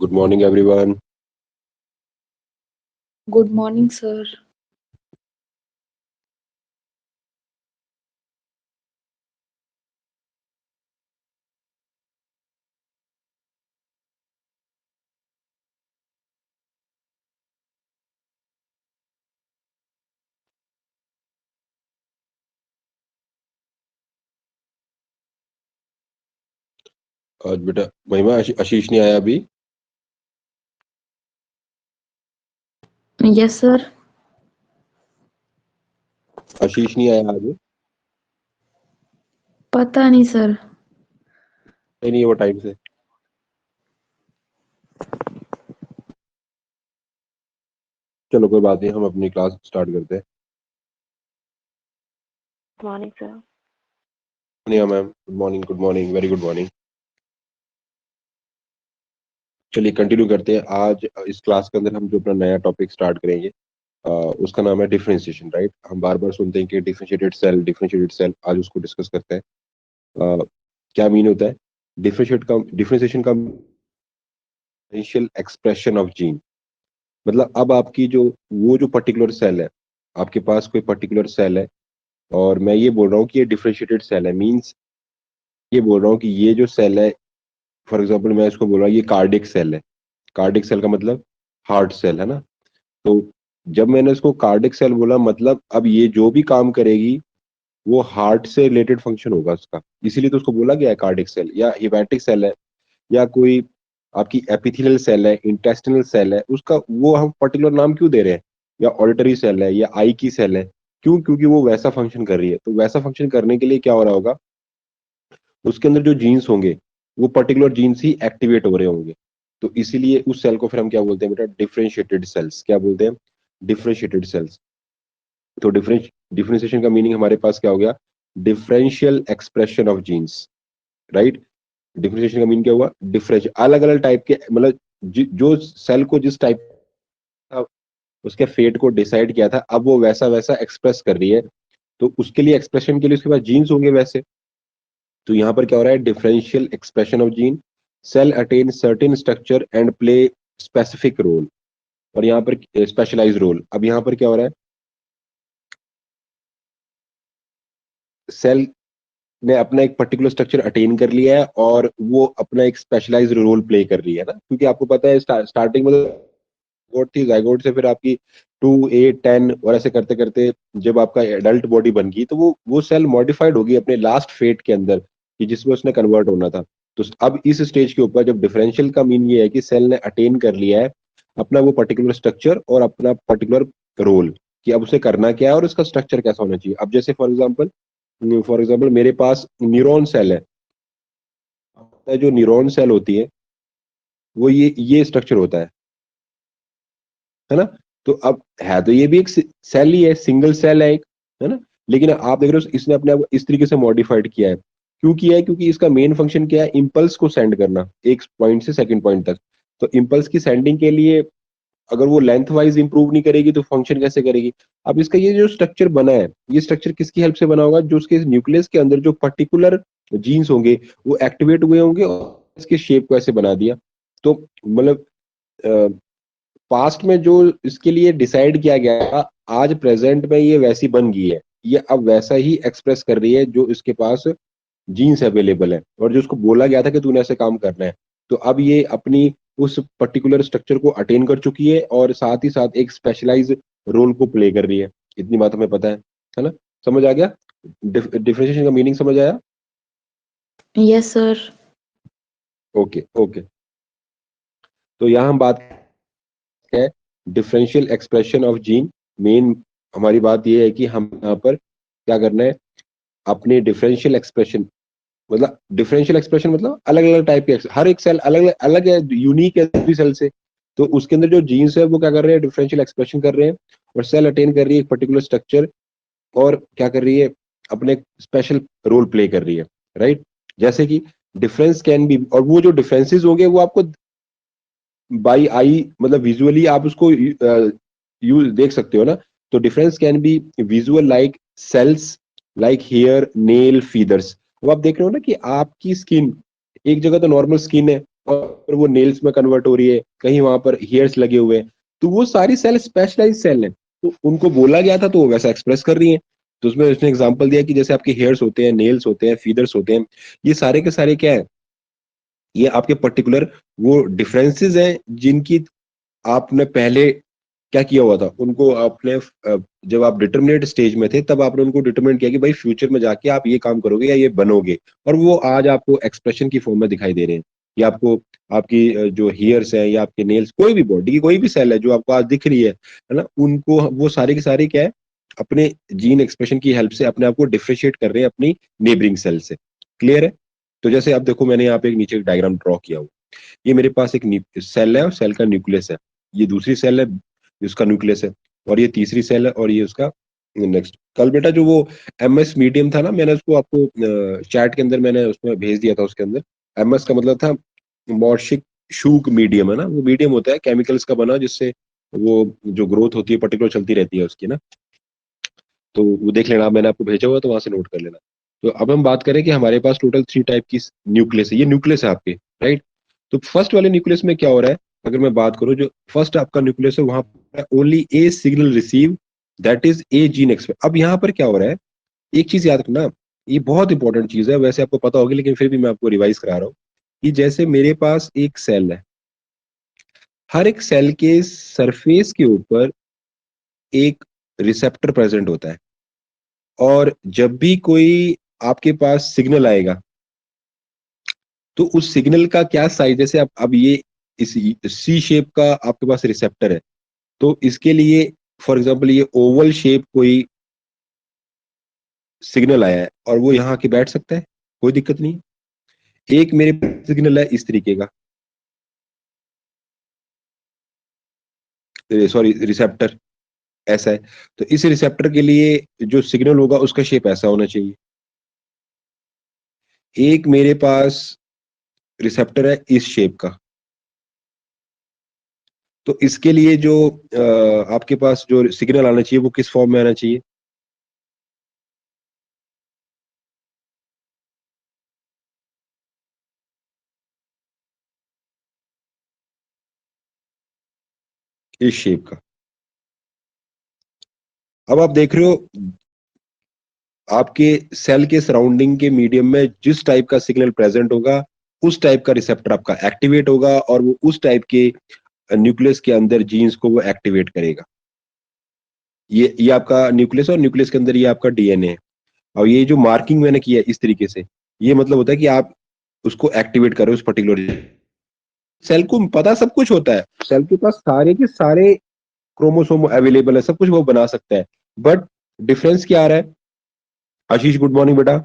Good morning, everyone. Good morning, sir. आज बेटा महिमा आशीष नहीं आया अभी। Yes, sir. आशीष नहीं आया आज। पता नहीं सर। नहीं वो टाइम से। चलो कोई बात नहीं, हम अपनी क्लास स्टार्ट करते हैं। Morning sir. Ma'am good morning very good morning. चलिए कंटिन्यू करते हैं। आज इस क्लास के अंदर हम जो अपना नया टॉपिक स्टार्ट करेंगे उसका नाम है डिफरेंशिएशन। राइट, हम बार बार सुनते हैं कि डिफरेंशिएटेड सेल। आज उसको डिस्कस करते हैं। क्या मीन होता है डिफरेंशिएशन का? Differential expression of gene. मतलब अब आपकी जो पर्टिकुलर सेल है, आपके पास कोई पर्टिकुलर सेल है और मैं ये बोल रहा हूँ कि ये डिफरेंशिएटेड सेल है। मींस ये बोल रहा हूँ कि ये जो सेल है, फॉर एग्जांपल मैं इसको बोल रहा हूँ ये कार्डिक सेल है। कार्डिक सेल का मतलब हार्ट सेल है ना। तो जब मैंने इसको कार्डिक सेल बोला, मतलब अब ये जो भी काम करेगी वो हार्ट से रिलेटेड फंक्शन होगा उसका, इसीलिए तो उसको बोला गया है कार्डिक सेल। या हिपैटिक सेल है, या कोई आपकी एपिथेलियल सेल है, इंटेस्टिनल सेल है, उसका वो हम पर्टिकुलर नाम क्यों दे रहे हैं? या ऑडिटरी सेल है, या आई की सेल है, क्यों? क्योंकि वो वैसा फंक्शन कर रही है। तो वैसा फंक्शन करने के लिए क्या हो रहा होगा, उसके अंदर जो जीन्स होंगे वो पर्टिकुलर जीन्स ही एक्टिवेट हो रहे होंगे। तो इसीलिए उस सेल को फिर हम क्या बोलते हैं बेटा? Differentiated cells. क्या बोलते हैं? Differentiated cells. तो डिफरेंशिएशन का मीनिंग हमारे पास क्या हो गया? Differential expression of genes. Right, differentiation का मीन क्या हुआ? डिफरेंशियल, अलग अलग टाइप के, मतलब जो सेल को जिस टाइप उसके फेट को डिसाइड किया था, अब वो वैसा वैसा एक्सप्रेस कर रही है। तो उसके लिए एक्सप्रेशन के लिए उसके पास जीन्स होंगे वैसे। तो यहाँ पर क्या हो रहा है? Differential expression of gene. Cell attain certain structure and play specific role. और यहाँ पर स्पेशलाइज रोल। अब यहाँ पर क्या हो रहा है? सेल ने अपना एक पर्टिकुलर स्ट्रक्चर अटेन कर लिया है और वो अपना एक स्पेशलाइज रोल प्ले कर रही है ना। क्योंकि आपको पता है स्टार्टिंग में जायगोट थी, जायगोट से फिर आपकी 2, 8, 10 और ऐसे करते करते जब आपका एडल्ट बॉडी बन गई, तो वो सेल मॉडिफाइड होगी अपने लास्ट फेट के अंदर, कि जिसमें उसने कन्वर्ट होना था। तो अब इस स्टेज के ऊपर जब डिफरेंशियल का मीन ये है कि सेल ने अटेन कर लिया है अपना वो पर्टिकुलर स्ट्रक्चर और अपना पर्टिकुलर रोल, कि अब उसे करना क्या है और उसका स्ट्रक्चर कैसा होना चाहिए। अब जैसे फॉर एग्जाम्पल मेरे पास न्यूरॉन सेल है। जो न्यूरॉन सेल होती है वो ये स्ट्रक्चर होता है ना। तो अब है तो ये भी एक सेल ही है, सिंगल सेल है एक, है ना। लेकिन आप देख रहे हो इसने अपने आप को इस तरीके से मॉडिफाइड किया है। क्यों किया है? क्योंकि इसका मेन फंक्शन क्या है? इंपल्स को सेंड करना एक पॉइंट से सेकंड पॉइंट तक। तो इंपल्स की सेंडिंग के लिए अगर वो लेंथ वाइज इंप्रूव नहीं करेगी तो फंक्शन कैसे करेगी? अब इसका ये जो स्ट्रक्चर बना है, ये स्ट्रक्चर किसकी हेल्प से बना होगा? जो उसके न्यूक्लियस के अंदर जो पर्टिकुलर जीन्स होंगे वो एक्टिवेट हुए होंगे और इसके शेप को ऐसे बना दिया। तो मतलब पास्ट में जो इसके लिए डिसाइड किया गया था, आज प्रेजेंट में ये वैसी बन गई है। ये अब वैसा ही एक्सप्रेस कर रही है जो इसके पास जीन्स अवेलेबल है और जो उसको बोला गया था कि तूने ऐसे काम करना है। तो अब ये अपनी उस पर्टिकुलर स्ट्रक्चर को अटेन कर चुकी है और साथ ही साथ एक स्पेशलाइज रोल को प्ले कर रही है। इतनी बात हमें पता है ना। समझ आ गया? डिफरेंशिएशन का मीनिंग समझ आया? Yes, sir. Okay okay. तो यहाँ हम बात है differential expression of gene. Main हमारी बात ये है कि हम यहाँ पर क्या करना है? अपने डिफरेंशियल एक्सप्रेशन, मतलब डिफरेंशियल एक्सप्रेशन मतलब अलग अलग टाइप के, हर एक सेल अलग अलग है, यूनिक है दूसरी सेल से। तो उसके अंदर जो जीन्स है वो क्या कर रहे हैं? डिफरेंशियल एक्सप्रेशन कर रहे हैं और सेल अटेन कर रही है एक पर्टिकुलर स्ट्रक्चर और क्या कर रही है? अपने स्पेशल रोल प्ले कर रही है। राइट, जैसे कि डिफरेंस कैन बी, और वो जो डिफरेंसेस होंगे वो आपको बाई आई, मतलब विजुअली आप उसको यूज देख सकते हो ना। तो difference can be visual like cells, like hair, nail, feathers. अब आप देख रहे हो ना कि आपकी स्किन एक जगह तो नॉर्मल स्किन है और वो नेल्स में कन्वर्ट हो रही है, कहीं वहां पर हेयर्स लगे हुए हैं, तो वो सारी सेल स्पेशलाइज सेल है, तो उनको बोला गया था तो वो वैसा एक्सप्रेस कर रही है। तो उसमें उसने एग्जांपल दिया कि जैसे आपके हेयर्स होते हैं, नेल्स होते हैं, फीदर्स होते हैं, ये सारे के सारे क्या है, ये आपके पर्टिकुलर वो डिफरेंसेस हैं जिनकी आपने पहले क्या किया हुआ था, उनको आपने जब आप डिटर्मिनेट स्टेज में थे तब आपने उनको डिटरमिनेट किया कि भाई फ्यूचर में जाके आप ये काम करोगे या ये बनोगे, और वो आज आपको एक्सप्रेशन की फॉर्म में दिखाई दे रहे हैं। या आपको आपकी जो हेयर्स है या आपके नेल्स, कोई भी बॉडी की कोई भी सेल है जो आपको आज दिख रही है ना, उनको वो सारे के सारे क्या है, अपने जीन एक्सप्रेशन की हेल्प से अपने आप को डिफ्रेशिएट कर रहे हैं अपनी नेबरिंग सेल से। क्लियर है? तो जैसे आप देखो, मैंने यहाँ पे एक नीचे एक डायग्राम ड्रॉ किया हुआ, ये मेरे पास एक सेल है और सेल का न्यूक्लियस है, ये दूसरी सेल है उसका न्यूक्लियस है, और ये तीसरी सेल है और ये उसका नेक्स्ट। कल बेटा जो वो एमएस मीडियम था ना, मैंने उसको आपको चैट के अंदर मैंने उसमें भेज दिया था, उसके अंदर एमएस का मतलब था मॉर्शिक शूक मीडियम, है ना, वो मीडियम होता है केमिकल्स का बना, जिससे वो जो ग्रोथ होती है पर्टिकुलर चलती रहती है उसकी ना। तो वो देख लेना, मैंने आपको भेजा हुआ तो वहां से नोट कर लेना। तो अब हम बात करें कि हमारे पास टोटल 3 टाइप की न्यूक्लियस है, ये न्यूक्लियस है आपके, राइट। तो फर्स्ट वाले न्यूक्लियस में क्या हो रहा है, अगर मैं बात करूं, जो फर्स्ट आपका न्यूक्लियस है वहां पर only A signal receive, that is a gene express. अब यहाँ पर क्या हो रहा है, एक चीज याद रखना, ये बहुत इंपॉर्टेंट चीज है, वैसे आपको पता होगी लेकिन फिर भी मैं आपको रिवाइज करा रहा हूँ, कि जैसे मेरे पास एक सेल है, हर एक सेल के सरफेस के ऊपर एक रिसेप्टर प्रेजेंट होता है, और जब भी कोई आपके पास सिग्नल आएगा तो उस सिग्नल का क्या साइज, जैसे आप अब ये इस सी शेप का आपके पास रिसेप्टर है, तो इसके लिए फॉर एग्जांपल ये ओवल शेप कोई सिग्नल आया है और वो यहाँ आके बैठ सकता है, कोई दिक्कत नहीं। एक मेरे पास सिग्नल है इस तरीके का, सॉरी रिसेप्टर ऐसा है, तो इस रिसेप्टर के लिए जो सिग्नल होगा उसका शेप ऐसा होना चाहिए। एक मेरे पास रिसेप्टर है इस शेप का, तो इसके लिए जो आपके पास जो सिग्नल आना चाहिए वो किस फॉर्म में आना चाहिए, इस शेप का। अब आप देख रहे हो आपके सेल के सराउंडिंग के मीडियम में जिस टाइप का सिग्नल प्रेजेंट होगा उस टाइप का रिसेप्टर आपका एक्टिवेट होगा, और वो उस टाइप के न्यूक्लियस के अंदर जीन्स को वो एक्टिवेट करेगा। ये आपका न्यूक्लियस, और न्यूक्लियस के अंदर ये आपका डीएनए है, और ये जो मार्किंग मैंने किया है इस तरीके से, ये मतलब होता है कि आप उसको एक्टिवेट करो उस पर्टिकुलर। सेल को पता सब कुछ होता है, सेल के पास सारे के सारे क्रोमोसोम अवेलेबल है, सब कुछ वो बना सकता है, बट डिफरेंस क्या आ रहा है। आशीष गुड मॉर्निंग बेटा।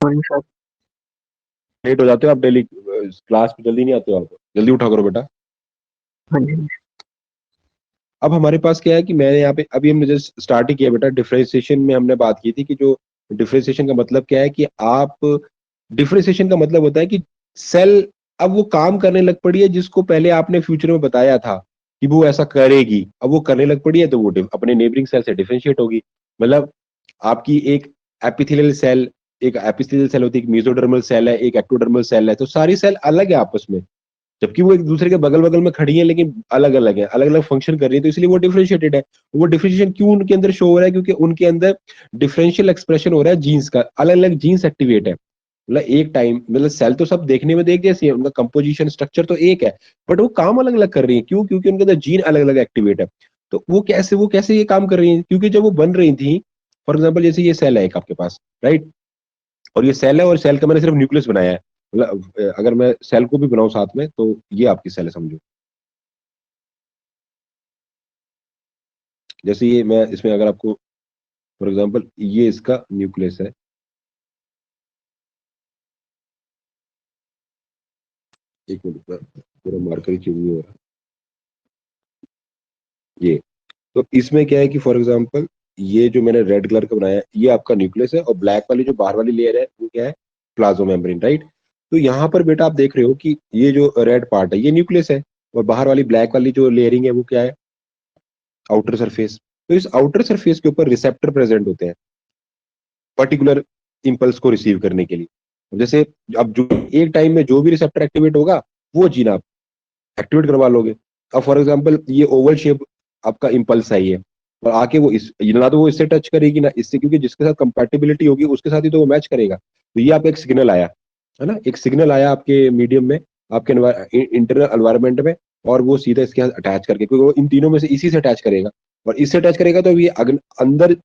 Morning sir. लेट हो जाते हो आप डेली क्लास पे, जल्दी नहीं आते हो आप, जल्दी उठा करो बेटा। हाँ जी। अब हमारे पास क्या है कि मैंने यहाँ पे अभी हमने जस्ट स्टार्ट ही किया बेटा, डिफरेंशिएशन में हमने बात की थी कि जो डिफरेंशिएशन का मतलब क्या है, कि आप डिफरेंशिएशन का मतलब होता है कि सेल अब वो काम करने लग पड़ी है जिसको पहले आपने फ्यूचर में बताया था कि वो ऐसा करेगी, अब वो करने लग पड़ी है, तो वो अपने नेबरिंग सेल से डिफरेंशिएट होगी। मतलब आपकी एक एपिथेलियल सेल, एक एपिथेलियल सेल होती है, एक मेसोडर्मल सेल है, एक एक्टोडर्मल सेल है, तो सारी सेल अलग है आपस में, जबकि वो एक दूसरे के बगल बगल में खड़ी है लेकिन अलग अलग है, अलग अलग फंक्शन कर रही है, तो इसलिए वो डिफरेंशिएटेड है। वो डिफरेंशिएशन क्यों उनके अंदर शो हो रहा है, क्योंकि उनके अंदर डिफरेंशियल एक्सप्रेशन हो रहा है जीन्स का, अलग अलग जीन्स एक्टिवेट है। मतलब एक टाइम, मतलब सेल तो सब देखने में देख जैसे है, उनका कंपोजिशन स्ट्रक्चर तो एक है, बट वो काम अलग अलग कर रही है, क्यों, क्योंकि उनके अंदर जीन अलग अलग एक्टिवेट है। तो वो कैसे ये काम कर रही है, क्योंकि जब वो बन रही थी, फॉर एग्जाम्पल जैसे ये सेल है एक आपके पास, राइट, और ये सेल है, और सेल का मैंने सिर्फ न्यूक्लियस बनाया है, मतलब अगर मैं सेल को भी बनाऊं साथ में तो ये आपकी सेल है समझो। जैसे ये मैं इसमें अगर आपको फॉर एग्जांपल ये इसका न्यूक्लियस है, एक मिनट में पूरा मार्कर ही चेंज नहीं हो रहा, ये, तो इसमें क्या है कि फॉर एग्जांपल ये जो मैंने रेड कलर का बनाया है ये आपका न्यूक्लियस है, और ब्लैक वाली जो बाहर वाली लेयर है वो क्या है, प्लाज्मा मेम्ब्रेन, राइट। तो यहाँ पर बेटा आप देख रहे हो कि ये जो रेड पार्ट है ये न्यूक्लियस है, और बाहर वाली ब्लैक वाली जो लेयरिंग है वो क्या है, आउटर सरफेस। तो इस आउटर सरफेस के ऊपर रिसेप्टर प्रेजेंट होते हैं पर्टिकुलर इंपल्स को रिसीव करने के लिए। जैसे अब जो एक टाइम में जो भी रिसेप्टर एक्टिवेट होगा वो जीन आप एक्टिवेट करवा लोगे। अब फॉर एग्जांपल ये ओवल शेप आपका इम्पल्स आई है और आके वो इस ना तो वो इससे टच करेगी ना इससे, क्योंकि जिसके साथ कंपैटिबिलिटी होगी उसके साथ ही तो वो मैच करेगा। तो ये आपका एक सिग्नल आया है ना, एक सिग्नल आया आपके मीडियम में, आपके इंटरनल एनवायरमेंट में, और वो सीधा इसके साथ अटैच करके, क्योंकि वो इन तीनों में से इसी से अटैच करेगा, और इससे अटैच करेगा तो ये अंदर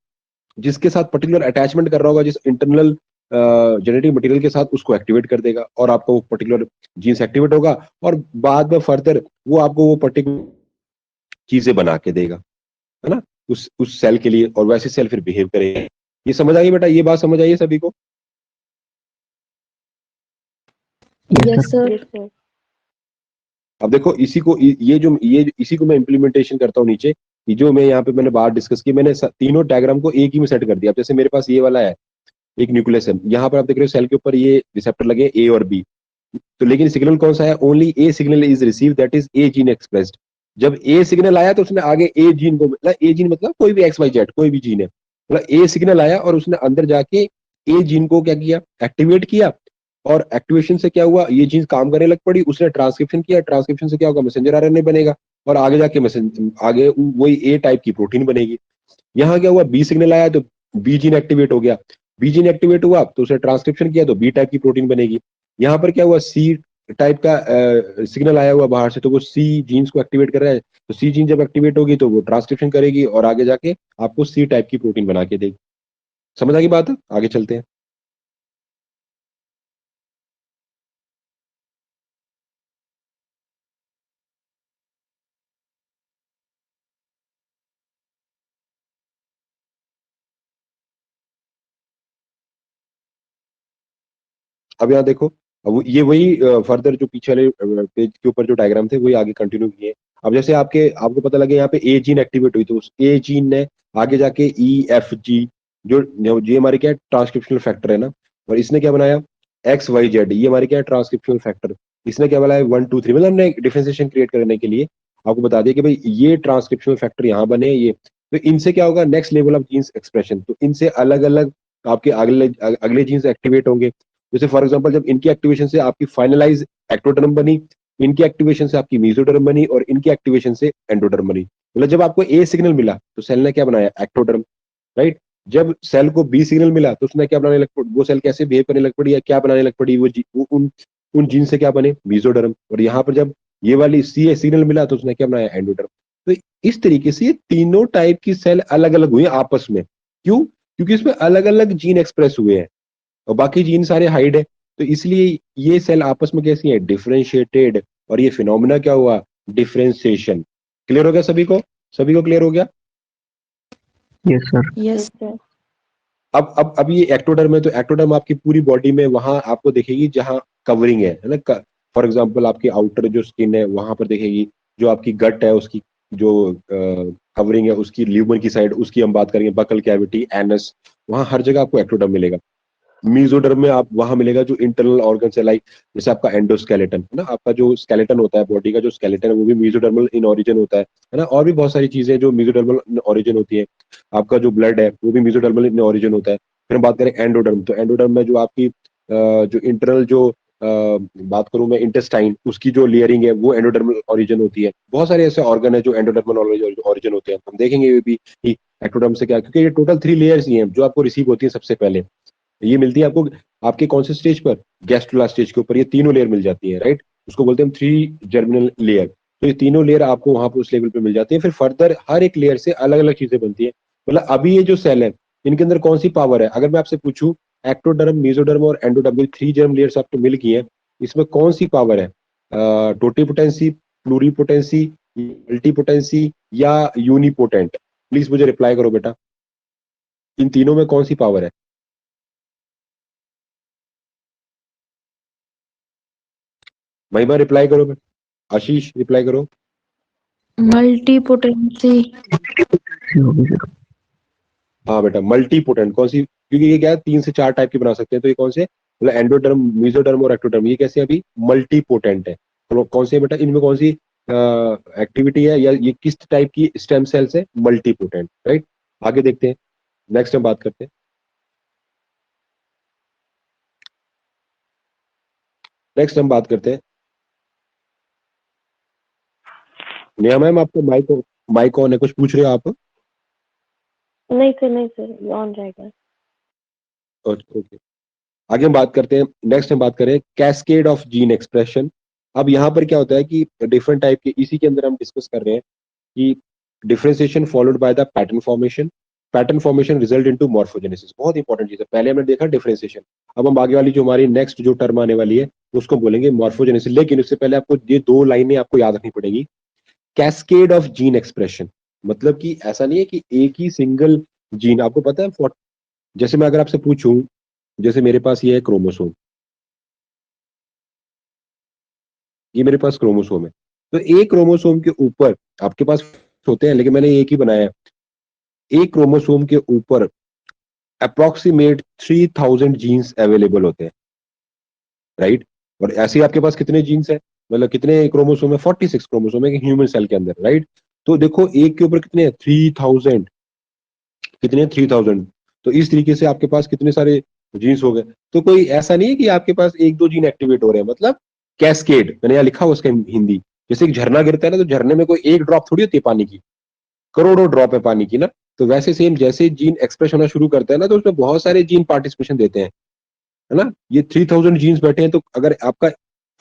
जिसके साथ पर्टिकुलर अटैचमेंट कर रहा होगा, जिस इंटरनल जेनेटिक मटेरियल के साथ, उसको एक्टिवेट कर देगा और आपका वो पर्टिकुलर जीन्स एक्टिवेट होगा, और बाद में फर्दर वो आपको वो पर्टिकुलर चीजें बना के देगा, है ना, उस सेल के लिए, और वैसे सेल फिर बिहेव करेगा। ये समझ आई बेटा, ये बात समझ आई है सभी को? Yes yes sir. Sir. Yes sir. अब देखो इसी को ये इसी को मैं इम्प्लीमेंटेशन करता हूँ नीचे। ये जो मैं यहाँ पे मैंने बात डिस्कस की, मैंने तीनों डायग्राम को एक ही में सेट कर दिया। अब जैसे मेरे पास ये वाला है, एक न्यूक्लियस है, यहाँ पर आप देख रहे हो सेल के ऊपर ये रिसेप्टर लगे ए और बी, तो लेकिन सिग्नल कौन सा है? Only A signal is receive, that is a gene expressed. जब ए सिग्नल आया तो उसने आगे ए जीन को, मतलब ए जीन मतलब कोई भी एक्स वाई जेड कोई भी जीन है, मतलब ए सिग्नल आया और उसने अंदर जाके ए जीन को क्या किया? एक्टिवेट किया, और एक्टिवेशन से क्या हुआ? ये जीन काम करने लग पड़ी, उसने ट्रांसक्रिप्शन किया, ट्रांसक्रिप्शन से क्या होगा? मैसेंजर आरएनए बनेगा, और आगे जाके आगे वही ए टाइप की प्रोटीन बनेगी। यहाँ क्या हुआ? बी सिग्नल आया तो बी जीन एक्टिवेट हो गया, बी जीन एक्टिवेट हुआ तो उसे ट्रांसक्रिप्शन किया तो बी टाइप की प्रोटीन बनेगी। यहाँ पर क्या हुआ? सी टाइप का सिग्नल आया हुआ बाहर से, तो वो सी जीन्स को एक्टिवेट कर रहा है, तो सी जीन जब एक्टिवेट होगी तो वो ट्रांसक्रिप्शन करेगी और आगे जाके आपको सी टाइप की प्रोटीन बना के देगी। समझ आ गई बात? आगे चलते हैं। अब यहाँ देखो, अब ये वही फर्दर जो पीछे वाले पेज के ऊपर जो डायग्राम थे वही आगे कंटिन्यू किए। अब जैसे आपको पता लगे यहाँ पे ए जीन एक्टिवेट हुई, तो उस ए जीन ने आगे जाके ई एफ जी, जो ये हमारे क्या ट्रांसक्रिप्शनल फैक्टर है ना, और इसने क्या बनाया? एक्स वाई जेड, ये हमारे क्या ट्रांसक्रिप्शनल फैक्टर, इसने क्या बनाया? 1 2 3, मतलब हमने डिफरेंशिएशन क्रिएट करने के लिए आपको बता दिया कि भाई ये ट्रांसक्रिप्शनल फैक्टर यहाँ बने, ये तो इनसे क्या होगा? Next level of genes expression, तो इनसे अलग अलग आपके अगले अगले जीन्स एक्टिवेट होंगे। जैसे फॉर एग्जांपल जब इनकी एक्टिवेशन से आपकी फाइनलाइज एक्टोडर्म बनी, इनकी एक्टिवेशन से आपकी मेसोडर्म बनी, और इनकी एक्टिवेशन से एंडोडर्म बनी। मतलब जब आपको ए सिग्नल मिला तो सेल ने क्या बनाया? Ectoderm, right. जब सेल को बी सिग्नल मिला तो उसने क्या बनाने लग पड़ी? वो सेल कैसे बिहेव करने लग पड़ी या क्या बनाने लग पड़ी? वो उन जीन से क्या बने? मेसोडर्म। और यहाँ पर जब ये वाली सी सिग्नल मिला तो उसने क्या बनाया? एंडोडर्म। तो इस तरीके से ये तीनों टाइप की सेल अलग अलग हुई आपस में। क्यों? क्योंकि इसमें अलग अलग जीन एक्सप्रेस हुए हैं और बाकी जीन सारे हाइड है, तो इसलिए ये सेल आपस में कैसी है? डिफरेंशिएटेड। और ये फिनोमिना क्या हुआ? डिफरेंशिएशन। क्लियर हो गया सभी को? सभी को क्लियर हो गया? Yes sir. यस। सर। अब ये एक्टोडर्म है, तो एक्टोडर्म आपकी पूरी बॉडी में वहां आपको दिखेगी जहां कवरिंग है ना। फॉर एग्जांपल आपकी आउटर जो स्किन है वहां पर दिखेगी, जो आपकी गट है उसकी जो कवरिंग है, उसकी ल्यूमन की साइड, उसकी हम बात करेंगे, बकल कैविटी, एनस, वहां हर जगह आपको एक्टोडर्म मिलेगा। मीजोडर्म में आप वहां मिलेगा जो इंटरनल ऑर्गन है, लाइक जैसे आपका एंडोस्केलेटन है ना, आपका जो स्केलेटन होता है बॉडी का, जो स्केलेटन है वो भी मीजोडर्मल इन ओरिजिन होता है ना। और भी बहुत सारी चीजें जो मीजोडर्मल इन ओरिजिन होती है। आपका जो ब्लड है वो भी मीजोडर्मल इन ओरिजिन होता है। फिर हम बात करें एंडोडर्म, तो एंडोडर्म में जो आपकी जो इंटरनल जो बात करूं मैं इंटेस्टाइन, उसकी जो लेयरिंग है वो एंडोडर्मल ओरिजिन होती है। बहुत सारे ऐसे ऑर्गन है जो एंडोडर्मल ओरिजिन होते हैं, हम देखेंगे ये भी कि एक्टोडर्म से क्या, क्योंकि ये टोटल 3 लेयर्स ही हैं जो आपको रिसीव होती है सबसे पहले। ये मिलती है आपको आपके कौन से स्टेज पर? गैस्ट्रोला स्टेज के ऊपर ये तीनों लेयर मिल जाती है, राइट। उसको बोलते हैं हम 3 जर्मिनल लेयर। तो ये तीनों लेयर आपको वहां पर उस लेवल पे मिल जाती है। फिर फर्दर हर एक लेयर से अलग अलग चीजें बनती है। मतलब अभी ये जो सेल है इनके अंदर कौन सी पावर है? अगर मैं आपसे पूछूं एक्टोडर्म, मेसोडर्म और एंडोडर्म, ये 3 जर्म लेयर्स आपको मिल गई है, इसमें कौन सी पावर है? टोटीपोटेंसी, प्लूरीपोटेंसी, मल्टीपोटेंसी या यूनिपोटेंट? प्लीज मुझे रिप्लाई करो बेटा, इन तीनों में कौन सी पावर है? महिमा रिप्लाई करो बेटा, आशीष रिप्लाई करो। Multi potency. होगी सर। हाँ बेटा, मल्टी पोटेंट कौन सी? क्योंकि ये क्या है, 3 से 4 टाइप की बना सकते हैं, तो ये कौन से? मतलब एंडोडर्म, मेसोडर्म और एक्टोडर्म, ये कैसे अभी मल्टी पोटेंट है। तो कौन से बेटा, इनमें कौन सी एक्टिविटी है या ये किस टाइप की स्टेम सेल्स है? Multi potent, right. आगे देखते हैं, नेक्स्ट हम बात करते हैं। नेक्स्ट हम बात करते हैं, नेहा मैम आपको माइक ऑन है, कुछ पूछ रहे हो आप? नहीं सर ऑन रहेगा। ओके, आगे हम बात करते हैं, नेक्स्ट हम बात करें कैस्केड ऑफ जीन एक्सप्रेशन। अब यहाँ पर क्या होता है कि डिफरेंट टाइप के, इसी के अंदर हम डिस्कस कर रहे हैं कि differentiation followed by the pattern formation, pattern formation result into morphogenesis. बहुत इंपॉर्टेंट चीज है, पहले हमने देखा डिफरेंशिएशन, अब हम आगे वाली जो हमारी नेक्स्ट जो टर्म आने वाली है उसको बोलेंगे मॉर्फोजेनेसिस। लेकिन उससे पहले आपको ये दो लाइनें आपको याद रखनी पड़ेगी। कैस्केड ऑफ जीन एक्सप्रेशन मतलब कि ऐसा नहीं है कि एक ही सिंगल जीन, आपको पता है जैसे मैं अगर आपसे पूछूं, जैसे मेरे पास ये है क्रोमोसोम, ये मेरे पास क्रोमोसोम है, तो एक क्रोमोसोम के ऊपर आपके पास होते हैं, लेकिन मैंने एक ही बनाया है। एक क्रोमोसोम के ऊपर अप्रोक्सीमेट 3000 जीन्स अवेलेबल होते हैं, राइट। और ऐसे ही आपके पास कितने जीन्स है, मतलब कितने क्रोमोसोम है, 46 क्रोमोसोम है ह्यूमन सेल के अंदर, राइट। तो देखो एक के ऊपर कितने हैं, 3000, कितने 3000, तो इस तरीके से आपके पास कितने सारे जीन्स हो गए। तो कोई ऐसा नहीं है कि आपके पास एक दो जीन एक्टिवेट हो रहे हैं, मतलब कैस्केड, मैंने यहाँ लिखा हुआ उसका हिंदी, जैसे एक झरना गिरता है ना, तो झरने में कोई एक ड्रॉप थोड़ी होती है पानी की, करोड़ों ड्रॉप है पानी की ना। तो वैसे सेम जैसे जीन एक्सप्रेस होना शुरू करता है ना, तो उसमें बहुत सारे जीन पार्टिसिपेशन देते हैं, है ना। ये 3000 जीन्स बैठे हैं, तो अगर आपका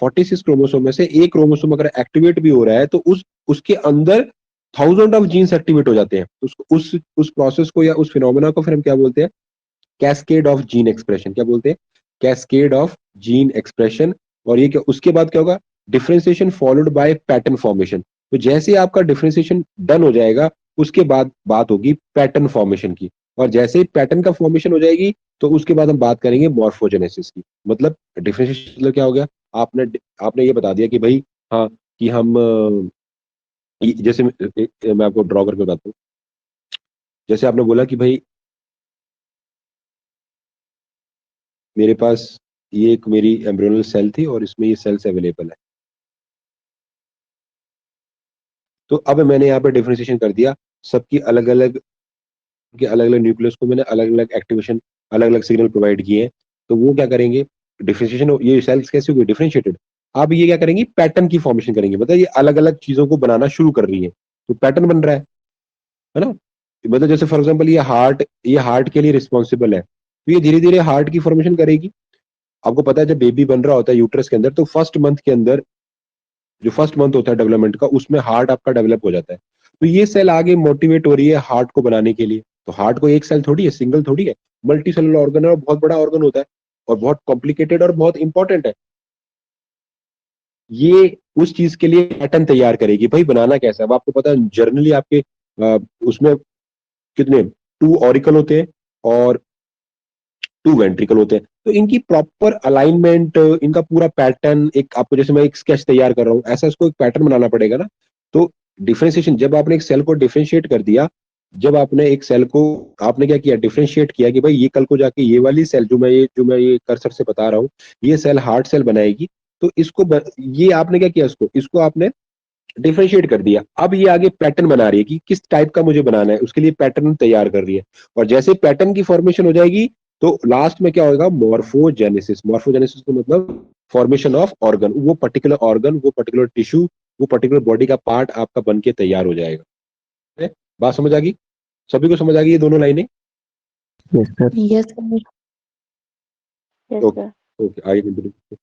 46 क्रोमोसोम में से एक क्रोमोसोम अगर एक्टिवेट भी हो रहा है, तो उसके अंदर थाउजेंड ऑफ जीन्स एक्टिवेट हो जाते हैं। उस प्रोसेस को या उस फिनोमेना को फिर हम क्या बोलते हैं, कैस्केड ऑफ जीन एक्सप्रेशन। क्या बोलते हैं, कैस्केड ऑफ जीन एक्सप्रेशन। और ये क्या, उसके बाद क्या होगा, differentiation followed by pattern formation. तो जैसे आपका डिफरेंशिएशन डन हो जाएगा, उसके बाद बात होगी पैटर्न फॉर्मेशन की। और जैसे ही पैटर्न का फॉर्मेशन हो जाएगी, तो उसके बाद हम बात करेंगे मॉर्फोजेनेसिस की। मतलब डिफरेंशिएशन मतलब क्या हो गया, आपने आपने ये बता दिया कि भाई हाँ, कि हम जैसे मैं आपको ड्रॉ करके बताता हूँ। जैसे आपने बोला कि भाई मेरे पास ये एक मेरी एम्ब्रियोनल सेल थी और इसमें ये सेल्स अवेलेबल है। तो अब मैंने यहाँ पे डिफरेंशिएशन कर दिया, सबकी अलग अलग के अलग अलग न्यूक्लियस को मैंने अलग अलग एक्टिवेशन, अलग अलग सिग्नल प्रोवाइड किए हैं। तो वो क्या करेंगे, डिफरेंशिएशन, ये सेल्स कैसे हुई डिफरेंशिएटेड। अब ये क्या करेंगे, पैटर्न की फॉर्मेशन करेंगे, मतलब ये अलग अलग चीजों को बनाना शुरू कर रही है, तो पैटर्न बन रहा है ना। मतलब जैसे फॉर एग्जाम्पल ये हार्ट के लिए रिस्पॉन्सिबल है, तो ये धीरे धीरे हार्ट की फॉर्मेशन करेगी। आपको पता है जब बेबी बन रहा होता है यूट्रस के अंदर, तो फर्स्ट मंथ के अंदर, जो फर्स्ट मंथ होता है डेवलपमेंट का, उसमें हार्ट आपका डेवलप हो जाता है। तो ये सेल आगे मोटिवेट हो रही है हार्ट को बनाने के लिए। तो हार्ट को एक सेल थोड़ी है, सिंगल थोड़ी है, मल्टी सेलुलर ऑर्गन है और बहुत बड़ा ऑर्गन होता है और बहुत कॉम्प्लिकेटेड और बहुत इंपॉर्टेंट है। ये उस चीज के लिए पैटर्न तैयार करेगी, भाई बनाना कैसा है। अब आपको पता है जर्नली आपके उसमें कितने, 2 ऑरिकल होते हैं और 2 वेंट्रिकल होते हैं। तो इनकी प्रॉपर अलाइनमेंट, इनका पूरा पैटर्न, एक आपको जैसे मैं एक स्केच तैयार कर रहा हूँ, ऐसा इसको एक पैटर्न बनाना पड़ेगा ना। तो डिफरेंशिएशन, जब आपने एक सेल को डिफरेंशिएट कर दिया, जब आपने एक सेल को, आपने क्या किया, डिफरेंशिएट किया कि भाई ये कल को जाके ये वाली सेल जो मैं ये कर्सर से बता रहा हूँ, ये सेल हार्ट सेल बनाएगी। तो ये आपने क्या किया, इसको आपने डिफरेंशिएट कर दिया। अब ये आगे पैटर्न बना रही है कि किस टाइप का मुझे बनाना है, उसके लिए पैटर्न तैयार कर रही है। और जैसे पैटर्न की फॉर्मेशन हो जाएगी, तो लास्ट में क्या होगा, मॉर्फोजेनेसिस। मॉर्फोजेनेसिस का मतलब फॉर्मेशन ऑफ ऑर्गन, वो पर्टिकुलर ऑर्गन, वो पर्टिकुलर टिश्यू, वो पर्टिकुलर बॉडी का पार्ट आपका बन के तैयार हो जाएगा। है? बात समझ आ गई, सभी को समझ आ गई ये दोनों लाइनें? Yes, sir. Yes sir. Yes okay, sir. Okay, आगे कंटिन्यू।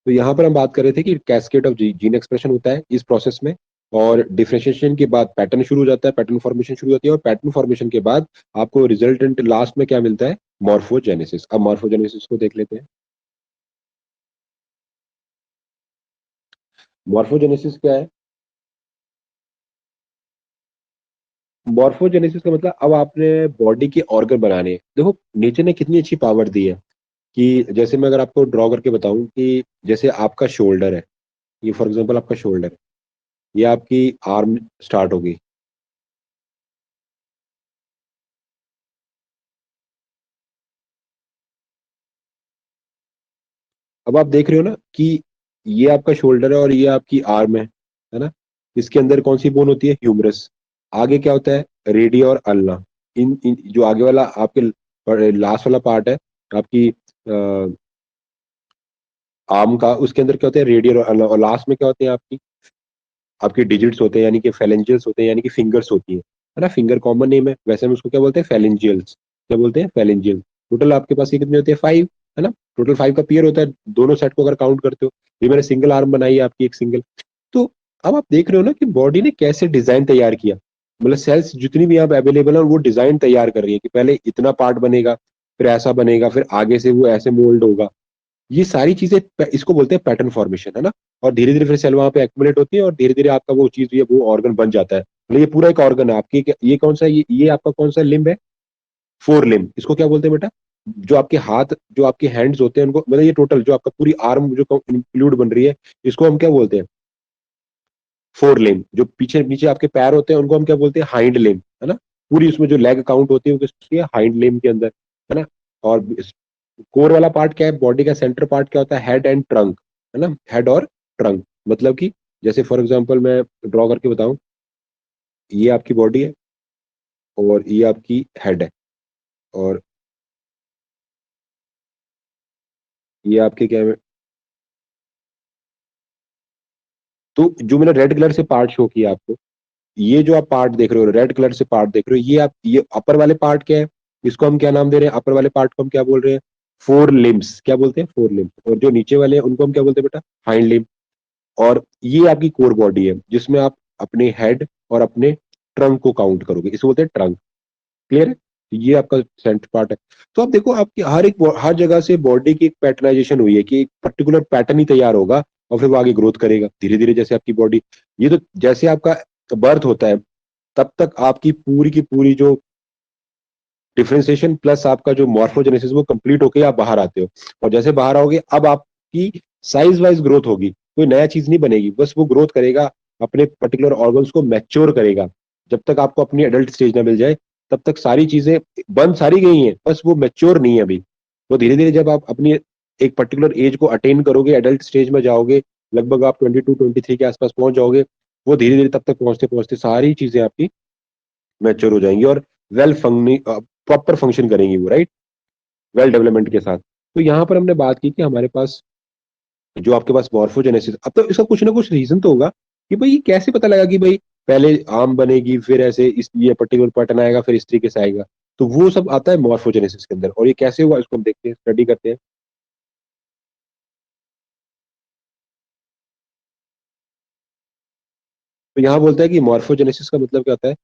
तो यहाँ पर हम बात कर रहे थे कि कैस्केड ऑफ जीन एक्सप्रेशन होता है इस प्रोसेस में, और डिफरेंशिएशन के बाद पैटर्न शुरू हो जाता है, पैटर्न फॉर्मेशन शुरू होती है, और पैटर्न फॉर्मेशन के बाद आपको रिजल्टेंट लास्ट में क्या मिलता है, मॉर्फोजेनेसिस। अब मॉर्फोजेनेसिस को देख लेते हैं। मॉर्फोजेनेसिस क्या है, मॉर्फोजेनेसिस का मतलब अब आपने बॉडी के ऑर्गन बनाने, देखो नेचर ने कितनी अच्छी पावर दी है कि जैसे मैं अगर आपको ड्रॉ करके बताऊं कि जैसे आपका शोल्डर है, ये फॉर एग्जांपल आपका शोल्डर है, ये आपकी आर्म स्टार्ट होगी। अब आप देख रहे हो ना कि ये आपका शोल्डर है और ये आपकी आर्म है ना। इसके अंदर कौन सी बोन होती है, ह्यूमरस। आगे क्या होता है, रेडिया और अल्ना। इन जो आगे वाला आपके लास्ट वाला पार्ट है आपकी आर्म का, उसके अंदर क्या होता है, रेडिया और अल्ना, और लास्ट में क्या होते हैं आपकी आपके डिजिट्स होते हैं, यानी कि फेलेंजियल्स होते हैं, यानी कि फिंगर्स होती है ना। फिंगर कॉमन नेम है, वैसे हम उसको क्या बोलते हैं, फेलेंजियल्स। क्या बोलते हैं, फेलेंजियल। टोटल आपके पास ये कितने होते हैं, 5, है ना। टोटल 5 का पेयर होता है दोनों सेट को अगर काउंट करते हो। ये मैंने सिंगल आर्म बनाई है आपकी, एक सिंगल। तो अब आप देख रहे हो ना कि बॉडी ने कैसे डिजाइन तैयार किया, मतलब सेल्स जितनी भी यहाँ अवेलेबल है वो डिजाइन तैयार कर रही है कि पहले इतना पार्ट बनेगा, फिर ऐसा बनेगा, फिर आगे से वो ऐसे मोल्ड होगा। ये सारी चीजें इसको बोलते हैं पैटर्न फॉर्मेशन, है ना। और धीरे धीरे फिर सेल वहां पे एक्युमुलेट होती है और धीरे धीरे आपका वो चीज ये वो ऑर्गन बन जाता है। मतलब ये पूरा एक ऑर्गन है आपकी। ये कौन सा, ये आपका कौन सा लिम्ब है, फोर लिम्ब। इसको क्या बोलते हैं बेटा, जो आपके हाथ, जो आपके हैंड्स होते हैं उनको, मतलब ये टोटल जो आपका पूरी आर्म जो इंक्लूड बन रही है, इसको हम क्या बोलते हैं, फोर लिम्ब। जो पीछे नीचे आपके पैर होते हैं उनको हम क्या बोलते हैं, हाइंड लिम्ब, है ना। पूरी उसमें जो लेग काउंट होती है वो किसकी है, हाइंड लिम्ब के अंदर, है ना। और कोर वाला पार्ट क्या है, बॉडी का सेंटर पार्ट क्या होता है, हेड एंड ट्रंक, है ना। हेड और ट्रंक मतलब कि जैसे फॉर एग्जांपल मैं ड्रॉ करके बताऊं, ये आपकी बॉडी है और ये आपकी हेड है, और ये आपके क्या है। तो जो मैंने रेड कलर से पार्ट शो किया आपको, ये जो आप पार्ट देख रहे हो, रेड कलर से पार्ट देख रहे हो, ये आप, ये अपर वाले पार्ट क्या है, इसको हम क्या नाम दे रहे हैं, अपर वाले पार्ट को हम क्या बोल रहे हैं, फोर लिम्स। क्या बोलते हैं, फोर लिम्स। और जो नीचे वाले हैं उनको हम क्या बोलते हैं बेटा, हाइंड लिम्ब। और ये आपकी कोर बॉडी है जिसमें आप अपने हेड और अपने ट्रंक को काउंट करोगे, इसको बोलते हैं ट्रंक। क्लियर है। तो ये आपका सेंटर पार्ट है। तो आप देखो आपकी हर जगह से बॉडी की एक पैटर्नाइजेशन हुई है कि एक पर्टिकुलर पैटर्न ही तैयार होगा और फिर वो आगे ग्रोथ करेगा धीरे धीरे, जैसे आपकी बॉडी। ये तो जैसे आपका बर्थ होता है तब तक आपकी पूरी की पूरी जो डिफरेंशिएशन प्लस आपका जो मॉर्फोजेनेसिस वो कंप्लीट होके आप बाहर आते हो। और जैसे बाहर आओगे अब आपकी साइज वाइज ग्रोथ होगी, कोई नया चीज नहीं बनेगी, बस वो ग्रोथ करेगा, अपने पर्टिकुलर ऑर्गन्स को मैच्योर करेगा। जब तक आपको अपनी एडल्ट स्टेज ना मिल जाए तब तक सारी चीजें बन सारी गई हैं, बस वो मैच्योर नहीं है अभी। तो धीरे धीरे जब आप अपनी एक पर्टिकुलर एज को अटेन करोगे, एडल्ट स्टेज में जाओगे, लगभग आप 22-23 के आसपास पहुंच जाओगे, वो धीरे धीरे तब तक पहुंचते पहुंचते सारी चीजें आपकी मैच्योर हो जाएंगी और वेल प्रॉपर फंक्शन करेंगी वो, राइट, वेल डेवलपमेंट के साथ। तो यहाँ पर हमने बात की कि हमारे पास जो आपके पास मॉर्फोजेनेसिस, अब तो इसका कुछ ना कुछ रीजन तो होगा कि भाई ये कैसे पता लगा कि भाई पहले आम बनेगी, फिर ऐसे इस ये पर्टिकुलर पैटर्न आएगा, फिर इस तरीके से आएगा। तो वो सब आता है मॉर्फोजेनेसिस के अंदर, और ये कैसे हुआ इसको हम देखते हैं, स्टडी करते हैं। तो यहाँ बोलता है कि मॉर्फोजेनेसिस का मतलब क्या होता है।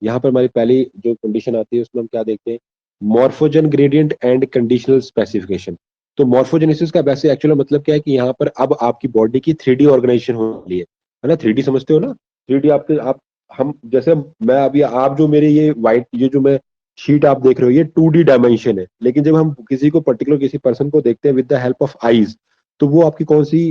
यहाँ पर हमारी पहली जो कंडीशन आती है उसमें हम क्या देखते हैं, morphogen gradient and conditional specification. तो मॉर्फोजेनेसिस का वैसे एक्चुअल मतलब क्या है कि यहाँ पर अब आपकी बॉडी की 3D ऑर्गेनाइजेशन होने वाली है ना। 3D समझते हो ना, 3D आपके आप हम जैसे मैं अभी आप जो मेरे ये वाइट ये जो मैं शीट आप देख रहे हो ये 2D डायमेंशन है, लेकिन जब हम किसी को पर्टिकुलर किसी पर्सन को देखते हैं with the help of eyes, तो वो आपकी कौन सी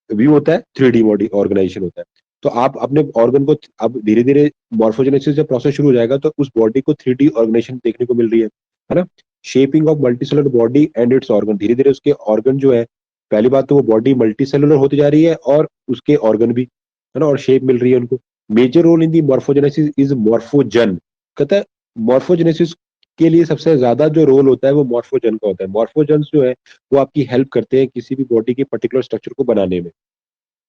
व्यू होता है, 3D बॉडी ऑर्गेनाइजेशन होता है। तो आप अपने ऑर्गन को अब धीरे धीरे मॉर्फोजेनेसिस जब प्रोसेस शुरू हो जाएगा तो उस बॉडी को 3D ऑर्गेनाइजेशन देखने को मिल रही है ना। Shaping of multicellular body and it's organ, धीरे धीरे उसके ऑर्गन जो है, पहली बात तो वो बॉडी मल्टीसेलुलर होती जा रही है और उसके ऑर्गन भी, है ना, और शेप मिल रही है उनको। Major role in the morphogenesis is morphogen. कहता है मॉर्फोजेनेसिस के लिए सबसे ज्यादा जो रोल होता है वो मॉर्फोजन का होता है। मॉर्फोजन्स जो है वो आपकी हेल्प करते हैं किसी भी बॉडी के पर्टिकुलर स्ट्रक्चर को बनाने में।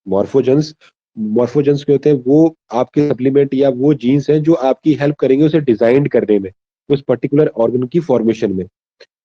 मॉर्फोजन्स मॉर्फोजन्स क्या होते हैं, वो आपके सप्लीमेंट या वो जीन्स हैं जो आपकी हेल्प करेंगे उसे डिजाइन करने में, उस पर्टिकुलर ऑर्गन की फॉर्मेशन में।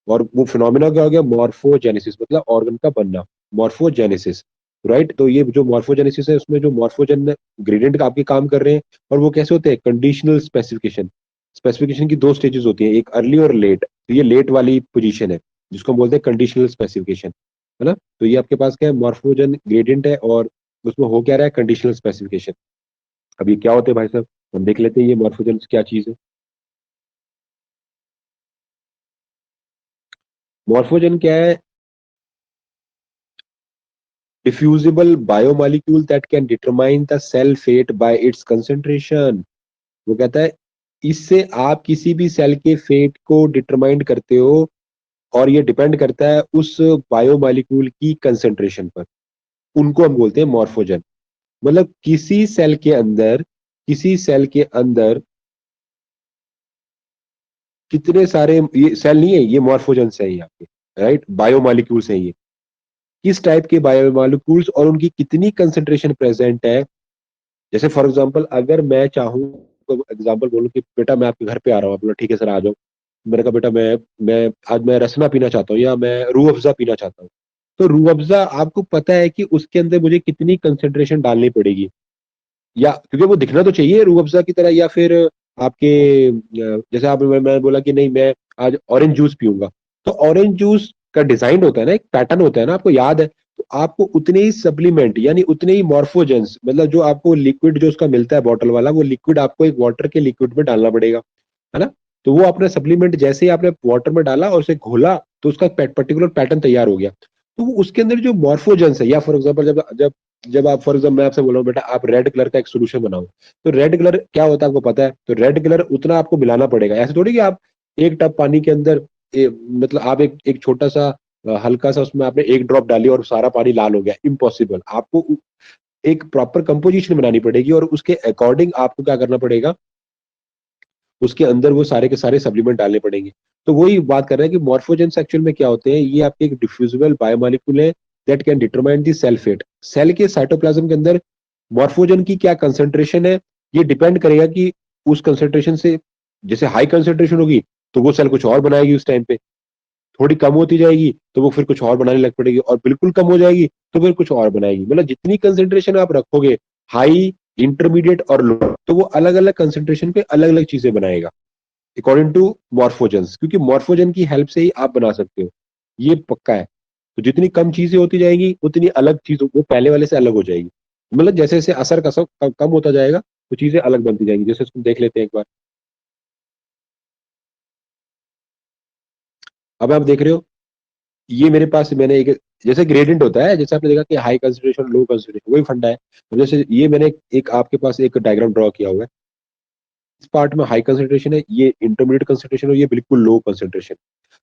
और वो फिनोमिना क्या हो गया, मॉर्फोजेनेसिस, मतलब ऑर्गन का बनना, मॉर्फोजेनेसिस, राइट। तो ये जो मॉर्फोजेनेसिस है उसमें जो मॉर्फोजन ग्रेडियंट का आपके काम कर रहे हैं, और वो कैसे होते हैं, कंडीशनल स्पेसिफिकेशन। स्पेसिफिकेशन की दो स्टेजेस होती हैं, एक अर्ली और लेट। तो ये लेट वाली पोजीशन है जिसको हम बोलते हैं कंडीशनल स्पेसिफिकेशन, है ना। तो ये आपके पास क्या है, मॉर्फोजन ग्रेडियंट है और उसमें हो क्या रहा है, कंडीशनल स्पेसिफिकेशन। अब ये क्या होते हैं भाई साहब, हम देख लेते हैं ये मॉर्फोजन क्या चीज है। मॉर्फोजन क्या है, diffusible biomolecule that can determine the cell fate by its concentration. वो कहता है इससे आप किसी भी सेल के फेट को डिटरमाइन करते हो, और ये डिपेंड करता है उस बायोमोलिक्यूल की कंसंट्रेशन पर। उनको हम बोलते हैं मॉर्फोजन। मतलब किसी सेल के अंदर किसी सेल के अंदर कितने सारे, ये सेल नहीं है, ये मॉर्फोजेंस है ये आपके, राइट, बायोमॉलिक्यूल्स हैं ये, किस टाइप के बायोमॉलिक्यूल्स और उनकी कितनी कंसेंट्रेशन प्रेजेंट है। जैसे फॉर एग्जांपल अगर मैं चाहूँ तो एग्जांपल बोलूँ कि बेटा मैं आपके घर पे आ रहा हूँ, आप बोला ठीक है सर आ जाओ। मैंने कहा बेटा मैं आज मैं रसना पीना चाहता हूँ या मैं रूह अफ़ज़ा पीना चाहता हूँ। तो रूह अफ़ज़ा आपको पता है कि उसके अंदर मुझे कितनी कंसेंट्रेशन डालनी पड़ेगी, या क्योंकि वो दिखना तो चाहिए रूह अफ़ज़ा की तरह, या फिर आपके जैसे आप मैं बोला कि नहीं मैं आज ऑरेंज जूस पीऊंगा, तो ऑरेंज जूस का डिजाइन होता है ना, एक पैटर्न होता है ना, आपको याद है। तो आपको उतने ही सप्लीमेंट यानी उतने ही मॉर्फोजेंस, मतलब जो आपको लिक्विड जो उसका मिलता है बॉटल वाला, वो लिक्विड आपको एक वाटर के लिक्विड में डालना पड़ेगा, है ना। तो वो अपना सप्लीमेंट जैसे ही आपने वाटर में डाला और उसे घोला तो उसका पर्टिकुलर पैटर्न तैयार हो गया। तो वो उसके अंदर जो मॉर्फोजेंस है, या फॉर एग्जाम्पल जब जब जब आप फॉर एग्जाम्पल मैं आपसे बोल रहा हूँ बेटा आप रेड कलर का एक सोल्यूशन बनाओ, तो रेड कलर क्या होता है आपको पता है, तो रेड कलर उतना आपको मिलाना पड़ेगा। ऐसे थोड़ी कि आप एक टब पानी के अंदर मतलब आप एक छोटा सा हल्का सा उसमें आपने एक ड्रॉप डाली और सारा पानी लाल हो गया, इम्पॉसिबल। आपको एक प्रॉपर कंपोजिशन बनानी पड़ेगी और उसके अकॉर्डिंग आपको क्या करना पड़ेगा, उसके अंदर वो सारे के सारे सप्लीमेंट डालने पड़ेंगे। तो वही बात कर रहे हैं कि मॉर्फोजेंस एक्चुअल में क्या होते हैं, ये आपके एक डिफ्यूजिबल बायोमॉलिक्यूल है that can determine the cell fate. Cell के साइटोप्लाज्म के अंदर मॉर्फोजन की क्या कंसेंट्रेशन है, ये डिपेंड करेगा कि उस कंसेंट्रेशन से, जैसे हाई कंसेंट्रेशन होगी तो वो सेल कुछ और बनाएगी उस टाइम पे, थोड़ी कम होती जाएगी तो वो फिर कुछ और बनाने लग पड़ेगी, और बिल्कुल कम हो जाएगी तो फिर कुछ और बनाएगी। मतलब जितनी कंसेंट्रेशन आप रखोगे, हाई, इंटरमीडिएट और लो, तो वो अलग अलग कंसेंट्रेशन पे अलग अलग चीजें बनाएगा अकॉर्डिंग टू मॉर्फोजेंस, क्योंकि मॉर्फोजन की हेल्प से ही आप बना सकते हो, ये पक्का है। तो जितनी कम चीजें होती जाएंगी उतनी अलग चीज वो पहले वाले से अलग हो जाएगी। मतलब जैसे जैसे असर का सब कम होता जाएगा तो चीजें अलग बनती जाएंगी। जैसे इसको देख लेते हैं एक बार। अब आप देख रहे हो, ये मेरे पास मैंने एक, जैसे ग्रेडियंट होता है, जैसे आपने देखा कि हाई कंसंट्रेशन लो कंसंट्रेशन, वही फंडा है। तो जैसे ये मैंने एक आपके पास एक डायग्राम ड्रॉ किया हुआ है, इस पार्ट में हाई कंसंट्रेशन है, ये इंटरमीडिएट कंसंट्रेशन है, ये बिल्कुल लो कंसंट्रेशन।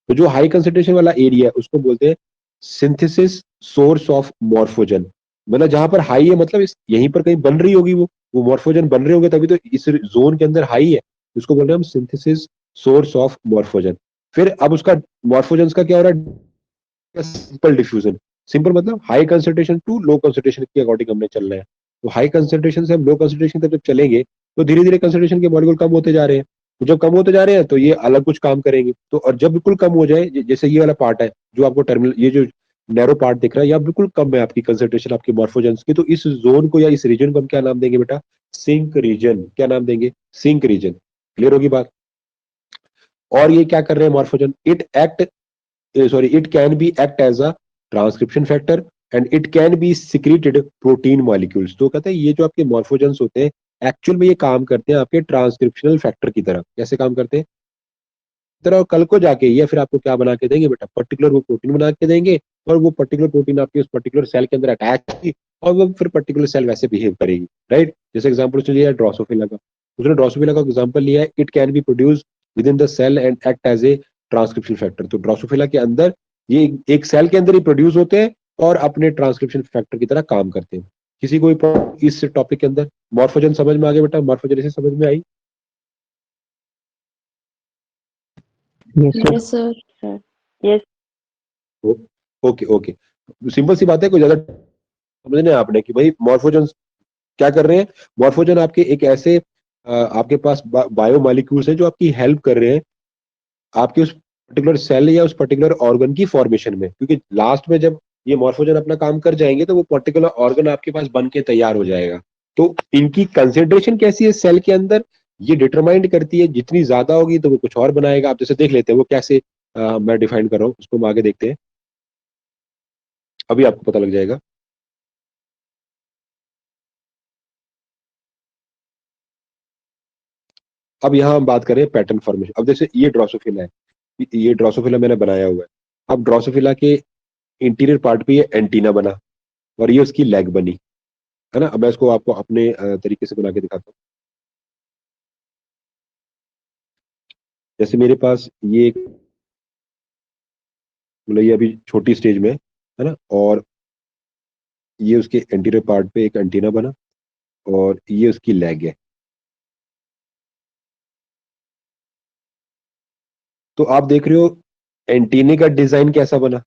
तो जो हाई कंसंट्रेशन वाला एरिया है उसको बोलते हैं सिंथेसिस सोर्स ऑफ मॉर्फोजन। मतलब जहां पर हाई है, मतलब यहीं पर कहीं बन रही होगी वो मॉर्फोजन बन रहे होंगे, तभी तो इस जोन के अंदर हाई है, उसको बोल रहे हैं हम सिंथेसिस सोर्स ऑफ मॉर्फोजन। फिर अब उसका मॉर्फोजन का क्या हो रहा है, सिंपल डिफ्यूजन। सिंपल मतलब high concentration to low concentration के अकॉर्डिंग हमने चल रहा है। तो हाई कंसंट्रेशन से हम लो कंसंट्रेशन तक जब चलेंगे तो धीरे धीरे कंसंट्रेशन के मॉलिक्यूल कम होते जा रहे हैं। तो जब कम होते जा रहे हैं तो ये अलग कुछ काम करेंगे। तो और जब बिल्कुल कम हो जाए, जैसे ये वाला पार्ट है जो आपको टर्मिनल, ये जो नैरो पार्ट दिख रहा है, यहाँ बिल्कुल कम है आपकी कंसंट्रेशन आपके मॉर्फोजेंस की, तो इस जोन को या इस रीजन को हम क्या नाम देंगे बेटा, सिंक रीजन। क्या नाम देंगे, सिंक रीजन। क्लियर होगी बात। और ये क्या कर रहे हैं morphogen, it act, sorry, it can be act as a transcription factor and it can be secreted protein molecules। तो कहते हैं ये जो आपके मॉर्फोजेंस होते हैं एक्चुअल में ये काम करते हैं आपके ट्रांसक्रिप्शनल फैक्टर की तरह। कैसे काम करते हैं तरह, और कल को जाके ये फिर आपको क्या बना के देंगे बेटा, पर्टिकुलर वो प्रोटीन बना के देंगे, और वो पर्टिकुलर प्रोटीन आपके उस पर्टिकुलर सेल के अंदर अटैच होगी और वो फिर पर्टिकुलर सेल वैसे बिहेव करेगी, राइट। जैसे एग्जाम्पल उसने लिया ड्रोसोफिला का, उसने ड्रोसोफिला का एग्जाम्पल लिया है, it can be produce within the cell and act as a transcription factor. तो ड्रोसोफिला के अंदर ये एक सेल के अंदर ही प्रोड्यूस होते हैं और अपने ट्रांसक्रिप्शन फैक्टर की तरह काम करते हैं। किसी कोई इस टॉपिक के अंदर मॉर्फोजन समझ में आ गया बेटा, मॉर्फोजन इसे समझ में आई। Yes, sir. Yes, sir. Sir. Yes. Okay okay, simple सी बात है, कोई ज्यादा समझने आपने कि भाई मॉर्फोजन क्या कर रहे हैं। मॉर्फोजन आपके एक ऐसे आपके पास बायोमॉलिक्यूल्स हैं जो आपकी हेल्प कर रहे हैं आपके उस पर्टिकुलर सेल या उस पर्टिकुलर ऑर्गन की फॉर्मेशन में, क्योंकि लास्ट में जब ये मॉर्फोजन अपना काम कर जाएंगे तो वो पर्टिकुलर ऑर्गन आपके पास बन के तैयार हो जाएगा। तो इनकी कंसेंट्रेशन कैसी है सेल के अंदर, ये डिटरमाइंड करती है। जितनी ज्यादा होगी तो वो कुछ और बनाएगा। आप जैसे देख लेते हैं वो कैसे मैं डिफाइन कर रहा हूँ, उसको हम आगे देखते हैं, अभी आपको पता लग जाएगा। अब यहाँ हम बात करें पैटर्न फॉर्मेशन। अब जैसे ये ड्रोसोफिला है, ये ड्रोसोफिला मैंने बनाया हुआ है। अब ड्रोसोफिला के इंटीरियर पार्ट पे ये एंटीना बना और ये उसकी लेग बनी, है ना। अब मैं इसको आपको अपने तरीके से बना के दिखाता हूँ। जैसे मेरे पास ये मतलब ये अभी छोटी स्टेज में है ना, और ये उसके एंटीरियर पार्ट पे एक एंटीना बना और ये उसकी लेग है। तो आप देख रहे हो एंटीने का डिजाइन कैसा बना,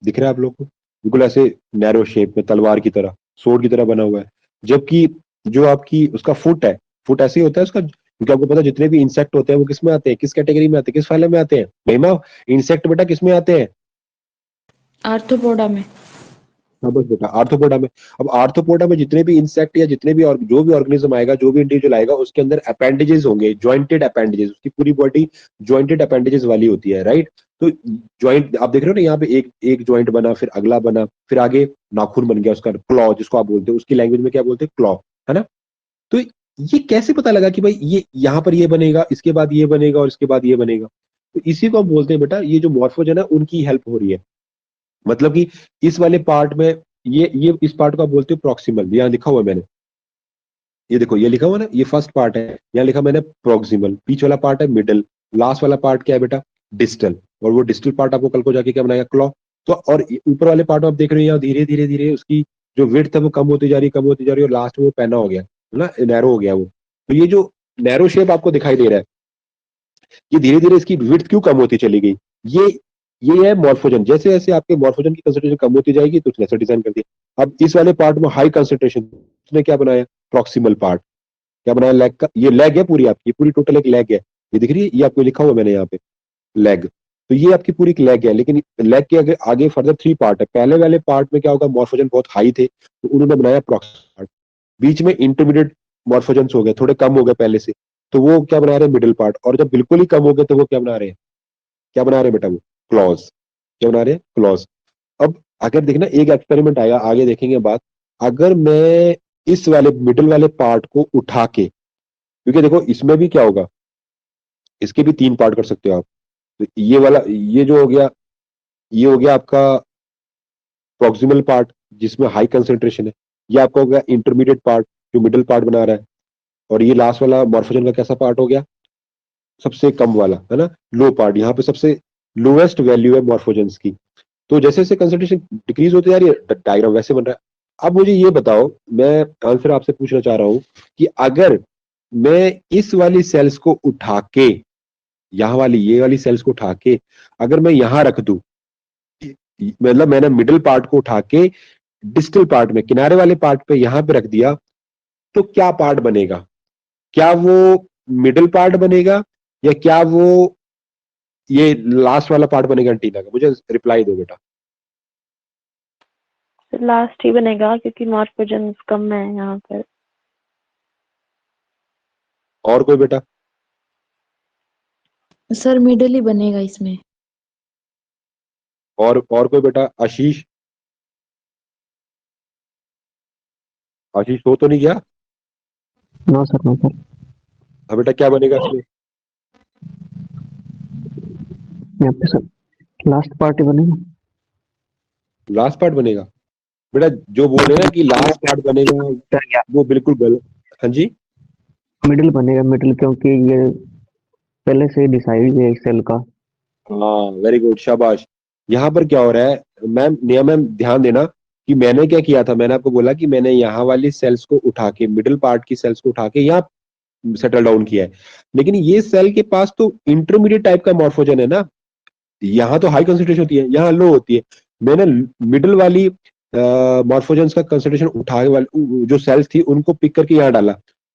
दिख रहा है आप लोग को, बिल्कुल ऐसे नैरो शेप में तलवार की तरह, सोड की तरह बना हुआ है। जबकि जो आपकी उसका फुट है, फुट ऐसे ही होता है उसका, क्योंकि आपको पता है जितने भी इंसेक्ट होते हैं वो किस में आते हैं, किस कैटेगरी में आते हैं, किस फाइलम में आते हैं महिमा, इंसेक्ट बेटा किस में आते हैं? आर्थ्रोपोडा में। हाँ बस बेटा आर्थ्रोपोडा में। अब आर्थ्रोपोडा में जितने भी इंसेक्ट या जितने भी जो भी ऑर्गेनिज्म आएगा, जो भी इंडिविजुअल आएगा, उसके अंदर अपेंडेजेस होंगे, जॉइंटेड अपेंडेजेस, उसकी पूरी बॉडी जॉइंटेड अपेंडेजेस वाली होती है, राइट। तो जॉइंट आप देख रहे हो ना, यहाँ पे एक एक जॉइंट बना, फिर अगला बना, फिर आगे नाखून बन गया उसका, क्लॉ जिसको आप बोलते हो, उसकी लैंग्वेज में क्या बोलते हैं, क्लॉ, है ना। तो ये कैसे पता लगा कि भाई ये यहाँ पर ये बनेगा, इसके बाद ये बनेगा और इसके बाद ये बनेगा? तो इसी को हम बोलते हैं बेटा, ये जो मॉर्फोजन है उनकी हेल्प हो रही है। मतलब कि इस वाले पार्ट में ये इस पार्ट को आप बोलते हो प्रॉक्सिमल, यहाँ लिखा हुआ है मैंने, ये देखो ये लिखा हुआ ना, ये फर्स्ट पार्ट है, यहाँ लिखा मैंने प्रॉक्सिमल, बीच वाला पार्ट है मिडल, लास्ट वाला पार्ट क्या है बेटा, डिस्टल। और वो डिस्टल पार्ट आपको कल को जाके क्या बनाएगा, क्लॉ। तो और ऊपर वाले पार्ट में आप देख रहे हो यहाँ धीरे धीरे धीरे उसकी जो विड्थ है वो कम होती जा रही है, कम होती जा रही है, और लास्ट में वो पैना हो गया है ना, नैरो हो गया वो। तो ये जो नैरो शेप आपको दिखाई दे रहा है, ये धीरे धीरे इसकी विड्थ क्यों कम होती चली गई, ये है मॉर्फोजन। जैसे जैसे आपके मॉर्फोजन की कंसंट्रेशन कम होती जाएगी तो उसने ऐसा डिजाइन कर दिया। अब इस वाले पार्ट में हाई कंसंट्रेशन, उसने क्या बनाया, प्रॉक्सिमल पार्ट, क्या बनाया, लेग का, ये लेग है पूरी आपकी, पूरी टोटल एक लेग है, ये दिख रही है, ये आपको लिखा हुआ मैंने यहाँ पे लेग। तो ये आपकी पूरी एक लेग है, लेकिन लेग के आगे आगे फर्दर 3 पार्ट है। पहले वाले पार्ट में क्या होगा, मॉर्फोजन बहुत हाई थे तो उन्होंने बनाया प्रॉक्सिमल पार्ट, बीच में इंटरमीडिएट मॉर्फोजन्स हो गए, थोड़े कम हो गए पहले से, तो वो क्या बना रहे हैं, मिडिल पार्ट। और जब बिल्कुल ही कम हो गए तो वो क्या बना रहे हैं, क्या बना रहे हैं बेटा, वो क्लॉज, क्या बना रहे हैं, क्लॉज। अब अगर देखना एक एक्सपेरिमेंट आएगा, आगे देखेंगे बात, अगर मैं इस वाले मिडिल वाले पार्ट को उठा के, क्योंकि देखो इसमें भी क्या होगा, इसके भी 3 पार्ट कर सकते हो आप। तो ये वाला, ये जो हो गया, ये हो गया आपका प्रॉक्सिमल पार्ट जिसमें हाई कंसेंट्रेशन है, ये आपका हो गया इंटरमीडिएट पार्ट जो मिडिल पार्ट बना रहा है, और ये लास्ट वाला मॉर्फोजन का कैसा पार्ट हो गया, सबसे कम वाला, है ना, लो पार्ट, यहाँ पे सबसे लोएस्ट वैल्यू है मॉर्फोजेंस की। तो जैसे जैसे कंसंट्रेशन डिक्रीज होती जा रही है, डायग्राम वैसे बन रहा है। अब मुझे ये बताओ, मैं आंसर आपसे पूछना चाह रहा हूं कि अगर मैं इस वाली सेल्स को उठा के, यहाँ वाली ये वाली सेल्स को उठा के अगर मैं यहाँ रख दूं, मतलब मैंने मिडिल पार्ट को उठा के डिस्टल पार्ट में, किनारे वाले पार्ट पे यहाँ पे रख दिया, तो क्या पार्ट बनेगा, क्या वो मिडिल पार्ट बनेगा या क्या वो ये लास्ट वाला पार्ट बनेगा एंटीना का? मुझे रिप्लाई दो बेटा। लास्ट ही बनेगा क्योंकि मॉर्फोजन कम है यहाँ पर। और कोई बेटा? सर मिडल ही बनेगा इसमें। और कोई बेटा? आशीष, आशीष हो तो नहीं गया? No sir, no sir. हाँ बेटा, क्या बनेगा इसमें? यहाँ पे सर लास्ट पार्ट ही बनेगा। लास्ट पार्ट बनेगा बेटा, जो बोल रहे हैं ना कि लास्ट पार्ट बनेगा वो बिल्कुल गलत। हाँ जी, मिडिल बनेगा, मिडिल, क्योंकि ये पहले से डिसाइड है सेल का। हाँ वेरी गुड, शाबाश। यहाँ पर क्या हो रहा है मैम, नियम मैम ध्यान देना कि मैंने क्या किया था, मैंने आपको बोला कि मैंने यहाँ वाली सेल्स को उठा के, मिडिल पार्ट की सेल्स को उठा के यहाँ सेटल डाउन किया है, लेकिन ये सेल के पास तो इंटरमीडिएट टाइप का मॉर्फोजन है ना, यहाँ तो हाई कंसेंट्रेशन होती है, यहाँ लो होती है। मैंने मिडिल वाली मॉर्फोजेंस का कंसेंट्रेशन उठा वाली जो सेल्स थी उनको पिक करके यहाँ डाला,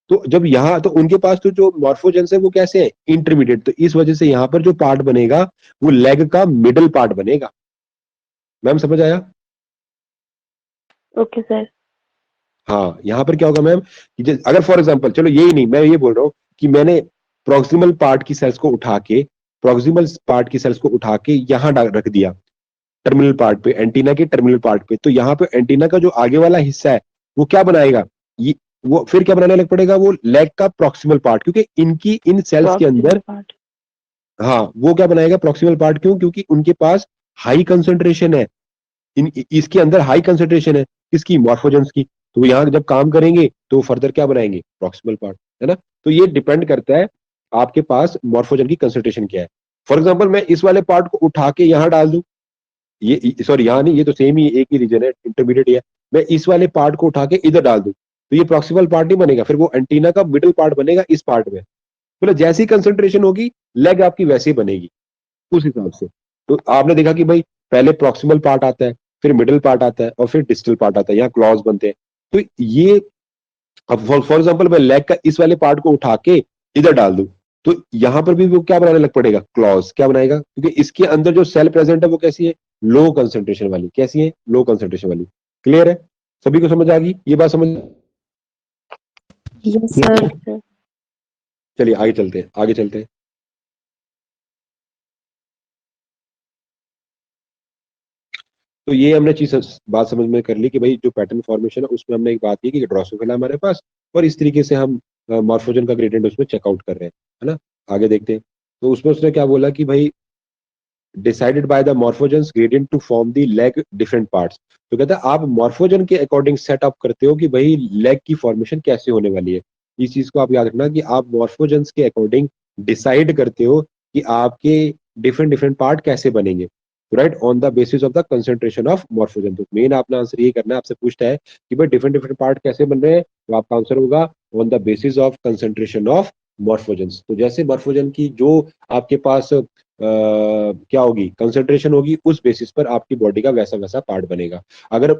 तो जब यहाँ तो उनके पास तो जो मॉर्फोजेंस है वो कैसे है, इंटरमीडिएट, तो इस वजह से यहाँ पर जो पार्ट बनेगा वो लेग का मिडिल पार्ट बनेगा। मैम समझ आया? Okay sir. हाँ, यहाँ पर क्या होगा मैम कि अगर फॉर एग्जांपल, चलो यही नहीं, मैं ये बोल रहा हूँ कि मैंने प्रॉक्सिमल पार्ट की सेल्स को उठा के, प्रॉक्सिमल पार्ट की सेल्स को उठा के यहाँ रख दिया टर्मिनल पार्ट पे, एंटीना के टर्मिनल पार्ट पे, तो यहाँ पे एंटीना का जो आगे वाला हिस्सा है वो क्या बनाएगा, ये वो फिर क्या बनाने लग पड़ेगा, वो लेग का प्रॉक्सिमल पार्ट, क्योंकि इनकी इन सेल्स के अंदर, हाँ वो क्या बनाएगा, प्रॉक्सिमल पार्ट। क्यों? क्योंकि उनके पास हाई कंसेंट्रेशन है, इसके अंदर हाई कंसेंट्रेशन है किसकी, मॉर्फोजेंस की, तो वो यहाँ जब काम करेंगे तो फर्दर क्या बनाएंगे, प्रॉक्सिमल पार्ट, है ना। तो ये डिपेंड करता है आपके पास मॉर्फोजन की कंसेंट्रेशन क्या है। फॉर एग्जाम्पल मैं इस वाले पार्ट को उठा के यहाँ डाल दूं, ये सॉरी यहाँ नहीं, ये तो सेम ही एक ही रीजन है, इंटरमीडिएट है, मैं इस वाले पार्ट को उठा के इधर डाल दूं तो ये प्रॉक्सिमल पार्ट नहीं बनेगा, फिर वो एंटीना का मिडिल पार्ट बनेगा इस पार्ट में, मतलब जैसी कंसंट्रेशन होगी लेग आपकी वैसे ही बनेगी उस हिसाब से। तो आपने देखा कि भाई पहले प्रॉक्सिमल पार्ट आता है, फिर मिडिल पार्ट आता है और फिर डिस्टल पार्ट आता है, यहाँ क्लॉज बनते हैं। तो ये अब फॉर एग्जाम्पल मैं लेग का इस वाले पार्ट को उठा के इधर डाल दूं, तो यहां पर भी वो क्या बनाने लग पड़ेगा, क्लॉज क्या बनाएगा, क्योंकि इसके अंदर जो सेल प्रेजेंट है वो कैसी है, लो कंसंट्रेशन वाली। कैसी है, लो कंसंट्रेशन वाली। क्लियर है, सभी को समझ आ गई ये बात, समझ। Yes Yes, sir. sir. Sir. चलिए आगे चलते हैं, आगे चलते हैं। तो ये हमने चीज बात समझ में कर ली कि भाई जो पैटर्न फॉर्मेशन है उसमें हमने एक बात की कि ड्रोसोफिला हमारे पास, और इस तरीके से हम मॉर्फोजन का ग्रेडियंट उसमें चेकआउट कर रहे हैं, है ना। आगे देखते हैं। तो उसमें उसने क्या बोला कि भाई decided by the morphogens gradient to form the leg different parts. तो कहता है आप मॉर्फोजन के अकॉर्डिंग सेटअप करते हो कि भाई लेग की फॉर्मेशन कैसे होने वाली है। इस चीज को आप याद रखना कि आप मॉर्फोजन्स के अकॉर्डिंग डिसाइड करते हो कि आपके डिफरेंट डिफरेंट पार्ट कैसे बनेंगे, right, on the basis of the concentration of morphogen. तो मेन आपने आंसर ये करना है, आपसे पूछता है कि भाई डिफरेंट डिफरेंट पार्ट कैसे बन रहे हैं, तो आपका आंसर होगा on the basis of concentration of morphogens. तो जैसे मॉर्फोजन की जो आपके पास क्या होगी, कंसंट्रेशन होगी, उस बेसिस पर आपकी बॉडी का वैसा वैसा पार्ट बनेगा। अगर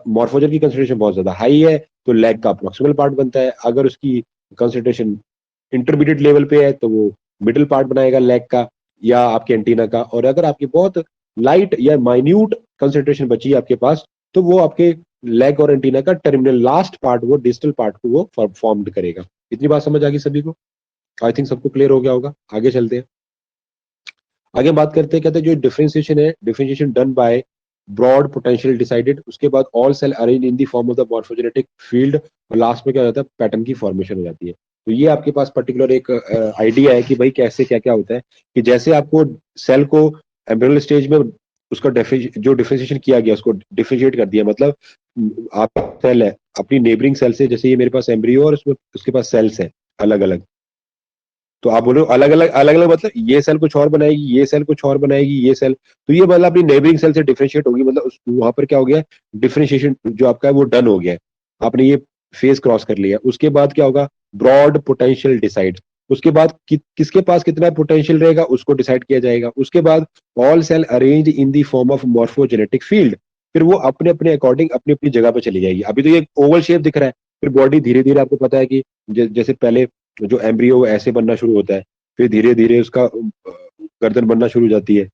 मॉर्फोजन की कंसंट्रेशन बहुत ज्यादा हाई है तो लेग का प्रॉक्सिमल पार्ट बनता है, अगर उसकी कंसंट्रेशन इंटरमीडिएट लेवल पे है तो वो मिडिल पार्ट बनाएगा लेग का या आपके एंटीना का, और अगर आपकी बहुत लाइट या माइन्यूट कंसंट्रेशन बची है आपके पास तो वो आपके लेग और एंटीना का टर्मिनल लास्ट पार्ट, वो डिस्टल पार्ट को वो फॉर्म्ड करेगा। इतनी बात समझ आ गई सभी को, आई थिंक सबको क्लियर हो गया होगा। आगे चलते हैं, आगे बात करते हैं। कहते हैं जो डिफरेंशिएशन है, differentiation done by broad potential decided, उसके बाद all cell arrange in the form of the morphogenetic field, और लास्ट में क्या हो जाता है, पैटर्न की फॉर्मेशन हो जाती है। तो ये आपके पास पर्टिकुलर एक आइडिया है कि भाई कैसे क्या क्या होता है, कि जैसे आपको सेल को एम्ब्रियोनल स्टेज में उसका जो डिफरेंशिएशन किया गया उसको डिफरेंशिएट कर दिया, मतलब आप सेल है अपनी नेबरिंग सेल से, जैसे ये मेरे पास एम्ब्रियो और उसमें उसके पास सेल्स है अलग अलग। तो आप बोलो अलग अलग अलग अलग मतलब ये सेल कुछ और बनाएगी, ये सेल कुछ और बनाएगी, ये सेल, तो ये मतलब अपनी नेबरिंग सेल से डिफरेंशिएट होगी, मतलब वहां पर क्या हो गया, डिफरेंशिएशन जो आपका है वो डन हो गया है, आपने ये फेज क्रॉस कर लिया। उसके बाद क्या होगा, ब्रॉड पोटेंशियल डिसाइड, उसके बाद किसके पास कितना पोटेंशियल रहेगा उसको डिसाइड किया जाएगा। उसके बाद all cell arrange in the form of morphogenetic field, फिर वो अपने अपने अकॉर्डिंग अपनी अपनी जगह पे चली जाएगी। अभी तो ये ओवल शेप दिख रहा है, फिर बॉडी धीरे धीरे आपको पता है कि जैसे पहले जो एम्ब्रियो ऐसे बनना शुरू होता है, फिर धीरे धीरे उसका गर्दन बनना शुरू हो जाती है,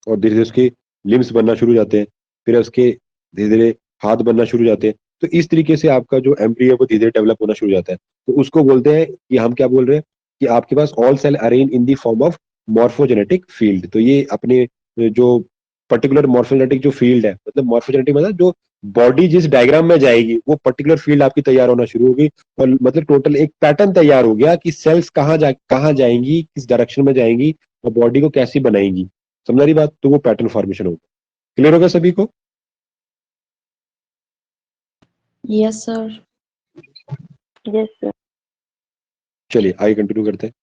और धीरे धीरे उसके लिम्स बनना शुरू हो जाते हैं, फिर उसके धीरे धीरे हाथ बनना शुरू हो जाते हैं। तो इस तरीके से आपका जो एम्ब्रियो है वो धीरे धीरे डेवलप होना शुरू हो जाता है। तो उसको बोलते हैं कि हम क्या बोल रहे हैं कि आपके पास all cell arrange in the form of morphogenetic field. तो ये अपने जो पर्टिकुलर मॉर्फोजेनेटिक जो फील्ड है, मतलब मॉर्फोजेनेटिक मतलब जो बॉडी जिस डायग्राम में जाएगी वो पर्टिकुलर फील्ड आपकी तैयार होना शुरू होगी, और मतलब टोटल एक पैटर्न तैयार हो गया कि सेल्स कहाँ जाएंगी, किस डायरेक्शन में जाएंगी, और बॉडी को कैसी बनाएंगी। समझ रही बात, तो वो पैटर्न फॉर्मेशन होगा। क्लियर होगा सभी को। Yes sir. Yes sir. चलिए आगे कंटिन्यू करते हैं।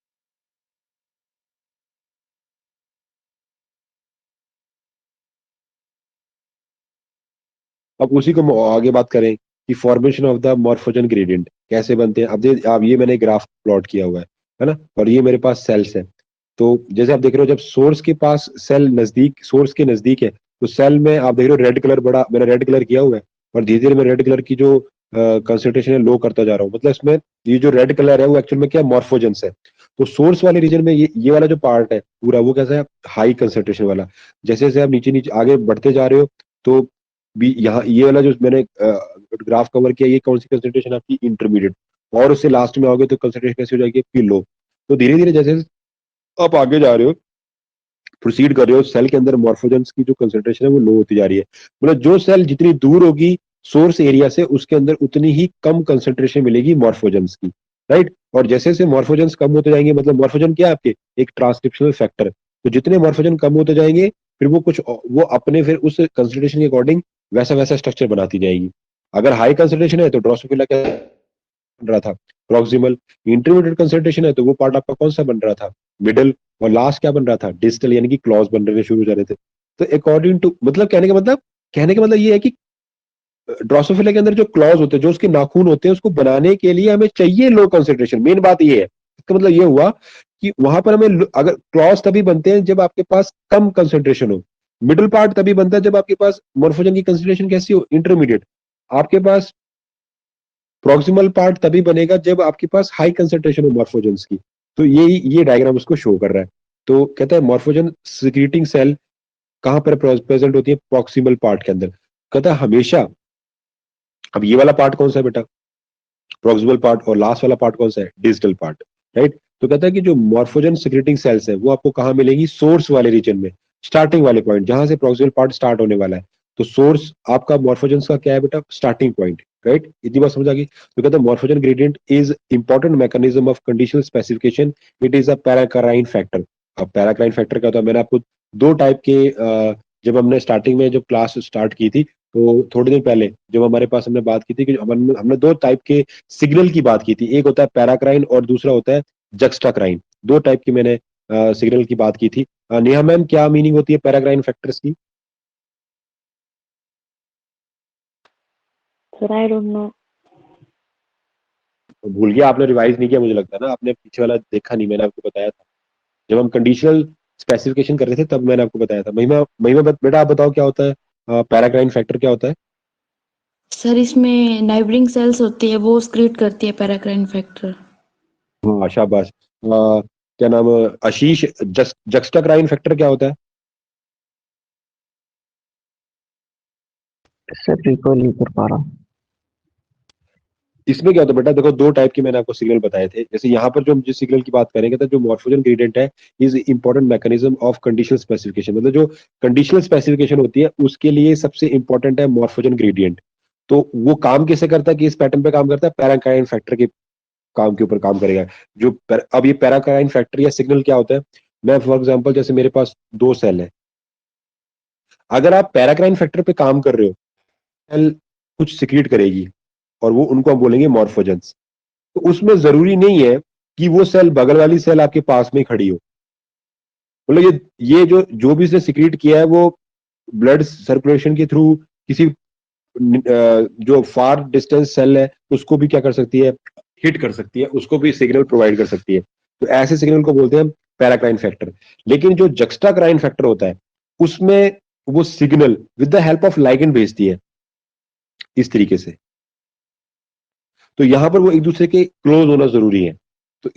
अब उसी को आगे बात करें कि formation of the morphogen gradient कैसे बनते हैं। अब ये मैंने ग्राफ प्लॉट किया हुआ है ना, और ये मेरे पास सेल्स है। तो जैसे आप देख रहे हो, जब सोर्स के पास सेल नजदीक, सोर्स के नजदीक है, तो सेल में आप देख रहे हो रेड कलर बड़ा, मैंने रेड कलर किया हुआ है, और धीरे धीरे मैं रेड कलर की जो कंसेंट्रेशन है लो करता जा रहा हूँ। मतलब इसमें ये जो रेड कलर है वो एक्चुअल में क्या, मॉर्फोजेंस है। तो सोर्स वाले रीजन में ये वाला जो पार्ट है पूरा, वो कैसा है, हाई कंसेंट्रेशन वाला। जैसे जैसे आप नीचे नीचे आगे बढ़ते जा रहे हो, तो भी यहाँ ये वाला जो मैंने ग्राफ कवर किया, ये कौन सी कंसेंट्रेशन आपकी, इंटरमीडिएट, और उससे लास्ट में आओगे तो कंसेंट्रेशन कैसे हो जाएगी आपकी, लो। तो धीरे धीरे जैसे आप आगे जा रहे हो, प्रोसीड कर रहे हो, सेल के अंदर मॉर्फोजेंस की जो कंसेंट्रेशन है वो लो होती जा रही है। मतलब जो सेल जितनी दूर होगी सोर्स एरिया से, उसके अंदर उतनी ही कम कंसेंट्रेशन मिलेगी मॉर्फोजेंस की, राइट। और जैसे जैसे मॉर्फोजेंस कम होते जाएंगे, मतलब मॉर्फोजन क्या है आपके, एक ट्रांसक्रिप्शनल फैक्टर, तो जितने मॉर्फोजन कम होते जाएंगे फिर वो अपने फिर उस कंसेंट्रेशन के अकॉर्डिंग वैसा वैसा स्ट्रक्चर बनाती जाएगी। अगर हाई कंसेंट्रेशन है तो ड्रोसोफिला क्या बन रहा था, प्रॉक्सिमल। इंटरमीडिएट कंसेंट्रेशन है तो वो पार्ट आपका कौन सा बन रहा था, मिडल। और लास्ट क्या बन रहा था, डिस्टल, यानी कि क्लॉज बन रहे शुरू हो जा रहे थे। तो अकॉर्डिंग टू, मतलब कहने का मतलब ये है कि ड्रोसोफिला के अंदर जो क्लॉज होते हैं, जो उसके नाखून होते हैं, उसको बनाने के लिए हमें चाहिए लो कंसेंट्रेशन। मेन बात ये है, इसका मतलब ये हुआ कि वहां पर हमें अगर क्लॉज तभी बनते हैं जब आपके पास कम कंसेंट्रेशन हो। मिडिल पार्ट तभी बनता है जब आपके पास मॉर्फोजन की कंसेंट्रेशन कैसी हो, इंटरमीडिएट। आपके पास प्रॉक्सिमल पार्ट तभी बनेगा जब आपके पास हाई कंसेंट्रेशन हो मॉर्फोजेंस की। तो ये डायग्राम उसको शो कर रहा है। तो कहता है मॉर्फोजन सिक्रीटिंग सेल कहां पर प्रेजेंट होती है, प्रॉक्सिमल पार्ट के अंदर। कहता है हमेशा। अब ये वाला पार्ट कौन सा है बेटा, प्रॉक्सिमल पार्ट, और लास्ट वाला पार्ट कौन सा है, डिजिटल पार्ट, राइट। तो कहता है कि जो मॉर्फोजन सिक्रेटिंग सेल्स है वो आपको कहां मिलेंगी, सोर्स वाले रीजन में, स्टार्टिंग वाले पॉइंट जहां से प्रॉक्सिमल पार्ट स्टार्ट होने वाला है। तो सोर्स आपका मॉर्फोजन का क्या है बेटा, स्टार्टिंग पॉइंट, राइट। इतनी बात समझ आ गई। तो कहता है morphogen gradient is important mechanism of conditional specification, it is a paracrine factor. अब पैराकाराइन फैक्टर क्या होता है, मैंने आपको दो टाइप के जब हमने स्टार्टिंग में जब क्लास स्टार्ट की थी, तो थोड़े दिन पहले जब हमारे पास हमने बात की थी कि हमने दो टाइप के सिग्नल की बात की थी। एक होता है पैराक्राइन और दूसरा होता है जक्स्टाक्राइन। दो टाइप की मैंने सिग्नल की बात की थी। नेहा मैम, क्या मीनिंग होती है पैराक्राइन फैक्टर्स की? Sir I don't know. भूल गया, आपने रिवाइज नहीं किया मुझे लगता है ना, आपने पीछे वाला देखा नहीं, मैंने आपको बताया था जब हम कंडीशनल स्पेसिफिकेशन कर रहे थे, तब मैंने आपको बताया था। महिमा, बेटा आप बताओ क्या होता है पैराक्राइन फैक्टर, क्या होता है? सर इसमें नाइबरिंग सेल्स होती है, वो स्क्रीट करती है पैराक्राइन फैक्टर। हाँ शाबाश। क्या नाम है, आशीष, जक्स्टाक्राइन फैक्टर क्या होता है? सर रिकॉल नहीं कर पा रहा। इसमें क्या होता है बेटा, देखो दो टाइप के मैंने आपको सिग्नल बताए थे। जैसे यहाँ पर जो हम जिस सिग्नल की बात करेंगे, तो जो मॉर्फोजन ग्रेडियंट है is important mechanism of conditional specification, मतलब जो कंडीशनल स्पेसिफिकेशन होती है उसके लिए सबसे इंपॉर्टेंट है मॉर्फोजन ग्रेडियंट। तो वो काम कैसे करता है, कि इस पैटर्न पे काम करता है, पैराकाइन फैक्टर के काम के ऊपर काम करेगा। अब ये पैराकाइन फैक्टर या सिग्नल क्या होता है, मैं फॉर एग्जाम्पल जैसे मेरे पास दो सेल है, अगर आप पैराकाइन फैक्टर पे काम कर रहे हो, सेल कुछ सिक्रीट करेगी और वो उनको हम बोलेंगे मॉर्फोजेंस। तो उसमें जरूरी नहीं है कि वो सेल बगल वाली सेल आपके पास में खड़ी हो। मतलब ये जो जो भी इसने सिक्रीट किया है वो ब्लड सर्कुलेशन के थ्रू किसी जो फार डिस्टेंस सेल है उसको भी क्या कर सकती है, हिट कर सकती है, उसको भी सिग्नल प्रोवाइड कर सकती है। तो ऐसे सिग्नल को बोलते हैं पैराक्राइन फैक्टर। लेकिन जो जक्स्टाक्राइन फैक्टर होता है उसमें वो signal with the help of ligand भेजती है, इस तरीके से। तो यहां पर वो एक दूसरे के क्लोज होना जरूरी है। तो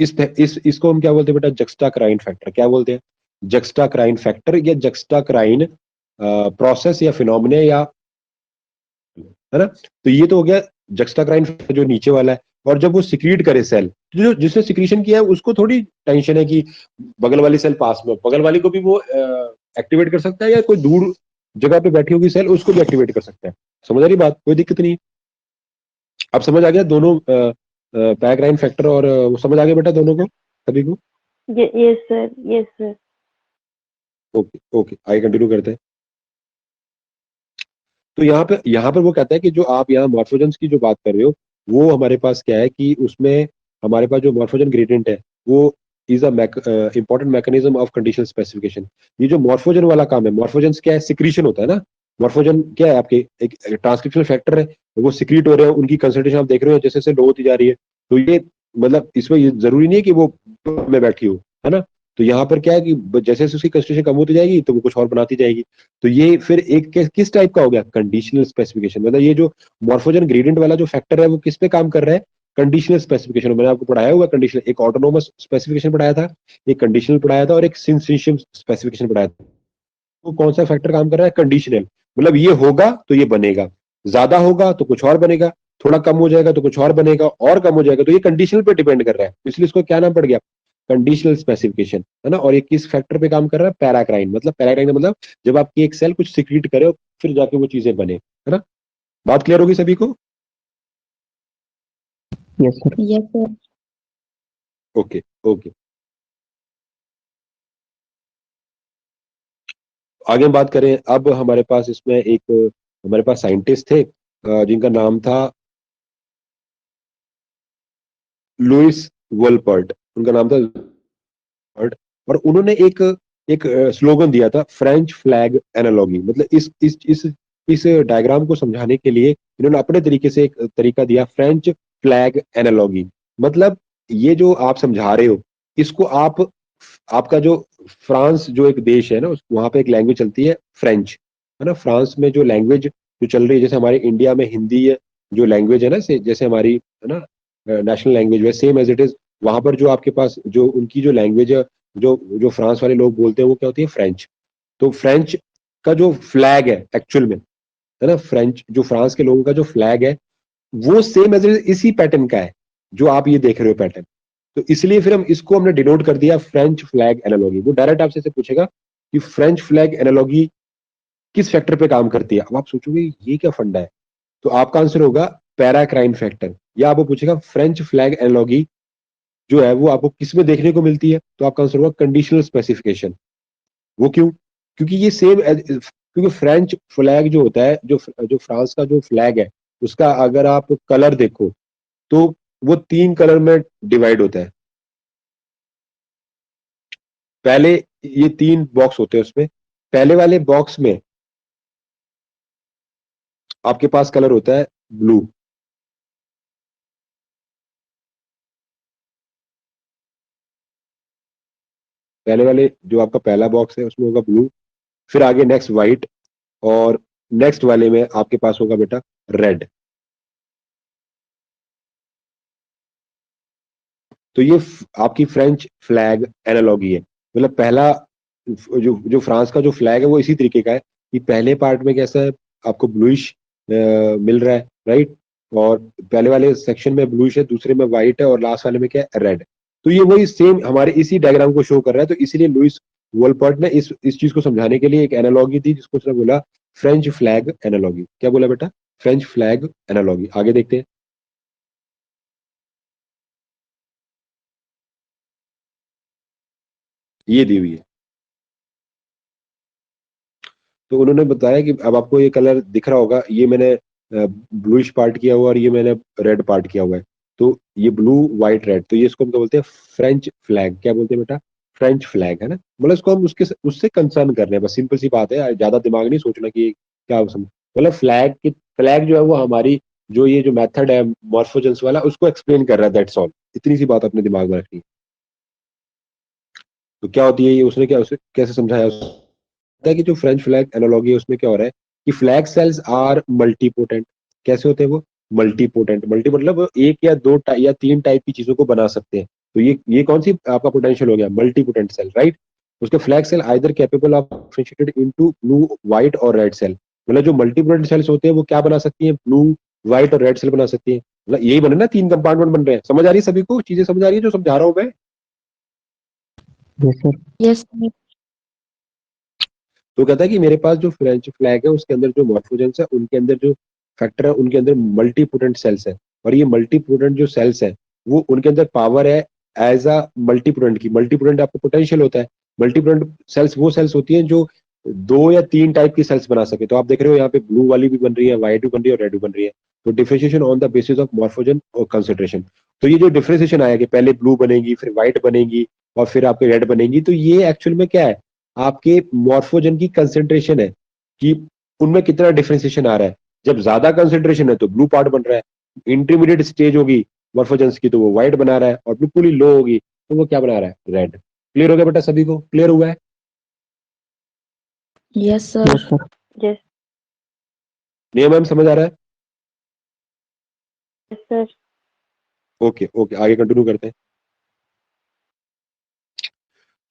इसको हम क्या बोलते हैं बेटा, जक्स्टाक्राइन फैक्टर। क्या बोलते हैं, जक्स्टाक्राइन फैक्टर या जक्स्टाक्राइन प्रोसेस या फिनोमिना, या है ना। तो ये तो हो गया जक्स्टाक्राइन फैक्टर जो नीचे वाला है। और जब वो सिक्रीट करे सेल, जो जिसने सिक्रीशन किया है उसको थोड़ी टेंशन है कि बगल वाली सेल पास में, बगल वाली को भी वो एक्टिवेट कर सकता है, या कोई दूर जगह पे बैठी होगी सेल उसको भी एक्टिवेट कर सकता है। समझ आ रही बात, कोई दिक्कत नहीं। अब समझ आ गया दोनों पैराक्राइन फैक्टर और समझ आ गया बेटा दोनों को, सभी को? Yes sir, yes sir. Okay okay, आगे कंटिन्यू करते हैं। तो यहाँ पर वो कहता है कि जो आप यहाँ मॉर्फोजेंस की जो बात कर रहे हो, वो हमारे पास क्या है कि उसमें हमारे पास जो मॉर्फोजन ग्रेडियंट है वो is a important mechanism of conditional specification. ये जो मॉर्फोजन वाला काम है, मॉर्फोजेंस क्या है, सिक्रीशन होता है ना। मॉर्फोजन क्या है, आपके एक ट्रांसक्रिप्शनल फैक्टर है, वो सिक्रीट हो रहे हैं, उनकी कंसंट्रेशन आप देख रहे हो जैसे जैसे लो होती जा रही है। तो ये मतलब इसमें ये जरूरी नहीं है कि वो में बैठी हो, है ना। तो यहाँ पर क्या है कि जैसे जैसे उसकी कंसंट्रेशन कम होती जाएगी तो वो कुछ और बनाती जाएगी। तो ये फिर एक किस टाइप का हो गया, कंडीशनल स्पेसिफिकेशन। मतलब ये जो मॉर्फोजन ग्रेडियंट वाला जो फैक्टर है वो किस पे काम कर रहा है, कंडीशनल स्पेसिफिकेशन। मैंने आपको पढ़ाया हुआ कंडीशनल, एक ऑटोनोमस स्पेसिफिकेशन पढ़ाया था, एक कंडीशनल पढ़ाया था, और एक सिंसेशन स्पेसिफिकेशन पढ़ाया था। तो कौन सा फैक्टर काम कर रहा है, कंडीशनल। मतलब ये होगा तो ये बनेगा, ज्यादा होगा तो कुछ और बनेगा, थोड़ा कम हो जाएगा तो कुछ और बनेगा, और कम हो जाएगा, तो ये कंडीशनल पे डिपेंड कर रहा है। इसलिए इसको क्या नाम पड़ गया, कंडीशनल स्पेसिफिकेशन, है ना। और ये किस फैक्टर पे काम कर रहा है, पैराक्राइन। मतलब पैराक्राइन का मतलब जब आपकी एक सेल कुछ सिक्रीट करे और फिर जाके वो चीजें बने, है ना। बात क्लियर होगी सभी को? Yes sir. Yes sir. Okay okay, आगे हम बात करें। अब हमारे पास इसमें एक हमारे पास साइंटिस्ट थे जिनका नाम था लुइस वोल्पर्ट। उनका नाम था वर्ड। और उन्होंने एक एक स्लोगन दिया था, फ्रेंच फ्लैग एनालॉगी। मतलब इस इस डायग्राम को समझाने के लिए इन्होंने अपने तरीके से एक तरीका दिया, फ्रेंच फ्लैग एनालॉगी। मतलब ये जो आप समझा रहे हो इसको आप, आपका जो फ्रांस जो एक देश है ना, वहां पे एक लैंग्वेज चलती है फ्रेंच, है ना। फ्रांस में जो लैंग्वेज जो चल रही है, जैसे हमारे इंडिया में हिंदी है जो लैंग्वेज है ना, जैसे हमारी है ना नेशनल लैंग्वेज है, सेम एज इट इज वहां पर जो आपके पास जो उनकी जो लैंग्वेज है, जो जो फ्रांस वाले लोग बोलते हैं वो क्या होती है, फ्रेंच। तो फ्रेंच का जो फ्लैग है एक्चुअल में, है ना, फ्रेंच जो फ्रांस के लोगों का जो फ्लैग है वो सेम एज इसी पैटर्न का है जो आप ये देख रहे हो पैटर्न। तो इसलिए फिर हम इसको हमने डिनोट कर दिया फ्रेंच फ्लैग एनालॉगी। वो डायरेक्ट आपसे से पूछेगा कि फ्रेंच फ्लैग एनालॉगी किस फैक्टर पे काम करती है। अब आप सोचोगे ये क्या फंडा है, तो आपका आंसर होगा पैराक्राइन फैक्टर। या आपको पूछेगा फ्रेंच फ्लैग एनालॉगी जो है वो आपको किस में देखने को मिलती है, तो आपका आंसर होगा कंडीशनल स्पेसिफिकेशन। वो क्यों? क्योंकि ये सेम, क्योंकि फ्रेंच फ्लैग जो होता है, जो फ्रांस का जो फ्लैग है उसका अगर आप कलर देखो तो वो 3 कलर में डिवाइड होता है। पहले ये 3 बॉक्स होते हैं, उसमें पहले वाले बॉक्स में आपके पास कलर होता है ब्लू। पहले वाले जो आपका पहला बॉक्स है उसमें होगा ब्लू, फिर आगे नेक्स्ट व्हाइट, और नेक्स्ट वाले में आपके पास होगा बेटा रेड। तो ये आपकी फ्रेंच फ्लैग एनालॉगी है। मतलब पहला जो जो फ्रांस का जो फ्लैग है वो इसी तरीके का है कि पहले पार्ट में कैसा है, आपको ब्लूइश मिल रहा है, राइट। और पहले वाले सेक्शन में ब्लूइश है, दूसरे में व्हाइट है, और लास्ट वाले में क्या है, रेड। तो ये वही सेम हमारे इसी डायग्राम को शो कर रहा है। तो इसीलिए लुइस वोल्पर्ट ने इस चीज को समझाने के लिए एक एनालॉगी दी जिसको उसने बोला फ्रेंच फ्लैग एनालॉगी। क्या बोला बेटा? French flag analogy. आगे देखते हैं। ये दी हुई है। तो उन्होंने बताया कि अब आपको ये कलर दिख रहा होगा, ये मैंने ब्लूइश पार्ट किया हुआ और ये मैंने रेड पार्ट किया हुआ है। तो ये ब्लू व्हाइट रेड, तो ये इसको हम क्या बोलते हैं, फ्रेंच फ्लैग। क्या बोलते हैं बेटा? फ्रेंच फ्लैग, है ना। मतलब इसको हम उसके उससे कंसर्न कर रहे हैं, बस सिंपल सी बात है, ज्यादा दिमाग नहीं सोचना कि क्या मतलब फ्लैग जो है वो हमारी जो ये जो मेथड है मॉर्फोजेंस वाला उसको एक्सप्लेन कर रहा है, दैट्स ऑल। इतनी सी बात अपने दिमाग में रखनी है। तो क्या होती है ये, उसने क्या उसे कैसे समझाया है कि जो फ्रेंच फ्लैग एनालॉगी है उसमें क्या हो रहा है कि फ्लैग सेल्स आर मल्टीपोटेंट। कैसे होते हैं वो? मल्टीपोटेंट। मल्टी मतलब एक या दो या 3 टाइप की चीजों को बना सकते हैं। तो ये कौन सी आपका पोटेंशियल हो गया? Multipotent cell, right. उसके flag cell either capable of differentiated into blue white और रेड सेल। मतलब जो मल्टीपोटेंट सेल्स होते हैं वो क्या बना सकती है? ब्लू व्हाइट और रेड सेल बना सकती है। मतलब यही बने ना, 3 कंपार्टमेंट बन रहे हैं। समझ आ रही है सभी को? चीजें समझ आ रही है जो समझा रहा हूँ मैं? Yes sir. यस। तो कहता है कि मेरे पास जो फ्रेंच फ्लैग है उसके अंदर जो मॉर्फोजेंस है उनके अंदर जो फैक्टर है उनके अंदर मल्टीपोटेंट सेल्स है। और ये मल्टीपोटेंट जो सेल्स है वो उनके अंदर पावर है एज अ मल्टीपोटेंट की। मल्टीपोटेंट आपको पोटेंशियल होता है। मल्टीपोटेंट सेल्स वो सेल्स होती हैं जो 2 या 3 टाइप की सेल्स बना सके। तो आप देख रहे हो यहाँ पे ब्लू वाली भी बन रही है, व्हाइट भी बन रही है और रेड भी बन रही है। तो differentiation on the basis of morphogen और कंसेंट्रेशन। तो ये जो डिफरेंशिएशन आया कि पहले ब्लू बनेगी, फिर व्हाइट बनेगी और फिर आपके रेड बनेगी, तो ये एक्चुअल में क्या है, आपके मॉर्फोजन की कंसेंट्रेशन है कि उनमें कितना डिफरेंशिएशन आ रहा है। जब ज्यादा कंसेंट्रेशन है तो ब्लू पार्ट बन रहा है, इंटरमीडिएट स्टेज होगी मॉर्फोजेंस की तो वो व्हाइट बना रहा है, और बिल्कुल ही लो होगी तो वो क्या बना रहा है, रेड। क्लियर हो गया बेटा? सभी को क्लियर हुआ है? Yes sir. Yes sir. Yes नियम मैम समझ आ रहा है? सर। ओके ओके, आगे कंटिन्यू करते हैं।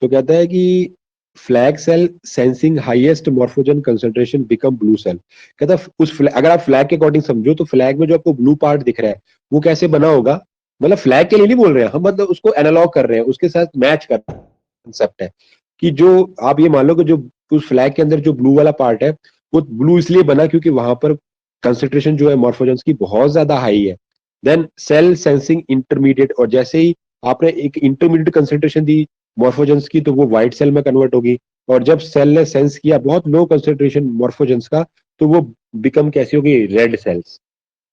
तो कहता है कि flag cell sensing highest morphogen concentration become blue cell. कहता है अगर आप फ्लैग के अकॉर्डिंग समझो तो फ्लैग में जो आपको ब्लू पार्ट दिख रहा है वो कैसे बना होगा। मतलब फ्लैग के लिए नहीं बोल रहे हैं हम, मतलब उसको एनालॉग कर रहे हैं, उसके साथ मैच कर रहे हैं। कंसेप्ट है कि जो आप ये मान लो कि जो उस फ्लैग के अंदर जो ब्लू वाला पार्ट है वो ब्लू इसलिए बना क्योंकि वहां पर कंसंट्रेशन जो है मॉर्फोजेंस की बहुत ज्यादा हाई है। देन सेल सेंसिंग इंटरमीडिएट, और जैसे ही आपने एक इंटरमीडिएट कंसंट्रेशन दी मॉर्फोजेंस की तो वो व्हाइट सेल में कन्वर्ट होगी। और जब सेल ने सेंस किया बहुत लो कंसंट्रेशन मॉर्फोजेंस का तो वो बिकम कैसी होगी, रेड सेल्स।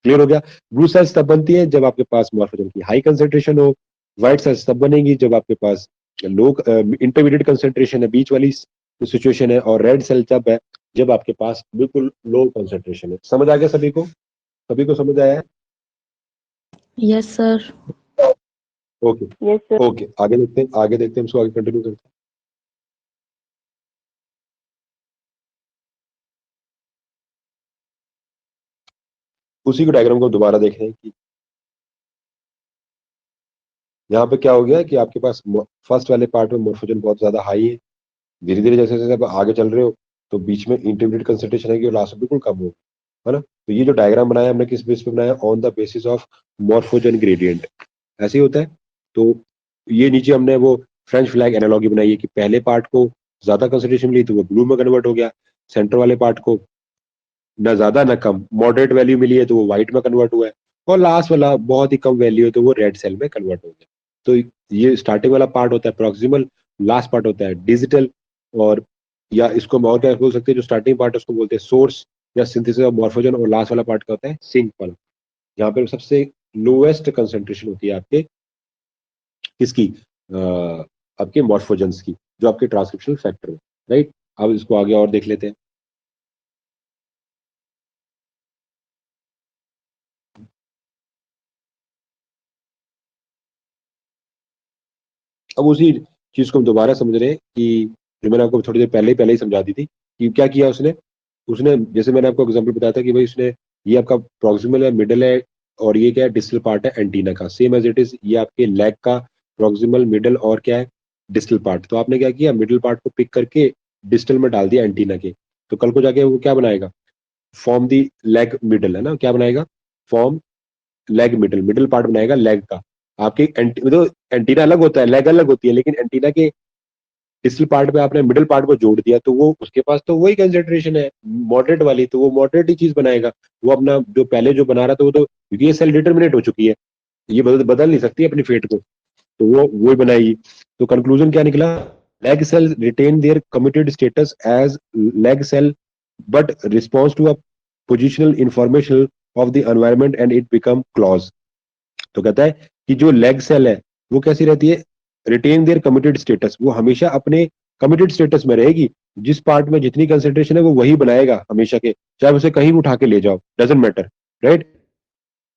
क्लियर हो गया? ब्लू सेल्स तब बनती है जब आपके पास मॉर्फोजन की हाई कंसंट्रेशन हो, व्हाइट सेल्स तब बनेंगी जब आपके पास लो इंटरमीडिएट कंसंट्रेशन है, बीच वाली सिचुएशन है, और रेड सेल तब है जब आपके पास बिल्कुल लो कंसेंट्रेशन है। समझ आ गया सभी को? सभी को समझ आया है? Yes sir. Okay yes sir. Okay, आगे देखते हैं, आगे देखते हैं, इसको आगे कंटिन्यू करते हैं। उसी के डायग्राम को दोबारा देख रहे हैं कि यहाँ पे क्या हो गया कि आपके पास फर्स्ट वाले पार्ट में मोर्फोजन बहुत ज्यादा हाई है। धीरे धीरे जैसे जैसे आप आगे चल रहे हो तो बीच में इंटरमीडिएट कंसंट्रेशन है और लास्ट में बिल्कुल कम हो, है ना। तो ये जो डायग्राम बनाया हमने किस बेस पे बनाया? On the basis of morphogen gradient. ऐसे ही होता है। तो ये नीचे हमने वो फ्रेंच फ्लैग एनालॉजी बनाई है कि पहले पार्ट को ज्यादा कंसंट्रेशन मिली तो वो ब्लू में कन्वर्ट हो गया, सेंटर वाले पार्ट को ना ज्यादा ना कम मॉडरेट वैल्यू मिली है तो वो व्हाइट में कन्वर्ट हुआ है, और लास्ट वाला बहुत ही कम वैल्यू है तो वो रेड सेल में कन्वर्ट हो गया। तो ये स्टार्टिंग वाला पार्ट होता है प्रॉक्सिमल, लास्ट पार्ट होता है डिजिटल, और या इसको हम और क्या बोल सकते हैं, जो स्टार्टिंग पार्ट है उसको बोलते हैं सोर्स या सिंथेसिस ऑफ मॉर्फोजन, और लास्ट वाला पार्ट क्या होता है? सिंक वाला, जहाँ पे सबसे लोएस्ट कंसेंट्रेशन होती है आपके किसकी? आपके मॉर्फोजन्स की, जो आपके ट्रांसक्रिप्शनल फैक्टर है, राइट। अब इसको आगे और देख लेते हैं। अब उसी चीज को हम दोबारा समझ रहे हैं कि जो मैंने आपको थोड़ी देर पहले ही समझा दी थी कि क्या किया उसने। उसने जैसे मैंने आपको एग्जांपल बताया था कि भाई उसने ये आपका प्रॉक्सिमल है, मिडल है, और ये क्या है? डिस्टल पार्ट है एंटीना का, सेम एज इट इज ये आपके लेग का प्रॉक्सिमल, मिडल और क्या है? Distal part. तो आपने क्या किया? मिडल पार्ट को पिक करके डिस्टल में डाल दिया एंटीना के, तो कल को जाके वो क्या बनाएगा? फॉर्म दी लेग मिडल, है ना। क्या बनाएगा? Form leg middle, middle part बनाएगा लेग का। आपके मतलब एंटीना अलग होता है, लेग अलग होती है, लेकिन एंटीना के डिस्टल पार्ट पे आपने मिडिल पार्ट को जोड़ दिया तो वो उसके पास तो वही कंसेंट्रेशन है मॉडरेट वाली, तो वो मॉडरेट ही चीज बनाएगा। वो अपना जो पहले जो बना रहा था वो तो, क्योंकि ये सेल डिटर्मिनेट हो चुकी है, ये बदल नहीं सकती अपनी फेट को, तो वो बनाएगी। तो कंक्लूजन क्या निकला? Leg cell retain their committed status as leg cell but response to a positional information of the environment and it become claws. तो कहता है कि जो लेग सेल है वो कैसी रहती है? रिटेन देयर कमिटेड स्टेटस, वो हमेशा अपने कमिटेड स्टेटस में रहेगी। जिस पार्ट में जितनी कंसेंट्रेशन है वो वही बनाएगा हमेशा के, चाहे उसे कहीं भी उठा के ले जाओ, doesn't matter, right.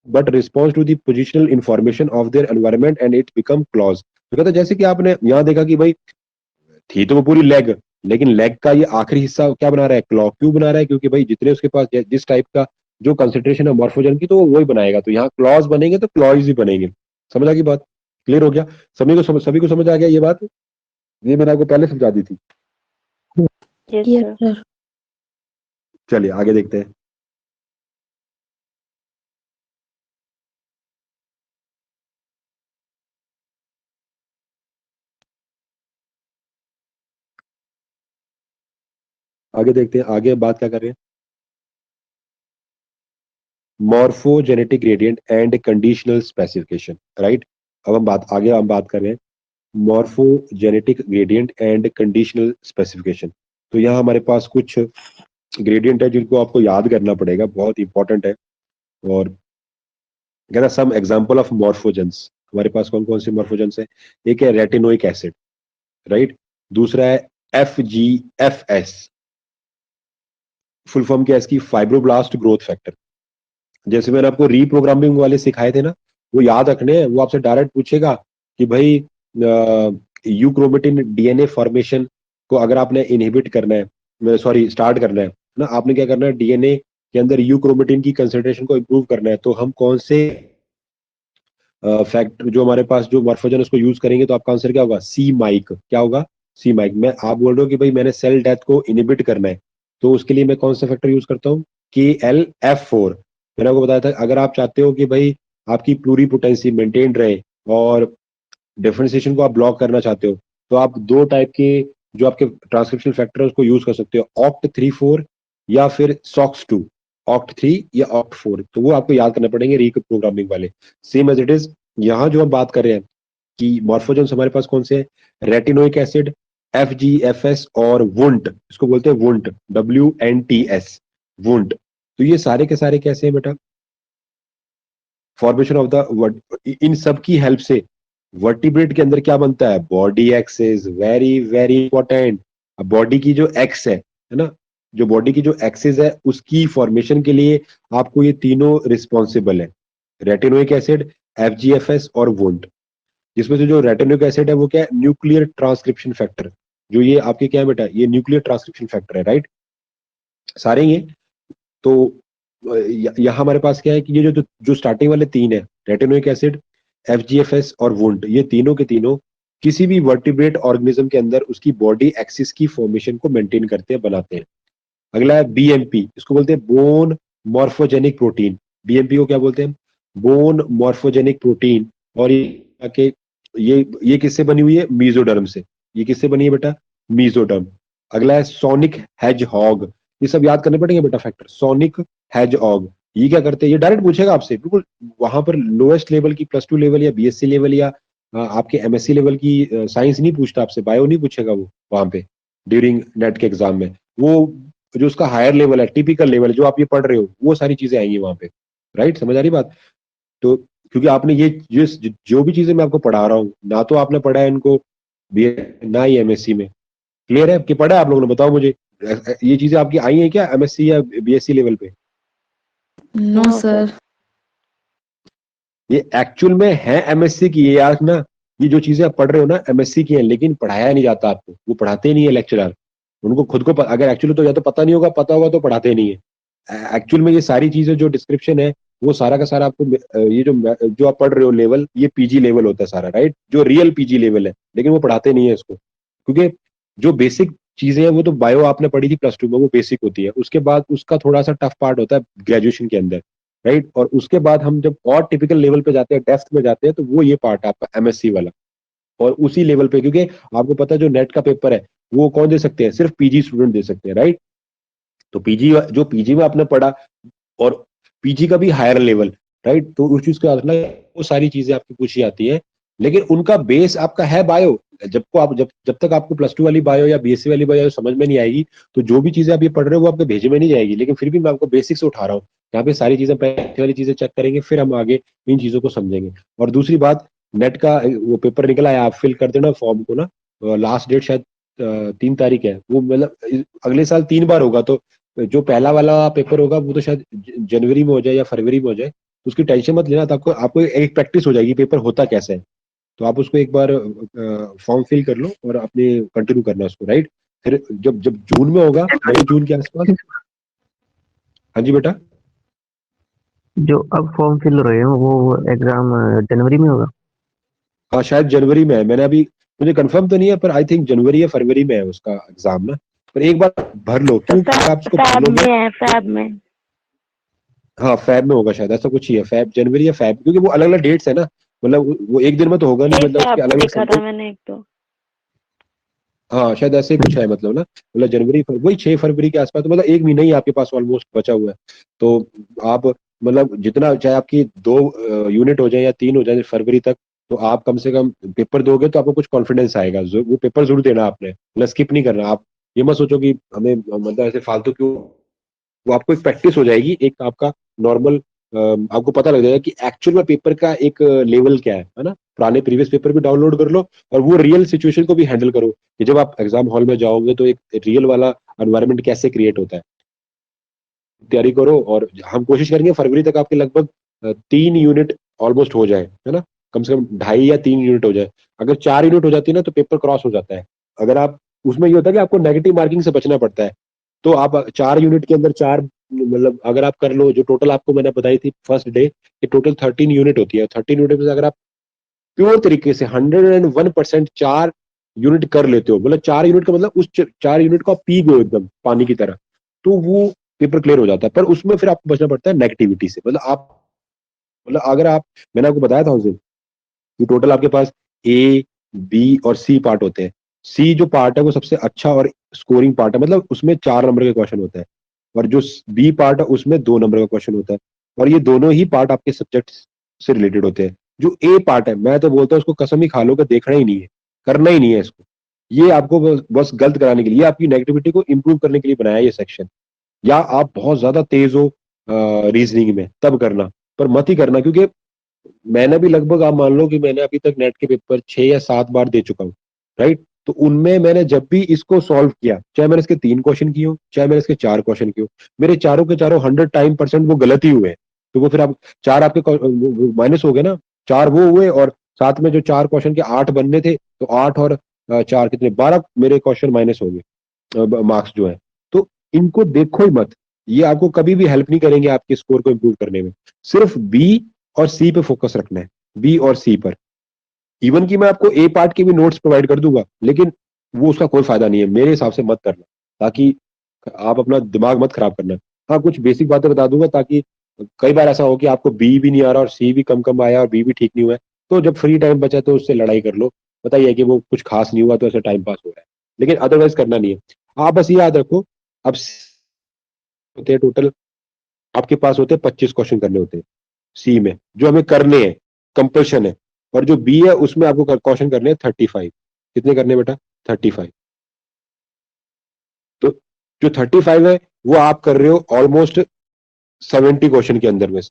But response to the positional information of their environment and it become claws. तो कहता है जैसे कि आपने यहाँ देखा कि भाई थी तो वो पूरी लेग, लेकिन लेग का ये आखिरी हिस्सा क्या बना रहा है? क्लॉ। क्यों बना रहा है? क्योंकि भाई जितने उसके पास जिस टाइप का जो कंसेंट्रेशन है मॉर्फोजन की, तो वो वही बनाएगा। तो यहाँ क्लॉज बनेंगे तो क्लॉज ही बनेंगे। समझ आ गई बात? क्लियर हो गया? सभी को समझ आ गया ये बात? ये मैंने आपको पहले समझा दी थी। Yes yes sir. सर। चलिए आगे देखते हैं। आगे देखते हैं, आगे बात क्या कर रहे हैं? Morphogenetic gradient and conditional specification, right. अब हम बात कर रहे हैं morphogenetic gradient and conditional specification. तो यहाँ हमारे पास कुछ ग्रेडियंट है जिनको आपको याद करना पड़ेगा, बहुत इंपॉर्टेंट है। और कहना सम एग्जांपल ऑफ मॉर्फोजेंस, हमारे पास कौन कौन से मॉर्फोजेंस है? एक है रेटिनोइक एसिड, राइट। दूसरा है FGFS, फुल फॉर्म क्या है इसकी? Fibroblast growth factor. जैसे मैंने आपको रीप्रोग्रामिंग वाले सिखाए थे ना, वो याद रखने हैं। वो आपसे डायरेक्ट पूछेगा कि भाई यूक्रोमेटिन DNA फॉर्मेशन को अगर आपने इनहिबिट करना है, सॉरी स्टार्ट करना है ना, आपने क्या करना है? DNA के अंदर यूक्रोमेटिन की कंसेंट्रेशन को इंप्रूव करना है, तो हम कौन से फैक्टर जो हमारे पास जो मॉर्फोजन उसको यूज करेंगे? तो आपका आंसर क्या होगा? सी माइक। क्या होगा? सी माइक। मैं आप बोल रहे हो कि भाई मैंने सेल डेथ को इनहिबिट करना है, तो उसके लिए मैं कौन सा फैक्टर यूज करता हूँ? KLF4। मैंने आपको बताया था अगर आप चाहते हो कि भाई आपकी प्लूरीपोटेंसी मेंटेन रहे और डिफरेंशिएशन को आप ब्लॉक करना चाहते हो, तो आप दो टाइप के जो आपके ट्रांसक्रिप्शन फैक्टर है उसको यूज कर सकते हो, OCT3/4 या फिर SOX2। OCT3 या OCT4, तो वो आपको याद करने पड़ेंगे रीप्रोग्रामिंग वाले। सेम एज इट इज यहाँ जो हम बात कर रहे हैं कि मॉर्फोजेंस हमारे पास कौन से हैं? रेटिनोइक एसिड, FGFS और वुंट, इसको बोलते हैं वुंट, WNTS, वुंट। तो ये सारे के सारे कैसे हैं बेटा? फॉर्मेशन ऑफ द, इन सब की हेल्प से वर्टिब्रेट के अंदर क्या बनता है? Body axis. Very very important. अब बॉडी की जो एक्स है ना, जो बॉडी की जो एक्सिस है उसकी फॉर्मेशन के लिए आपको ये तीनों रिस्पॉन्सिबल है, रेटिनोइक एसिड, एफजीएफएस और वुंट। जिसमें से जो रेटिनोइक एसिड है वो क्या है, न्यूक्लियर ट्रांसक्रिप्शन फैक्टर, जो ये आपके क्या है बेटा, ये न्यूक्लियर ट्रांसक्रिप्शन फैक्टर है, राइट, सारे ये। तो यहाँ हमारे पास क्या है कि ये जो स्टार्टिंग वाले तीन है, रेटिनोइक एसिड, एफजीएफएस और वुंट, ये तीनों के तीनों किसी भी वर्टिब्रेट ऑर्गेनिज्म के अंदर उसकी बॉडी एक्सिस की फॉर्मेशन को मेंटेन करते हैं, बनाते हैं। अगला है बीएमपी, इसको बोलते हैं बोन मॉर्फोजेनिक प्रोटीन। बीएमपी को क्या बोलते हैं, बोन मॉर्फोजेनिक प्रोटीन। और ये किससे बनी हुई है, मीजोडर्म से। ये किससे बनी है बेटा, मीजोडर्म। अगला है सोनिक हेजहॉग, ये सब याद करने पड़ेंगे बेटा फैक्टर। सोनिक हेजहॉग ये क्या करते हैं, ये डायरेक्ट पूछेगा आपसे, बिल्कुल वहां पर लोएस्ट लेवल की +2 लेवल या बीएससी लेवल या आपके एमएससी लेवल की साइंस नहीं पूछता आपसे, बायो नहीं पूछेगा वो वहां पे ड्यूरिंग नेट के एग्जाम में। वो जो उसका हायर लेवल है, टिपिकल लेवल जो आप ये पढ़ रहे हो, वो सारी चीजें आएंगी वहां पे, राइट, समझ आ रही बात। तो क्योंकि आपने ये जो भी चीजें मैं आपको पढ़ा रहा हूँ, ना तो आपने पढ़ा है इनको ना ही एमएससी में, क्लियर है कि पढ़ा है आप लोगों ने, बताओ मुझे ये चीजें आपकी आई हैं क्या एमएससी या बीएससी लेवल पे? No no sir. ये एक्चुअल में है एमएससी की, ये याद ना, ये जो चीजें आप पढ़ रहे हो ना एमएससी की हैं, लेकिन पढ़ाया नहीं जाता आपको, वो पढ़ाते नहीं है लेक्चरर। उनको खुद को अगर एक्चुअली तो या तो पता नहीं होगा, पता होगा तो पढ़ाते नहीं है। एक्चुअल में ये सारी चीजें जो डिस्क्रिप्शन है वो सारा का सारा आपको ये जो आप पढ़ रहे हो लेवल, ये पीजी लेवल होता है सारा, राइट, जो रियल पीजी लेवल है, लेकिन वो पढ़ाते नहीं है इसको। क्योंकि जो बेसिक चीजें हैं वो तो बायो आपने पढ़ी थी +2 में, वो बेसिक होती है। उसके बाद उसका थोड़ा सा टफ पार्ट होता है ग्रेजुएशन के अंदर, राइट। और उसके बाद हम जब और टिपिकल लेवल पे जाते हैं, डेप्थ में जाते हैं, तो वो ये पार्ट है आपका एमएससी वाला। और उसी लेवल पे, क्योंकि आपको पता है जो नेट का पेपर है वो कौन दे सकते हैं, सिर्फ पीजी स्टूडेंट दे सकते हैं, राइट। तो पीजी जो पीजी में आपने पढ़ा, और पीजी का भी हायर लेवल, राइट, तो उस चीज का मतलब वो सारी चीजें आपकी पूछी जाती है, लेकिन उनका बेस आपका है बायो। जब तक आपको +2 वाली बायो या बीएससी वाली बायो समझ में नहीं आएगी, तो जो भी चीजें आप ये पढ़ रहे हो वो आपके भेजे में नहीं जाएगी। लेकिन फिर भी मैं आपको बेसिक से उठा रहा हूँ, यहाँ पे सारी चीजें पहले वाली चीजें चेक करेंगे, फिर हम आगे इन चीजों को समझेंगे। और दूसरी बात, नेट का वो पेपर निकला है, आप फिल कर देना फॉर्म को ना, लास्ट डेट शायद 3 तारीख है, वो मतलब अगले साल 3 बार होगा। तो जो पहला वाला पेपर होगा वो तो शायद जनवरी में हो जाए या फरवरी में हो जाए, तो उसकी टेंशन मत लेना, तो आपको एक प्रैक्टिस हो जाएगी पेपर होता कैसे है। तो आप उसको एक बार फॉर्म फिल कर लो और अपने कंटिन्यू करना उसको, राइट। फिर जब जब जून में होगा, मई जून के आसपास। हाँ जी बेटा। जो अब फॉर्म फिल हो रहे हो वो एग्जाम जनवरी में होगा? हाँ शायद जनवरी में है, मैंने अभी, मुझे कंफर्म तो नहीं है, पर आई थिंक जनवरी या फरवरी में है उसका एग्जाम ना। पर एक बार भर लो, तो क्यों आप उसको भर फैब लोगे। में है, फैब में। हाँ फैब में होगा शायद, ऐसा कुछ ही है, फैब, जनवरी या फैब, क्योंकि वो अलग अलग डेट्स है ना, मतलब वो एक दिन में तो होगा नहीं, 6 मतलब उसके फैब अलग अलग देखा था समय। मैंने एक तो। हाँ शायद ऐसे ही कुछ है, मतलब ना, मतलब जनवरी वही 6 फरवरी के आसपास, तो मतलब एक महीना ही आपके पास ऑलमोस्ट बचा हुआ है। तो आप मतलब जितना चाहे आपकी 2 यूनिट हो जाए या 3 हो जाए फरवरी तक, तो आप कम से कम पेपर दोगे तो आपको कुछ कॉन्फिडेंस आएगा। वो पेपर जरूर देना आपने, मतलब स्किप नहीं करना। आप ये मत सोचो कि हमें मतलब ऐसे फालतू क्यों, वो आपको एक प्रैक्टिस हो जाएगी, एक आपका नॉर्मल, आपको पता लग जाएगा कि एक्चुअल में पेपर का एक लेवल क्या है ना। पुराने प्रीवियस पेपर भी डाउनलोड कर लो, और वो रियल सिचुएशन को भी हैंडल करो कि जब आप एग्जाम हॉल में जाओगे तो एक रियल वाला एनवायरनमेंट कैसे क्रिएट होता है, तैयारी करो। और हम कोशिश करेंगे फरवरी तक आपके लगभग 3 यूनिट ऑलमोस्ट हो जाए, है ना, कम से कम 2.5 या 3 यूनिट हो जाए। अगर 4 यूनिट हो जाती है ना तो पेपर क्रॉस हो जाता है। अगर आप उसमें ये होता है कि आपको नेगेटिव मार्किंग से बचना पड़ता है, तो आप 4 यूनिट के अंदर 4, मतलब अगर आप कर लो, जो टोटल आपको मैंने बताई थी फर्स्ट डे, ये टोटल 13 यूनिट होती है। 13 यूनिट में से अगर आप प्योर तरीके से 101% 4 यूनिट कर लेते हो, मतलब 4 यूनिट का मतलब उस 4 यूनिट को आप पी गए एकदम पानी की तरह, तो वो पेपर क्लियर हो जाता है। पर उसमें फिर आपको बचना पड़ता है नेगेटिविटी से, मतलब आप, मतलब अगर आप, मैंने आपको बताया था उस दिन कि टोटल आपके पास ए, बी और सी पार्ट होते हैं। सी जो पार्ट है वो सबसे अच्छा और स्कोरिंग पार्ट है, मतलब उसमें 4 नंबर के क्वेश्चन होता है। और जो बी पार्ट है उसमें 2 नंबर का क्वेश्चन होता है। और ये दोनों ही पार्ट आपके सब्जेक्ट से रिलेटेड होते हैं। जो ए पार्ट है, मैं तो बोलता हूँ उसको कसम ही खा लो कि देखना ही नहीं है, करना ही नहीं है इसको। ये आपको बस गलत कराने के लिए, आपकी नेगेटिविटी को इंप्रूव करने के लिए बनाया ये सेक्शन। या आप बहुत ज्यादा तेज हो रीजनिंग में तब करना, पर मत ही करना, क्योंकि मैंने भी लगभग, आप मान लो कि मैंने अभी तक नेट के पेपर 6 या 7 बार दे चुका हूँ, राइट। तो उनमें मैंने जब भी इसको सॉल्व किया, चाहे मैंने इसके 3 क्वेश्चन किए हो, चाहे मैंने इसके 4 क्वेश्चन किए हो, मेरे चारों के चारों 100% वो गलत ही हुए हैं। तो वो फिर आप 4 आपके माइनस हो गए ना, 4 वो हुए और साथ में जो 4 क्वेश्चन के 8 बनने थे, तो 8 और 4 कितने, 12 मेरे क्वेश्चन माइनस हो गए, मार्क्स जो है। तो इनको देखो ही मत, ये आपको कभी भी हेल्प नहीं करेंगे आपके स्कोर को इम्प्रूव करने में। सिर्फ बी और सी पे फोकस रखना है, बी और सी पर। इवन कि मैं आपको ए पार्ट के भी नोट्स प्रोवाइड कर दूंगा, लेकिन वो उसका कोई फायदा नहीं है मेरे हिसाब से, मत करना, ताकि आप अपना दिमाग मत खराब करना। हाँ, कुछ बेसिक बातें बता दूंगा, ताकि कई बार ऐसा हो कि आपको बी भी नहीं आ रहा और सी भी कम कम आया और बी भी ठीक नहीं हुआ है, तो जब फ्री टाइम बचा तो उससे लड़ाई कर लो, पता ही है कि वो कुछ खास नहीं हुआ तो ऐसा टाइम पास हो रहा है, लेकिन अदरवाइज करना नहीं है। आप बस ये याद रखो, अब होते हैं टोटल, आपके पास होते हैं 25 क्वेश्चन करने होते हैं सी में, जो हमें करने हैं, कंपल्शन है। और जो बी है उसमें आपको क्वेश्चन करने हैं 35। कितने करने हैं बेटा? 35। तो जो 35 है वो आप कर रहे हो ऑलमोस्ट 70 क्वेश्चन के अंदर में से,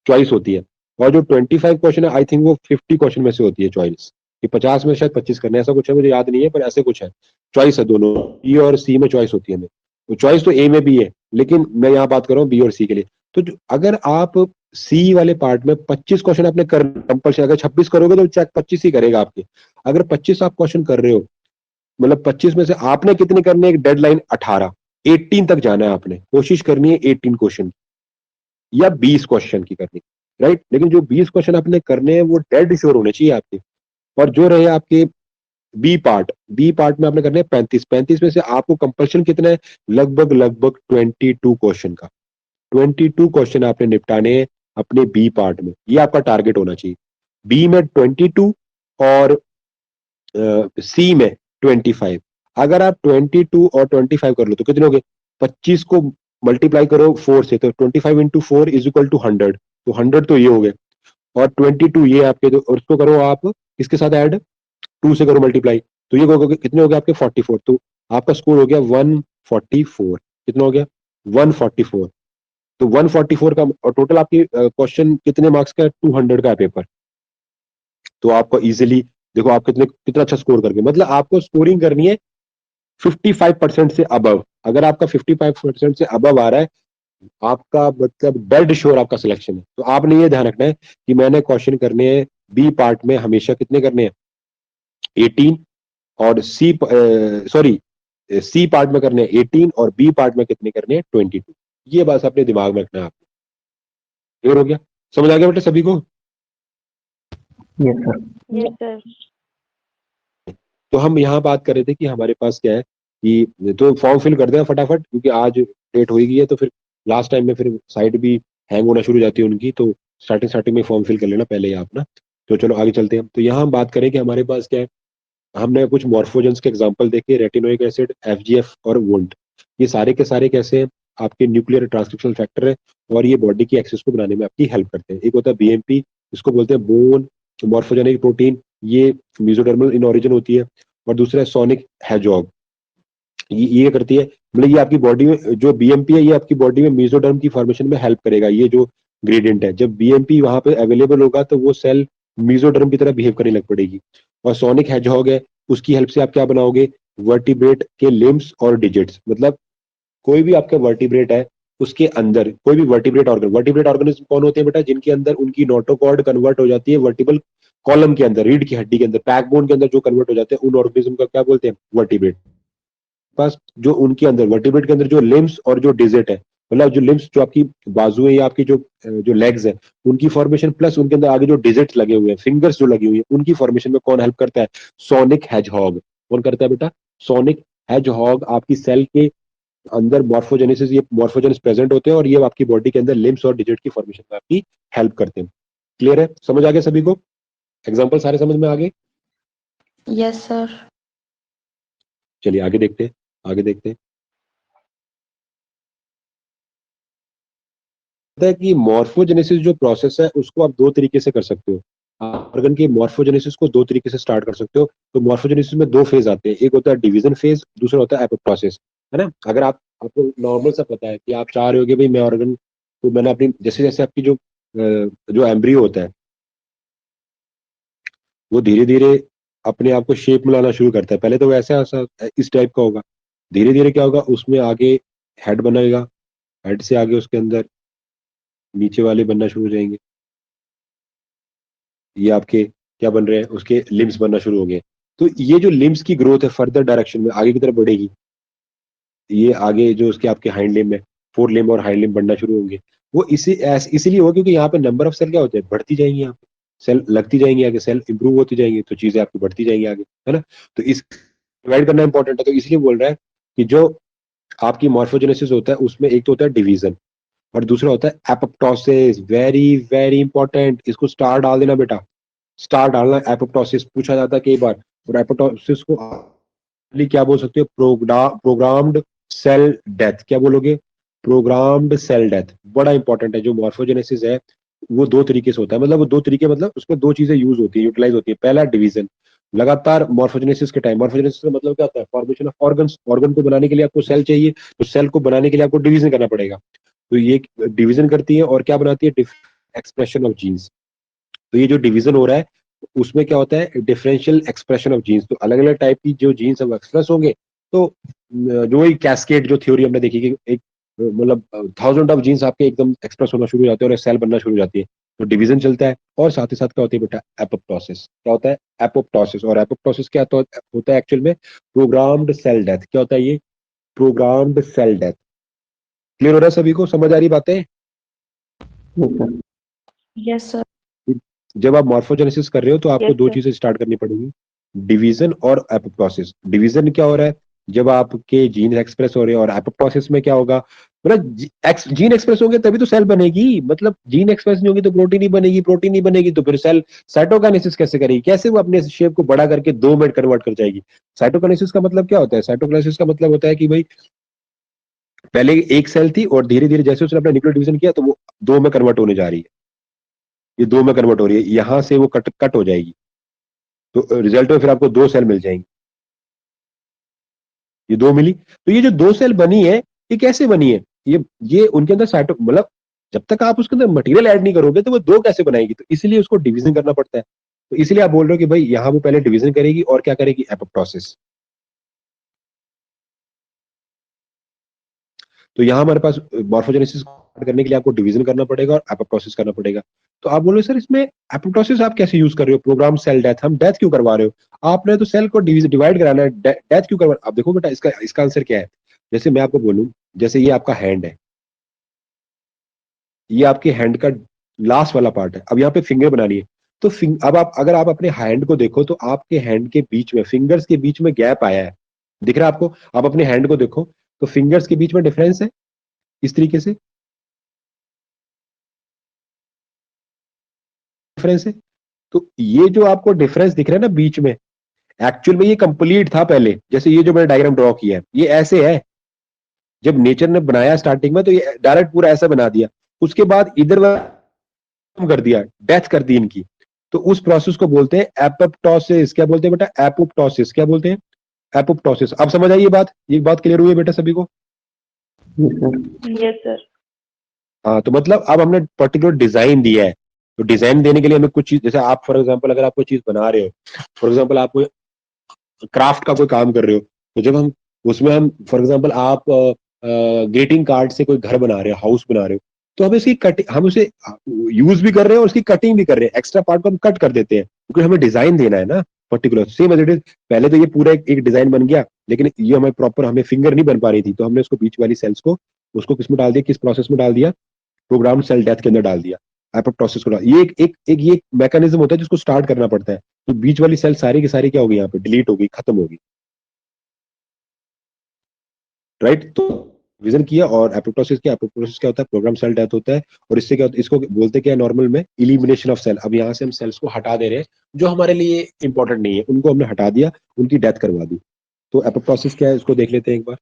चॉइस होती है। और जो 25 क्वेश्चन है, आई थिंक वो 50 क्वेश्चन में से होती है चॉइस, कि 50 में शायद 25 करने हैं, ऐसा कुछ है, मुझे याद नहीं है, पर ऐसे कुछ है। चॉइस है दोनों, बी और सी में चॉइस होती है हमें। तो चॉइस तो ए में भी है, लेकिन मैं यहाँ बात कर रहा हूँ बी और सी के लिए। तो अगर आप सी वाले पार्ट में 25 क्वेश्चन आपने कर कंपल्शन, अगर 26 करोगे तो चेक 25 ही करेगा आपके। अगर 25 आप क्वेश्चन कर रहे हो, मतलब 25 में से आपने कितने करने, एक डेडलाइन 18, 18 तक जाना है आपने, कोशिश करनी है 18 क्वेश्चन या 20 क्वेश्चन की करनी, राइट। लेकिन जो 20 क्वेश्चन आपने करने हैं वो डेड श्योर होने चाहिए आपके। और जो रहे आपके बी पार्ट में आपने करने हैं 35, 35 में से आपको कंपल्शन कितना है, लगभग लगभग 22 क्वेश्चन का, 22 क्वेश्चन आपने निपटाने हैं अपने बी पार्ट में, ये आपका टारगेट होना चाहिए। बी में 22 और सी में 25। अगर आप 22 और 25 कर लो तो कितने हो गए, 25 को मल्टीप्लाई करो 4 से, तो 25 इंटू 4 इज इक्वल टू 100, तो 100 तो ये हो गए। और 22 ये आपके, और उसको करो आप इसके साथ ऐड, 2 से करो मल्टीप्लाई, तो ये कितने हो गए आपके 44। तो आपका स्कोर हो गया 144। कितना हो गया? 144। तो 144 का, और टोटल आपकी क्वेश्चन कितने मार्क्स का है? 200 का है पेपर। तो आपको इजिली देखो आप कितना अच्छा स्कोर करके, मतलब आपको स्कोरिंग करनी है 55% से अबव। अगर आपका 55% से अबव आ रहा है, आपका मतलब डेड श्योर आपका सिलेक्शन है। तो आपने ये ध्यान रखना है कि मैंने क्वेश्चन करने हैं बी पार्ट में हमेशा कितने करने हैं, 18, और सी पार्ट में करने हैं 18 और बी पार्ट में कितने करने हैं 22। ये बस अपने दिमाग में रखना है आपको। क्लियर हो गया? समझ आ गया बेटा सभी को? Yes sir. Yes sir. तो हम यहाँ बात कर रहे थे कि हमारे पास क्या है, कि तो फॉर्म फिल कर देना फटाफट, क्योंकि आज डेट हो ही गई है, तो फिर लास्ट टाइम में फिर साइट भी हैंग होना शुरू हो जाती है उनकी, तो स्टार्टिंग स्टार्टिंग में फॉर्म फिल कर लेना पहले ही आप ना। तो चलो आगे चलते हैं। तो यहाँ हम बात करें कि हमारे पास क्या है, हमने कुछ मॉर्फोजेंस के एग्जांपल देखे, रेटिनोइक एसिड, एफजीएफ और वोल्ट। ये सारे के सारे कैसे हैं, आपके न्यूक्लियर ट्रांसक्रिप्शनल फैक्टर है, और ये बॉडी की एक्सेस को बनाने में आपकी हेल्प करते हैं। एक होता है बीएमपी, इसको बोलते हैं बोन मॉर्फोजेनिक प्रोटीन, ये मेसोडर्मल इन ओरिजिन होती है। और दूसरा है सोनिक हेजॉग, ये करती है, मतलब ये आपकी बॉडी में जो बीएमपी है, ये आपकी बॉडी में मेसोडर्म की फॉर्मेशन में हेल्प करेगा। ये जो ग्रेडियंट है, जब बीएमपी वहां पे अवेलेबल होगा तो वो सेल मेसोडर्म की तरह बिहेव करने लग पड़ेगी। और सोनिक हेजॉग है, उसकी हेल्प से आप क्या बनाओगे, वर्टिब्रेट के लिम्स और डिजिट्स। मतलब कोई भी आपका वर्टिब्रेट है, उसके अंदर कोई भी वर्टिब्रेट ऑर्गेनिज्म कौन होते हैं बेटा, जिनके अंदर उनकी नोटोकॉर्ड कन्वर्ट हो जाती है वर्टिबल कॉलम के अंदर, रीढ़ की हड्डी के अंदर, बैकबोन के अंदर जो कन्वर्ट हो जाते हैं, उन ऑर्गेनिज्म का क्या बोलते हैं, वर्टिब्रेट। पास जो उनके अंदर वर्टिब्रेट के अंदर जो लिम्स और जो डिजिट है, मतलब जो लिम्स जो आपकी बाजू है या आपकी जो लेग्स है, उनकी फॉर्मेशन, प्लस उनके अंदर आगे जो डिजिट्स लगे हुए हैं, फिंगर्स जो लगी हुई है, उनकी फॉर्मेशन में कौन हेल्प करता है, सोनिक हेजहॉग। कौन करता है बेटा, सोनिक हेजहॉग। आपकी सेल के अंदर मॉर्फोजेनेसिस, ये मॉर्फोजेनेस प्रेजेंट होते हैं और ये आपकी बॉडी के अंदर लिम्स और डिजिट की फॉर्मेशन में आपकी हेल्प करते हैं। क्लियर है? समझ आ गया सभी को? एग्जाम्पल सारे समझ में आ गए? Yes sir. चलिए आगे देखते हैं, आगे देखते हैं। है कि मॉर्फोजेनेसिस जो प्रोसेस है उसको आप दो तरीके से कर सकते हो। आप ऑर्गन के मॉर्फोजेनेसिस को दो तरीके से स्टार्ट कर सकते हो। तो मॉर्फोजेनेसिस में दो फेज आते हैं, एक होता है डिवीजन फेज, दूसरा होता है एपोप्टोसिस, है ना। अगर आपको नॉर्मल सा पता है कि आप चाह रहे हो कि भाई मैं ऑर्गन, तो मैंने अपनी जैसे जैसे आपकी जो एम्ब्रियो होता है वो धीरे धीरे अपने आप को शेप में लाना शुरू करता है। पहले तो वो ऐसा ऐसा इस टाइप का होगा, धीरे धीरे क्या होगा, उसमें आगे हेड बनेगा, हेड से आगे उसके अंदर नीचे वाले बनना शुरू हो जाएंगे, ये आपके क्या बन रहे हैं, उसके लिम्स बनना शुरू हो गए। तो ये जो लिम्स की ग्रोथ है फर्दर डायरेक्शन में आगे की तरफ बढ़ेगी, ये आगे जो उसके आपके हाइंड लिम्ब है, फोर लिम्ब और हाइंड लिम्ब बनना शुरू होंगे। वो इसीलिए होगा क्योंकि यहाँ पे नंबर ऑफ सेल क्या होते हैं, बढ़ती जाएंगी, यहाँ पे सेल लगती जाएंगी आगे, सेल इंप्रूव होती जाएंगी, तो चीजें आपकी बढ़ती जाएंगी आगे, है ना। तो इस डिवाइड करना इंपॉर्टेंट है, तो इसलिए बोल रहा है कि जो आपकी मॉर्फोजेनेसिस होता है उसमें एक तो होता है डिवीजन और दूसरा होता है एपोप्टोसिस। वेरी वेरी इंपॉर्टेंट, इसको स्टार डाल देना बेटा, स्टार डालना। एपोप्टोसिस पूछा जाता है कई बार, और एपोप्टोसिस को क्या बोल सकते हो, प्रोग्राम्ड सेल डेथ। क्या बोलोगे, प्रोग्राम्ड सेल डेथ। बड़ा इंपॉर्टेंट है। जो मॉर्फोजेनेसिस है वो दो तरीके से होता है, मतलब वो दो तरीके, मतलब उसमें दो चीजें यूज होती है, यूटिलाइज होती है। पहला डिवीजन, लगातार मॉर्फोजेनेसिस के टाइम, मॉर्फोजेनेसिस का मतलब क्या होता है, फॉर्मेशन ऑफ ऑर्गन्स। ऑर्गन को बनाने के लिए आपको सेल चाहिए, तो सेल को बनाने के लिए आपको डिवीजन करना पड़ेगा। तो ये डिवीजन करती है और क्या बनाती है, एक्सप्रेशन ऑफ जीन्स। तो ये जो डिवीजन हो रहा है उसमें क्या होता है, डिफरेंशियल एक्सप्रेशन ऑफ जीन्स। तो अलग अलग टाइप की जो जीन्स हम एक्सप्रेस होंगे, तो जो ही कैस्केड जो थ्योरी हमने देखी कि एक मतलब 1000 ऑफ जीन्स आपके एकदम एक्सप्रेस होना शुरू हो जाते हैं और सेल बनना शुरू हो जाती है, तो डिवीजन चलता है। और साथ ही साथ क्या होती है बेटा, एपोप्टोसिस। क्या होता है, एपोप्टोसिस। और एपोप्टोसिस क्या होता है एक्चुअल में, प्रोग्राम्ड सेल डेथ। क्या होता है ये, प्रोग्राम्ड सेल डेथ। क्लियर हो रहा है सभी को, समझ आ रही बातें। Yes sir. Yes sir. जब आप मॉर्फोजेनेसिस कर रहे हो तो आपको Yes, दो sir. चीजें स्टार्ट करनी पड़ेगी, डिवीजन और एपोप्टोसिस। डिवीजन क्या हो रहा है, जब आपके जीन एक्सप्रेस हो रहे हैं, और एपोप्टोसिस में क्या होगा, मतलब जीन एक्सप्रेस होंगे तभी तो सेल बनेगी। मतलब जीन एक्सप्रेस नहीं होगी तो प्रोटीन नहीं बनेगी, प्रोटीन नहीं बनेगी तो फिर सेल साइटोकाइनेसिस कैसे करेगी, कैसे वो अपने शेप को बड़ा करके 2 में कन्वर्ट कर जाएगी। साइटोकाइनेसिस का मतलब क्या होता है, साइटोकाइनेसिस का मतलब होता है कि भाई पहले एक सेल थी और धीरे धीरे जैसे उसने अपना न्यूक्लियर डिवीजन किया तो वो 2 में कन्वर्ट होने जा रही है, ये 2 में कन्वर्ट हो रही है, यहां से वो कट हो जाएगी, तो रिजल्ट में फिर आपको 2 सेल मिल जाएंगी। ये 2 मिली, तो ये जो 2 सेल बनी है ये कैसे बनी है, ये उनके अंदर साइटो मतलब जब तक आप उसके अंदर मटेरियल ऐड नहीं करोगे तो वो 2 कैसे बनाएगी, तो इसलिए उसको डिवीजन करना पड़ता है। तो इसलिए आप बोल रहे हो कि भाई यहाँ वो पहले डिवीजन करेगी और क्या करेगी, एपोप्टोसिस। तो यहाँ हमारे पास मॉर्फोजेनेसिस करने के लिए आपको डिवीजन करना पड़ेगा और एपोप्टोसिस करना पड़ेगा। तो आप बोलो सर इसमें एपोप्टोसिस आप कैसे यूज कर रहे हो, प्रोग्राम सेल डेथ, हम डेथ क्यों करवा रहे हो, आपने तो सेल को डिवाइड कराना है, डेथ क्यों करवा। आप देखो बेटा इसका इसका आंसर क्या है। जैसे मैं आपको बोलूं, जैसे ये आपका हैंड है, ये आपके हैंड का लास्ट वाला पार्ट है, अब यहाँ पे फिंगर बनानी है। तो अब आप अगर आप अपने हैंड को देखो तो आपके हैंड के बीच में, फिंगर्स के बीच में गैप आया है, दिख रहा है आपको। आप अपने हैंड को देखो तो फिंगर्स के बीच में डिफरेंस है, इस तरीके से डिफरेंस है। तो ये जो आपको डिफरेंस दिख रहा है ना बीच में, एक्चुअल में ये कंप्लीट था पहले। जैसे ये जो मैंने डायग्राम ड्रॉ किया है ये ऐसे है, जब नेचर ने बनाया स्टार्टिंग में तो ये डायरेक्ट पूरा ऐसा बना दिया, उसके बाद इधर कर दिया, डेथ कर दी इनकी। तो उस प्रोसेस को बोलते हैं एपोप्टोसिस। क्या बोलते हैं बेटा, एपोप्टोसिस। क्या बोलते हैं, एपोप्टोसिस। अब समझ आई ये बात क्लियर हुई है बेटा सभी को। Yes sir. Yes, sir. हाँ, तो मतलब अब हमने पर्टिकुलर डिजाइन दिया है, तो डिजाइन देने के लिए हमें कुछ चीज, जैसे आप फॉर एग्जांपल अगर आप कोई चीज बना रहे हो, फॉर एग्जांपल आप कोई क्राफ्ट का कोई काम कर रहे हो, तो जब हम उसमें हम फॉर एग्जांपल आप ग्रीटिंग कार्ड से कोई घर बना रहे हो, हाउस बना रहे हो, तो हम इसकी कटिंग, हम उसे यूज भी कर रहे हैं और उसकी कटिंग भी कर रहे हैं, एक्स्ट्रा पार्ट को हम कट कर देते हैं क्योंकि हमें डिजाइन देना है ना particular, same as it is. पहले तो ये पूरा एक डिजाइन बन गया, लेकिन ये हमें प्रॉपर, हमें फिंगर नहीं बन पा रही थी, तो हमने उसको बीच वाली सेल्स को उसको किस में डाल दिया, किस प्रोसेस में डाल दिया, प्रोग्राम सेल डेथ के अंदर डाल दिया, एपोप्टोसिस को ये एक मैकेनिज्म होता है जिसको स्टार्ट करना पड़ता है। तो बीच वाली सेल सारी की सारी क्या होगी, यहाँ पे डिलीट होगी, खत्म होगी, राइट। तो विजन किया और एपोप्टोसिस किया। एपोप्टोसिस क्या होता है, प्रोग्राम सेल डेथ होता है। और इससे क्या होता है, इसको बोलते क्या है नॉर्मल में, इलिमिनेशन ऑफ सेल। अब यहाँ से हम सेल्स को हटा दे रहे हैं जो हमारे लिए इंपॉर्टेंट नहीं है, उनको हमने हटा दिया, उनकी डेथ करवा दी। तो एपोप्टोसिस क्या है, इसको देख लेते हैं एक बार।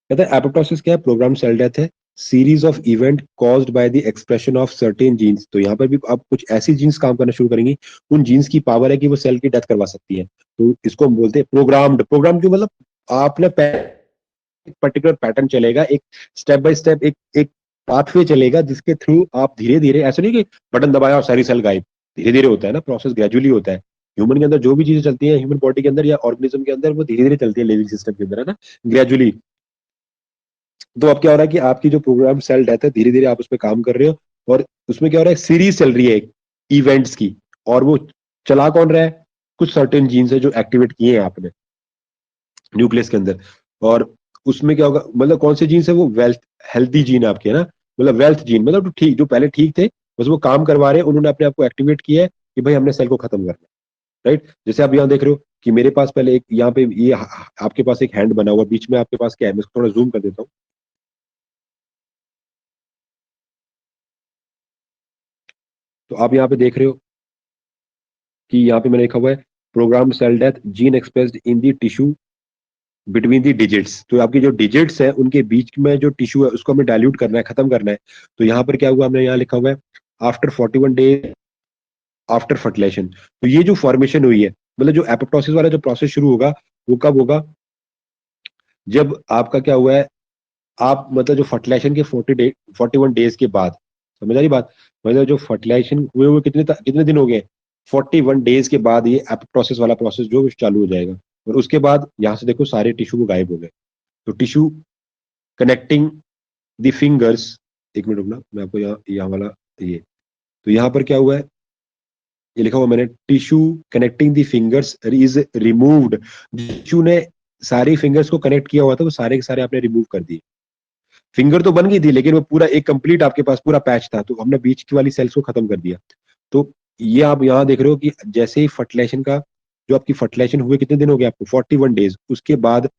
कहते हैं एपोप्टोसिस क्या है, प्रोग्राम सेल डेथ है, series of event caused by the expression of certain jeans. तो यहाँ पर भी आप कुछ ऐसी जीन्स काम करना शुरू करेंगी, उन जीन्स की पावर है कि वो सेल की डेथ करवा सकती है। तो इसको हम बोलते हैं प्रोग्राम्ड। प्रोग्राम क्यों, मतलब आपने एक पर्टिकुलर पैटर्न चलेगा, एक स्टेप बाय स्टेप, एक एक पाथवे चलेगा जिसके थ्रू आप धीरे धीरे, ऐसा नहीं कि बटन दबाया और सारी सेल गायब, धीरे धीरे होता है ना, प्रोसेस ग्रेजुअली होता है। ह्यूमन के अंदर जो भी चीजें चलती है ह्यूमन बॉडी के अंदर या ऑर्गेनिज्म के अंदर, वो धीरे धीरे चलती है लिविंग सिस्टम के अंदर, है ना, ग्रेजुअली। तो अब क्या हो रहा है कि आपकी जो प्रोग्राम सेल डेथ है, धीरे धीरे आप उस पर काम कर रहे हो, और उसमें क्या हो रहा है, सीरीज चल रही है इवेंट्स की, और वो चला कौन रहा है, कुछ सर्टेन जीन्स है जो एक्टिवेट किए हैं आपने न्यूक्लियस के अंदर। और उसमें क्या होगा, मतलब कौन से जीन्स है वो, वेल्थ हेल्थी जीन आपके, है ना, मतलब वेल्थ जीन, मतलब तो ठीक, जो पहले ठीक थे बस वो काम करवा रहे हैं, उन्होंने अपने आप को एक्टिवेट किया है कि भाई हमने सेल को खत्म करना है, राइट। जैसे आप यहाँ देख रहे हो कि मेरे पास पहले एक यहाँ पे ये आपके पास एक हैंड बना हुआ, बीच में आपके पास क्या है, मैं इसको थोड़ा जूम कर देता हूँ। तो आप यहाँ पे देख रहे हो कि यहाँ पे मैंने लिखा हुआ है program cell death gene expressed in the tissue between the digits. तो आपकी जो डिजिट्स है उनके बीच में जो टिश्यू है उसको हमें डाइल्यूट करना है, खत्म करना है। तो यहाँ पर क्या हुआ, हमने यहाँ लिखा हुआ है आफ्टर 41 डेज आफ्टर फर्टिलाइजेशन। तो ये जो फॉर्मेशन हुई है, मतलब जो एपोप्टोसिस वाला जो प्रोसेस शुरू होगा, वो कब होगा, जब आपका क्या हुआ है, आप मतलब जो फर्टिलाइजेशन के 41 डेज के बाद, समझ आ रही बात, मतलब जो फर्टिलाइजेशन हुए हुए कितने दिन हो गए, 41 डेज के बाद ये एपोप्टोसिस वाला प्रोसेस जो चालू हो जाएगा। और उसके बाद यहाँ से देखो सारे टिश्यू को गायब हो गए। तो टिश्यू कनेक्टिंग द फिंगर्स, एक मिनट रुकना, मैं आपको यहाँ वाला ये, तो यहाँ पर क्या हुआ है, ये लिखा हुआ मैंने, tissue connecting the fingers is removed. Tissue ने सारे फिंगर्स को कनेक्ट किया हुआ था, वो सारे के सारे आपने रिमूव कर दिए। फिंगर तो बन गई थी लेकिन वो पूरा एक कंप्लीट आपके पास पूरा पैच था, तो हमने बीच की वाली सेल्स को खत्म कर दिया। तो ये आप यहाँ देख रहे हो कि जैसे ही फर्टिलाइजेशन का, जो आपकी फर्टिलाइजेशन हुए कितने दिन हो गए आपको, 41 डेज, उसके बाद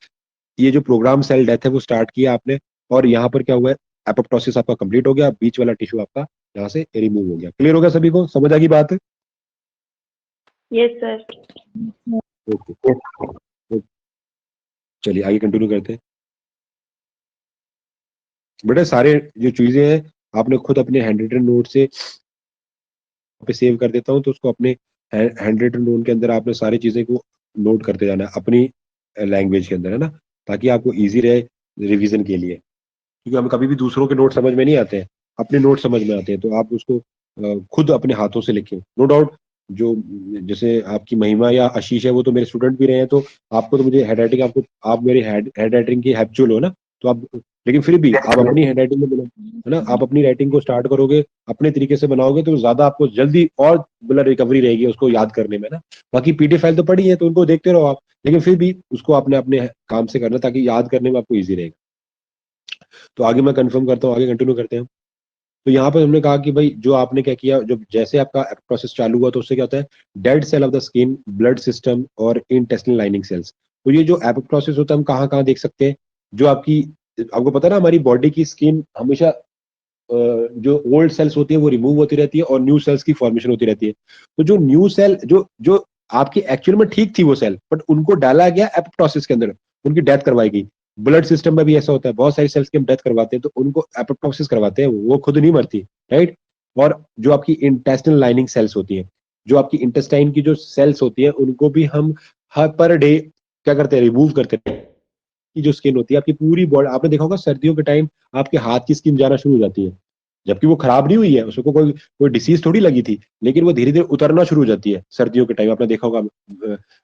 ये जो प्रोग्राम सेल डेथ है वो स्टार्ट किया आपने। और यहाँ पर क्या हुआ है, एपोप्टोसिस आपका कंप्लीट हो गया, बीच वाला टिश्यू आपका यहाँ से रिमूव हो गया। क्लियर हो गया सभी को, समझ आ गई बात? Yes sir. ओके, चलिए आगे कंटिन्यू करते हैं। बेटा सारे जो चीजें हैं आपने खुद अपने हैंड रिटन नोट से पे सेव कर देता हूँ, तो उसको अपने हैंड रिटन नोट के अंदर आपने सारी चीजें को नोट करते जाना है अपनी लैंग्वेज के अंदर, है ना, ताकि आपको इजी रहे रिवीजन के लिए। क्योंकि हमें कभी भी दूसरों के नोट समझ में नहीं आते हैं, अपने नोट समझ में आते हैं। तो आप उसको खुद अपने हाथों से लिखें, नो डाउट। जो जैसे आपकी महिमा या आशीष है वो तो मेरे स्टूडेंट भी रहे हैं, तो आपको तो मुझे हैंड राइटिंग, आपको आप मेरी हैंड राइटिंग की हैप्चुअल हो ना, तो आप, लेकिन फिर भी आप अपनी हैंड राइटिंग में है ना, आप अपनी राइटिंग को स्टार्ट करोगे अपने तरीके से बनाओगे तो ज्यादा आपको जल्दी और मतलब रिकवरी रहेगी उसको याद करने में ना। बाकी पीडीएफ फाइल तो पड़ी है तो उनको देखते रहो आप, लेकिन फिर भी उसको आपने अपने काम से करना ताकि याद करने में आपको ईजी रहेगा। तो आगे मैं कंफर्म करता हूँ, आगे कंटिन्यू करते हैं। तो यहाँ पर हमने कहा कि भाई जो आपने क्या किया, जो जैसे आपका प्रोसेस चालू हुआ तो उससे क्या होता है, dead cell of the skin, blood system और इंटेस्टिनल लाइनिंग सेल्स। तो ये जो प्रोसेस होता है हम कहाँ कहाँ देख सकते हैं, जो आपकी, आपको पता है ना हमारी बॉडी की स्किन हमेशा जो ओल्ड सेल्स होती है वो रिमूव होती रहती है और न्यू सेल्स की फॉर्मेशन होती रहती है। तो जो न्यू सेल जो जो आपकी एक्चुअल में ठीक थी वो सेल, बट उनको डाला गया एपोप्टोसिस के अंदर, उनकी डेथ करवाई गई। ब्लड सिस्टम में भी ऐसा होता है, बहुत सारी सेल्स की हम डेथ करवाते हैं तो उनको एपोप्टोसिस करवाते हैं, वो खुद नहीं मरती, राइट। और जो आपकी इंटेस्टिनल लाइनिंग सेल्स होती है, जो आपकी इंटेस्टाइन की जो सेल्स होती है, उनको भी हम हर पर डे क्या करते हैं, रिमूव करते हैं। की जो स्किन होती है आपकी पूरी बॉडी, आपने देखा होगा सर्दियों के टाइम आपके हाथ की स्किन जाना शुरू हो जाती है, जबकि वो खराब नहीं हुई है, उसको कोई कोई डिसीज थोड़ी लगी थी, लेकिन वो धीरे धीरे उतरना शुरू हो जाती है सर्दियों के टाइम। आपने देखा होगा,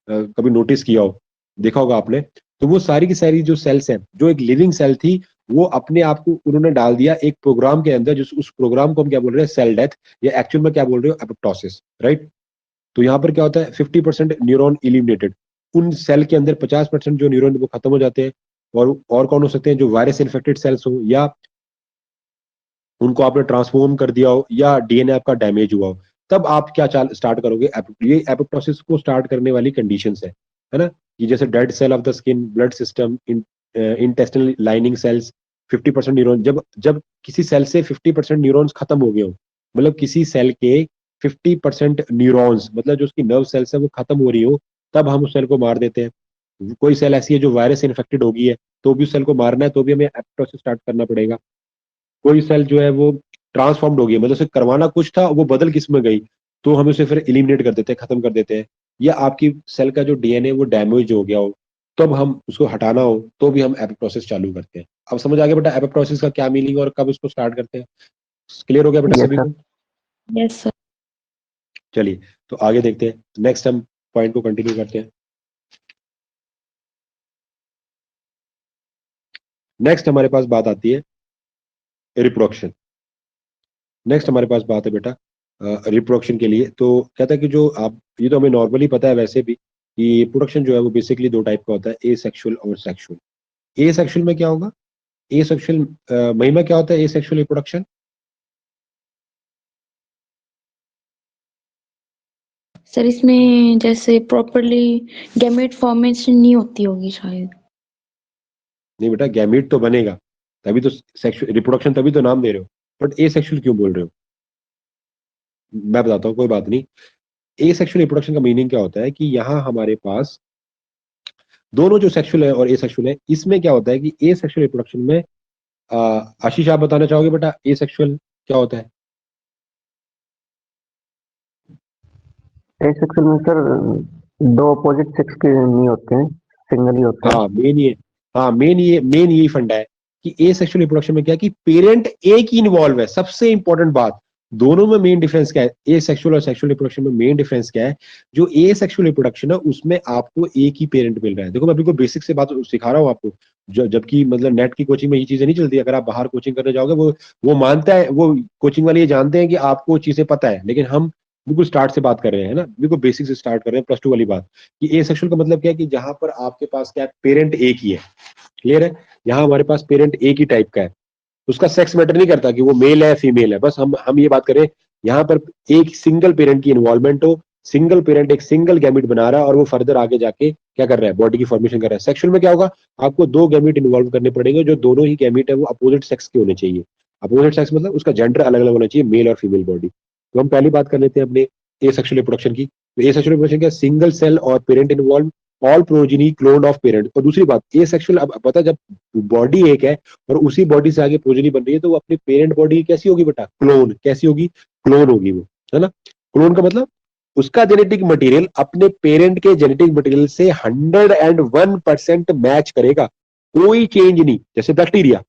कभी नोटिस किया हो, देखा होगा आपने। तो वो सारी की सारी जो सेल्स हैं, जो एक लिविंग सेल थी, वो अपने आप को उन्होंने डाल दिया एक प्रोग्राम के अंदर, जिस उस प्रोग्राम को हम क्या बोल रहे हैं, सेल डेथ, या एक्चुअल में क्या बोल रहे हो, एपोप्टोसिस, राइट। तो यहाँ पर क्या होता है, 50% न्यूरॉन इलिमिनेटेड, उन सेल के अंदर 50% जो न्यूरॉन वो खत्म हो जाते हैं। और कौन हो सकते हैं, जो वायरस इन्फेक्टेड सेल्स हो, या उनको आपने ट्रांसफॉर्म कर दिया हो, या डीएनए आपका डैमेज हुआ हो, तब आप क्या स्टार्ट करोगे, ये एपोप्टोसिस को स्टार्ट करने वाली कंडीशंस है ना। कि जैसे dead cell of the skin, blood system, intestinal lining cells, 50% neuron, जब जब किसी सेल से 50% न्यूरॉन्स खत्म हो गए हो, मतलब किसी सेल के 50% न्यूरॉन्स, मतलब जो उसकी नर्व सेल्स है वो खत्म हो रही हो, तब हम उस सेल को मार देते हैं। कोई सेल ऐसी है जो वायरस इन्फेक्टेड हो गई है, तो भी उस सेल को मारना है, तो भी हमें एपोप्टोसिस स्टार्ट करना पड़ेगा। कोई सेल जो है वो ट्रांसफॉर्म्ड हो गई, मतलब उसे करवाना कुछ था, वो बदल किस में गई, तो हम उसे फिर एलिमिनेट कर देते हैं, खत्म कर देते हैं। या आपकी सेल का जो डीएनए वो डैमेज हो गया हो, तब हम उसको हटाना हो, तो भी हम एपोप्टोसिस चालू करते हैं। अब समझ आ गया बेटा एपोप्टोसिस का क्या मीनिंग और कब उसको स्टार्ट करते हैं? क्लियर हो गया बेटा यस सभी सर। को? Yes sir. चलिए तो आगे देखते हैं, नेक्स्ट हम पॉइंट को कंटिन्यू करते हैं। नेक्स्ट हमारे पास बात आती है रिप्रोडक्शन। नेक्स्ट हमारे पास बात है बेटा रिप्रोडक्शन के लिए। तो कहता है कि जो आप, ये तो हमें नॉर्मली पता है वैसे भी, कि प्रोडक्शन जो है वो बेसिकली दो टाइप का होता है, ए सेक्सुअल और सेक्सुअल। ए सेक्सुअल में क्या होगा, ए सेक्सुअल महिमा क्या होता है ए सेक्सुअल रिप्रोडक्शन? सर इसमें जैसे प्रॉपरली गैमेट फॉर्मेशन नहीं होती होगी शायद। नहीं बेटा, गैमीट तो बनेगा, तभी तो सेक्सुअल रिप्रोडक्शन, तभी तो नाम दे रहे हो। बट ए सेक्सुअल क्यों बोल रहे हो? मैं बताता हूँ, कोई बात नहीं। ए सेक्सुअल रिप्रोडक्शन का मीनिंग क्या होता है कि यहाँ हमारे पास दोनों जो सेक्सुअल है और ए सेक्सुअल है, इसमें क्या होता है कि ए सेक्सुअल रिप्रोडक्शन में आशीष आप बताना चाहोगे बेटा ए सेक्सुअल क्या होता है? एसेक्सुअल में सर दो अपोजिट सेक्स के नहीं होते हैं, सिंगल ही होता है। हाँ मेन ये, हाँ मेन यही फंडा है कि ए सेक्सुअल रिप्रोडक्शन में क्या है कि पेरेंट एक ही इन्वॉल्व है। सबसे इंपॉर्टेंट बात, दोनों में मेन डिफरेंस क्या है, ए सेक्सुअल और सेक्सुअल रिप्रोडक्शन में मेन डिफरेंस क्या है? जो ए सेक्सुअल रिप्रोडक्शन है उसमें आपको एक ही पेरेंट मिल रहा है। देखो मैं बिल्कुल बेसिक से बात सिखा रहा हूँ आपको, जबकि मतलब नेट की कोचिंग में ये चीजें नहीं चलती। अगर आप बाहर कोचिंग करने जाओगे, वो मानता है, वो कोचिंग वाले ये जानते हैं कि आपको चीजें पता है, लेकिन हम बिल्कुल स्टार्ट से बात कर रहे हैं ना, बिल्कुल बेसिक से स्टार्ट कर रहे हैं, प्लस टू वाली बात। कि ए सेक्सुअल का मतलब क्या है कि जहां पर आपके पास क्या है, पेरेंट एक ही है। क्लियर है? यहाँ हमारे पास पेरेंट एक ही टाइप का है, उसका सेक्स मैटर नहीं करता कि वो मेल है फीमेल है। बस हम ये बात करें, यहाँ पर एक सिंगल पेरेंट की इन्वॉल्वमेंट हो, सिंगल पेरेंट एक सिंगल गैमिट बना रहा है और वो फर्दर आगे जाके क्या कर रहा है, बॉडी की फॉर्मेशन कर रहा है। सेक्सुअल में क्या होगा, आपको दो गैमिट इन्वॉल्व करने पड़ेंगे, जो दोनों ही गैमिट है वो अपोजिट सेक्स के होने चाहिए। अपोजिट सेक्स मतलब उसका जेंडर अलग अलग होना चाहिए, मेल और फीमेल बॉडी। तो हम पहली बात कर लेते हैं अपने ए सेक्सुअल रिप्रोडक्शन की। तो ए सेक्सुअल रिप्रोडक्शन क्या, सिंगल सेल और parent involve, all progeny clone of parent. और दूसरी बात, ए सेक्सुअल, अब पता है, जब बॉडी एक है और उसी बॉडी से आगे प्रोजेनी बन रही है, तो वो अपनी पेरेंट बॉडी कैसी होगी बेटा, क्लोन। कैसी होगी? क्लोन होगी वो, है ना। क्लोन का मतलब उसका जेनेटिक मटेरियल अपने पेरेंट के जेनेटिक मटेरियल से 101% मैच करेगा, कोई चेंज नहीं। जैसे बैक्टीरिया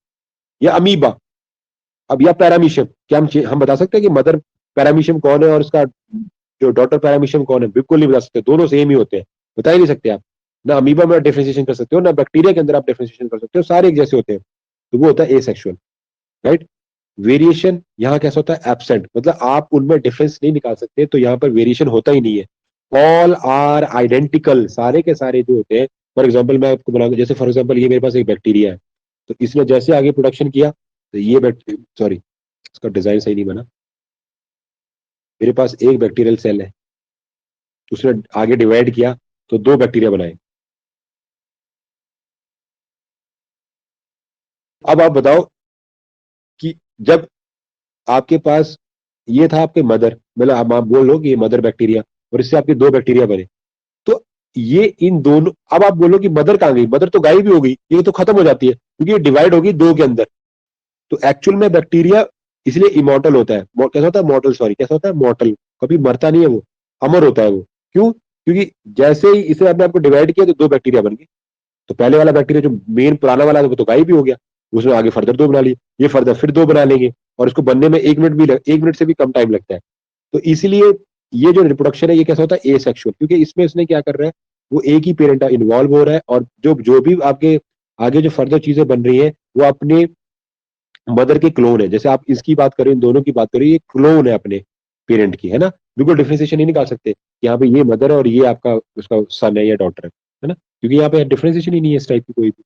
या अमीबा, अब या पैरामीशियम, क्या हम बता सकते हैं कि मदर पैरामीशियम कौन है और उसका जो डॉटर पैरामीशियम कौन है? बिल्कुल नहीं बता सकते, दोनों सेम ही होते हैं। बता ही नहीं सकते आप। ना अमीबा में डिफरेंशिएशन कर सकते हो, ना बैक्टीरिया के अंदर आप डिफरेंशिएशन कर सकते हो, सारे एक जैसे होते हैं। तो वो होता है एसेक्सुअल, राइट। वेरिएशन यहाँ कैसा होता है, एब्सेंट, मतलब आप उनमें डिफरेंस नहीं निकाल सकते, तो यहाँ पर वेरिएशन होता ही नहीं है। ऑल आर आइडेंटिकल, सारे के सारे जो होते हैं। फॉर एग्जाम्पल मैं आपको बनाऊंगा, जैसे फॉर एग्जाम्पल ये मेरे पास एक बैक्टीरिया है, तो इसने जैसे आगे प्रोडक्शन किया, तो ये सॉरी, इसका डिजाइन सही नहीं बना। मेरे पास एक बैक्टीरियल सेल है, उसने आगे डिवाइड किया तो दो बैक्टीरिया बनाए। अब आप बताओ कि जब आपके पास ये था आपके मदर, मतलब आप बोल लो कि ये मदर बैक्टीरिया, और इससे आपके दो बैक्टीरिया बने, तो ये इन दोनों, अब आप बोलो कि मदर कहाँ गई, मदर तो गायब ही हो गई, ये तो खत्म हो जाती है क्योंकि ये डिवाइड होगी दो के अंदर। तो एक्चुअल में बैक्टीरिया इसलिए इमोर्टल होता है, कैसा होता है, मॉर्टल, सॉरी, कैसा होता है, मॉर्टल, कभी मरता नहीं है वो, अमर होता है वो। क्यों? क्योंकि जैसे ही इसे आपने आपको डिवाइड किया तो दो बैक्टीरिया बन गए। तो पहले वाला बैक्टीरिया जो मेन पुराना वाला था वो तो गायब ही हो गया, उसने आगे फर्दर दो बना लिए, ये फर्दर फिर दो बना लेंगे, और इसको बनने में 1 मिनट से भी कम टाइम लगता है। तो इसीलिए ये जो रिप्रोडक्शन है ये कैसा होता है, ए सेक्सुअल, क्योंकि इसमें इसने क्या कर रहा है, वो एक ही पेरेंट इन्वॉल्व हो रहा है, और जो जो भी आपके आगे जो फर्दर चीजें बन रही है वो अपने मदर के क्लोन है। जैसे आप इसकी बात करें, इन दोनों की बात करें, ये क्लोन है अपने पेरेंट की, है ना। बिल्कुल डिफ्रेंसिएशन नहीं निकाल सकते कि यहाँ पे ये मदर है और ये आपका उसका सन है या डॉटर है ना, क्योंकि यहाँ पे डिफ्रेंसिएशन ही नहीं है इस टाइप की कोई भी।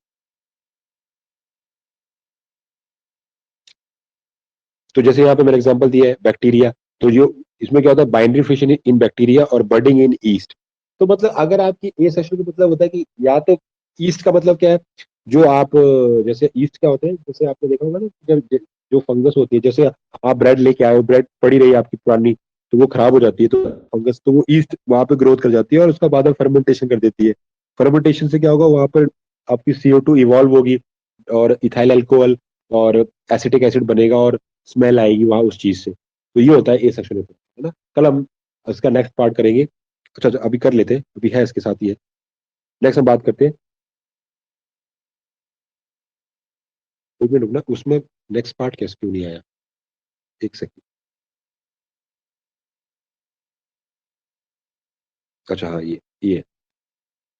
तो जैसे यहाँ पे मैंने एग्जांपल दिया है बैक्टीरिया, तो जो इसमें क्या होता है, बाइनरी फिशन इन बैक्टीरिया और बर्डिंग इन ईस्ट। तो मतलब अगर आपकी ए सेक्शन का मतलब होता है कि या तो ईस्ट का मतलब क्या है, जो आप जैसे ईस्ट क्या होते हैं, जैसे आपने देखा होगा ना, जब जो फंगस होती है, जैसे आप ब्रेड लेके आए हो, ब्रेड पड़ी रही है आपकी पुरानी, तो वो खराब हो जाती है, तो फंगस, तो वो ईस्ट वहां पे ग्रोथ कर जाती है और उसका बाद में फर्मेंटेशन कर देती है। फर्मेंटेशन से क्या होगा, वहां पर आपकी CO2 इवॉल्व होगी और इथाइल अल्कोहल और एसिटिक एसिड बनेगा और स्मेल आएगी वहां उस चीज से। तो ये होता है ए सेक्शन है ना। कल हम इसका नेक्स्ट पार्ट करेंगे। अच्छा अच्छा, अभी कर लेते हैं, अभी है इसके साथ ही है। नेक्स्ट हम बात करते हैं, एक मिनट रुकना, उसमें नेक्स्ट पार्ट कैसे क्यों नहीं आया, एक सेकंड। अच्छा हाँ ये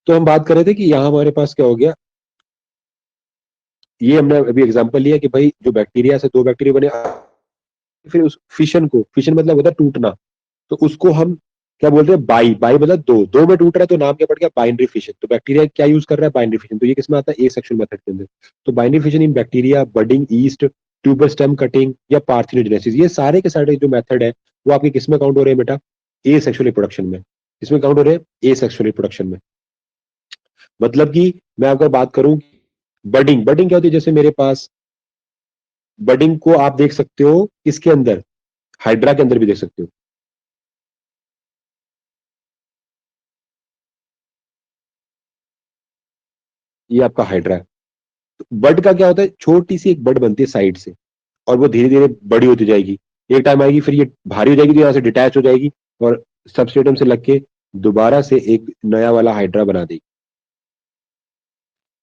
तो हम बात कर रहे थे कि यहाँ हमारे पास क्या हो गया, ये हमने अभी एग्जांपल लिया कि भाई जो बैक्टीरिया से दो बैक्टीरिया बने, फिर उस फिशन मतलब होता है टूटना, तो उसको हम क्या बोलते हैं, बाई बाई मतलब दो दो में टूट रहा है, तो नाम क्या पड़ गया, बाइनरी फिशन। तो बैक्टीरिया क्या यूज कर रहा है, बाइनरी फिशन। तो ये किसमें आता है, एसेक्सुअल मेथड के अंदर। तो बाइनरी फिशन इन bacteria, budding east, tuber stem cutting या पार्थिनोजेनेसिस, ये सारे के सारे जो मेथड है वो आपके किसमें काउंट हो रहे हैं बेटा, ए सेक्सुअल रिप्रोडक्शन में। इसमें काउंट हो रहे हैं ए सेक्सुअल रिप्रोडक्शन में। मतलब कि मैं अगर बात करूं, बडिंग बडिंग क्या होती है, जैसे मेरे पास बडिंग को आप देख सकते हो इसके अंदर, हाइड्रा के अंदर भी देख सकते हो। ये आपका हाइड्रा है। तो बड का क्या होता है, छोटी सी एक बड बनती है साइड से, और वो धीरे धीरे बड़ी होती जाएगी। एक टाइम आएगी फिर ये भारी हो जाएगी, तो यहाँ से डिटैच हो जाएगी और सबस्ट्रेटम से लग के दोबारा से एक नया वाला हाइड्रा बना देगी।